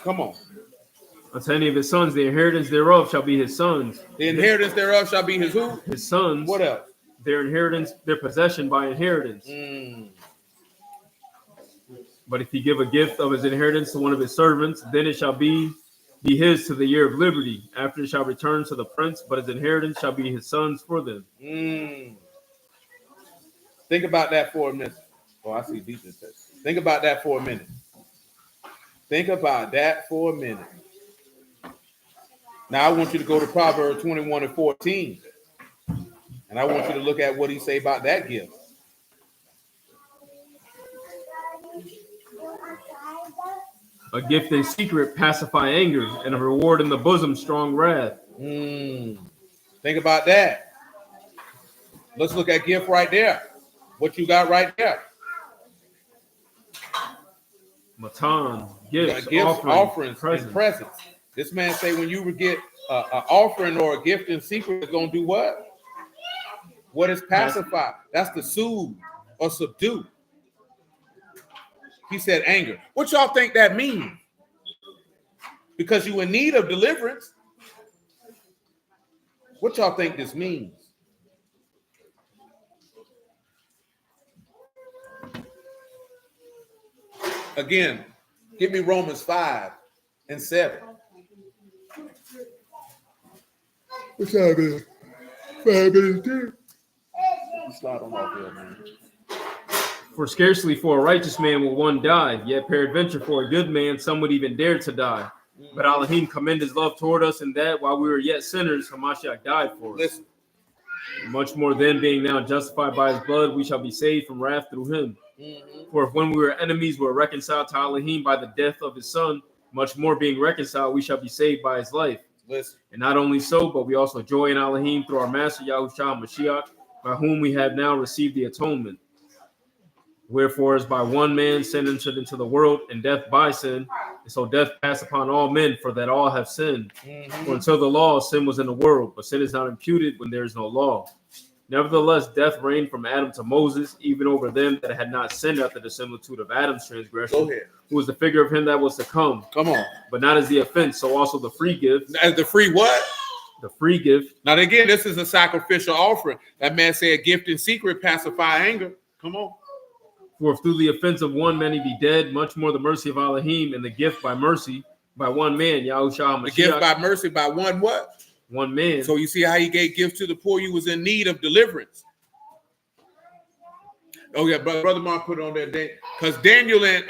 A: Come on.
B: Unto any of his sons, the inheritance thereof shall be his sons.
A: The inheritance thereof shall be his who?
B: His sons.
A: What else?
B: Their inheritance, their possession by inheritance. But if he give a gift of his inheritance to one of his servants, then it shall be his to the year of liberty. After it shall return to the prince, but his inheritance shall be his son's for them.
A: Think about that for a minute. Oh, I see deep in text. Think about that for a minute. Think about that for a minute. Now I want you to go to Proverbs 21 and 14. And I want you to look at what he say about that gift.
B: A gift in secret pacify anger, and a reward in the bosom strong wrath.
A: Think about that. Let's look at gift right there. What you got right there?
B: Matan, gifts,
A: offerings, and presents. This man say when you would get an offering or a gift in secret, it's going to do what? What is pacify? That's to soothe or subdue. He said anger. What y'all think that means? Because you in need of deliverance. What y'all think this means? Again, give me Romans 5 and 7. What's happening? 5 minutes there. Slide on off here, man.
B: For scarcely for a righteous man will one die, yet peradventure for a good man some would even dare to die. But Alahym commend his love toward us in that while we were yet sinners, Hamashiach died for us.
A: Listen.
B: Much more then, being now justified by his blood, we shall be saved from wrath through him. For if when we were enemies, we were reconciled to Alahym by the death of his son, much more being reconciled, we shall be saved by his life.
A: Listen.
B: And not only so, but we also joy in Alahym through our master Yahushua Mashiach, by whom we have now received the atonement. Wherefore, as by one man sin entered into the world, and death by sin, and so death passed upon all men, for that all have sinned. For until the law, sin was in the world, but sin is not imputed when there is no law. Nevertheless, death reigned from Adam to Moses, even over them that had not sinned after the similitude of Adam's transgression, who was the figure of him that was to come.
A: Come on.
B: But not as the offense, so also the free gift.
A: As the free what?
B: The free gift.
A: Now again, this is a sacrificial offering. That man said, gift in secret pacify anger. Come on.
B: For if through the offense of one many be dead, much more the mercy of Alahym and the gift by mercy by one man, Yahushua Mashiach.
A: The gift by mercy by one what?
B: One man.
A: So you see how he gave gifts to the poor. You was in need of deliverance. Oh yeah, brother Mark put it on there, because Daniel and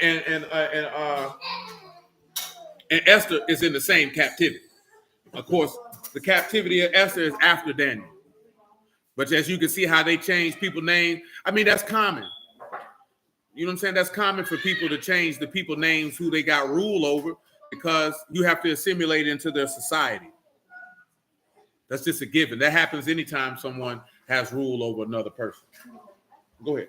A: Esther is in the same captivity. Of course, the captivity of Esther is after Daniel. But as you can see how they change people's names, I mean that's common. You know what I'm saying? That's common for people to change the people names who they got rule over because you have to assimilate into their society. That's just a given. That happens anytime someone has rule over another person. Go ahead.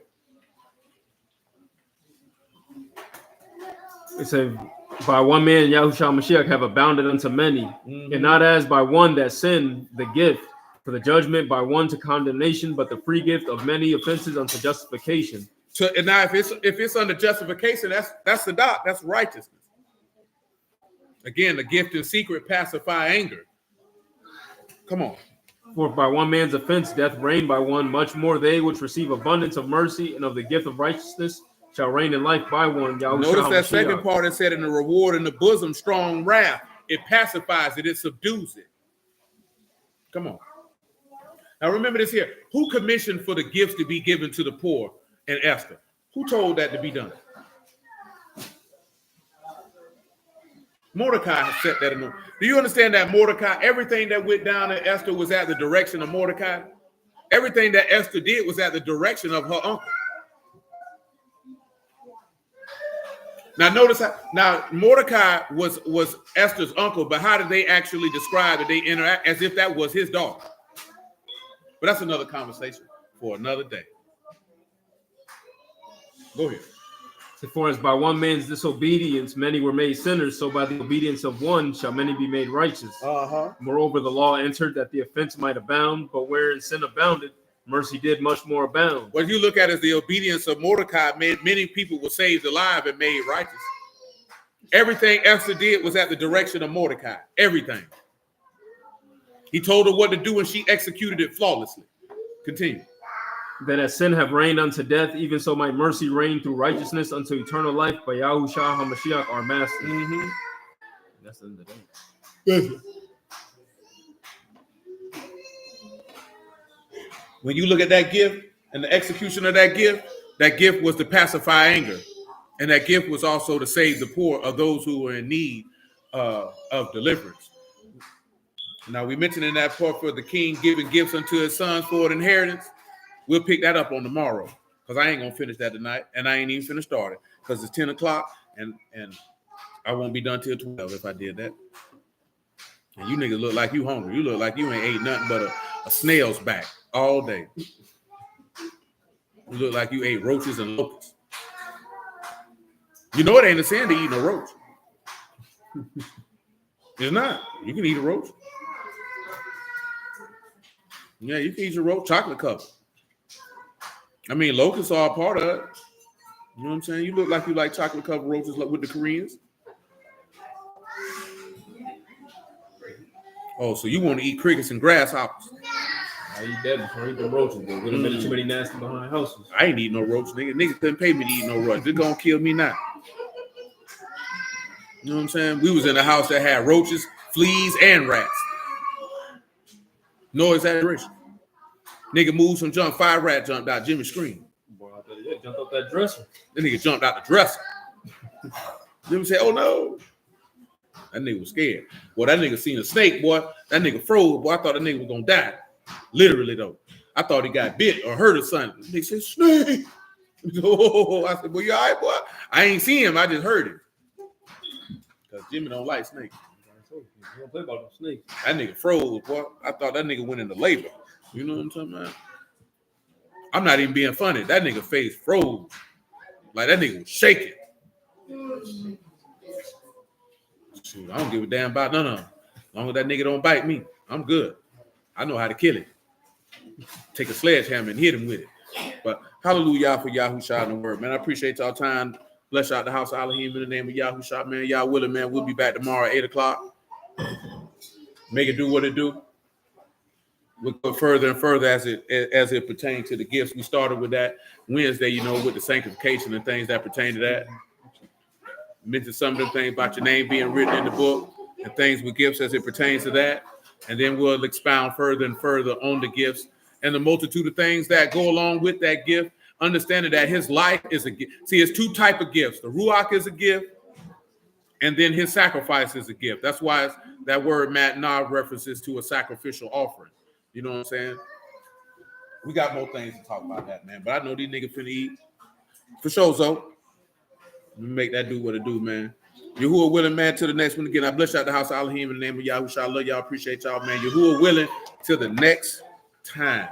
B: It said, by one man, Yahushua Mashiach have abounded unto many, and not as by one that sinned, the gift for the judgment, by one to condemnation, but the free gift of many offenses unto justification.
A: So and now if it's under justification, that's the doc, that's righteousness. Again, the gift in secret pacify anger. Come on.
B: For by one man's offense death reigned by one, much more they which receive abundance of mercy and of the gift of righteousness shall reign in life by one.
A: Notice that second part it said in the reward in the bosom strong wrath. It pacifies it, it subdues it. Come on. Now remember this here. Who commissioned for the gifts to be given to the poor in Esther? Who told that to be done? Mordecai set that in. Do you understand that Mordecai, everything that went down in Esther was at the direction of Mordecai? Everything that Esther did was at the direction of her uncle. Now notice how, now Mordecai was Esther's uncle, but how did they actually describe that they interact as if that was his daughter? But that's another conversation for another day. Go ahead.
B: For as by one man's disobedience many were made sinners, so by the obedience of one shall many be made righteous. Moreover, the law entered that the offense might abound, but wherein sin abounded, mercy did much more abound.
A: What you look at is the obedience of Mordecai made many people were saved alive and made righteous. Everything Esther did was at the direction of Mordecai. Everything. He told her what to do and she executed it flawlessly. Continue.
B: That as sin have reigned unto death, even so might mercy reign through righteousness unto eternal life by Yahushua HaMashiach, our Master.
A: Mm-hmm.
B: That's the end of that.
A: When you look at that gift and the execution of that gift was to pacify anger. And that gift was also to save the poor of those who were in need of deliverance. Now, we mentioned in that part for the king giving gifts unto his sons for an inheritance. We'll pick that up on tomorrow because I ain't going to finish that tonight. And I ain't even finna start it because it's 10 o'clock and I won't be done till 12 if I did that. And you niggas look like you hungry. You look like you ain't ate nothing but a snail's back all day. You look like you ate roaches and locusts. You know it ain't a sin to eat a roach. It's not. You can eat a roach. Yeah, you can eat your roach chocolate cover. I mean, locusts are a part of it. You know what I'm saying? You look like you like chocolate covered roaches like with the Koreans. Oh, so you want to eat crickets and grasshoppers?
B: I eat that before I eat the roaches. But would have been too many nasty behind houses.
A: I ain't eat no roach, nigga. Niggas couldn't pay me to eat no roach. They're gonna kill me now. You know what I'm saying? We was in a house that had roaches, fleas, and rats. No exaggeration. Nigga moved some junk, 5 rat jumped out. Jimmy screamed.
B: Boy, I thought he jumped up that dresser.
A: That nigga jumped out the dresser. Jimmy said, "Oh no." That nigga was scared. Boy, that nigga seen a snake, boy. That nigga froze, boy. I thought that nigga was gonna die. Literally though. I thought he got bit or hurt or something. He said, "Snake." Oh, I said, "Well, you all right, boy?" I ain't seen him, I just heard him. Because Jimmy don't like snakes.
B: You don't play about them snakes.
A: That nigga froze, boy. I thought that nigga went into labor. You know what I'm talking about? I'm not even being funny. That nigga face froze. Like that nigga was shaking. Shoot, I don't give a damn about none of them. As long as that nigga don't bite me, I'm good. I know how to kill it. Take a sledgehammer and hit him with it. But hallelujah for Yahushua and the word, man. I appreciate y'all time. Bless y'all the house of Alahym in the name of Yahushua, man. Y'all willing, man. We'll be back tomorrow at 8 o'clock. Make it do what it do. We'll go further and further as it pertains to the gifts. We started with that Wednesday, you know, with the sanctification and things that pertain to that. Mentioned some of the things about your name being written in the book and things with gifts as it pertains to that. And then we'll expound further and further on the gifts and the multitude of things that go along with that gift, understanding that his life is a gift. See, it's 2 types of gifts. The Ruach is a gift, and then his sacrifice is a gift. That's why that word matnah references to a sacrificial offering. You know what I'm saying? We got more things to talk about that, man. But I know these niggas finna eat. For sure, so. Let me make that do what it do, man. Yahuwah willing, man, to the next one again. I bless y'all the house of Alahym in the name of Yahushua. I love y'all. Appreciate y'all, man. Yahuwah willing till the next time.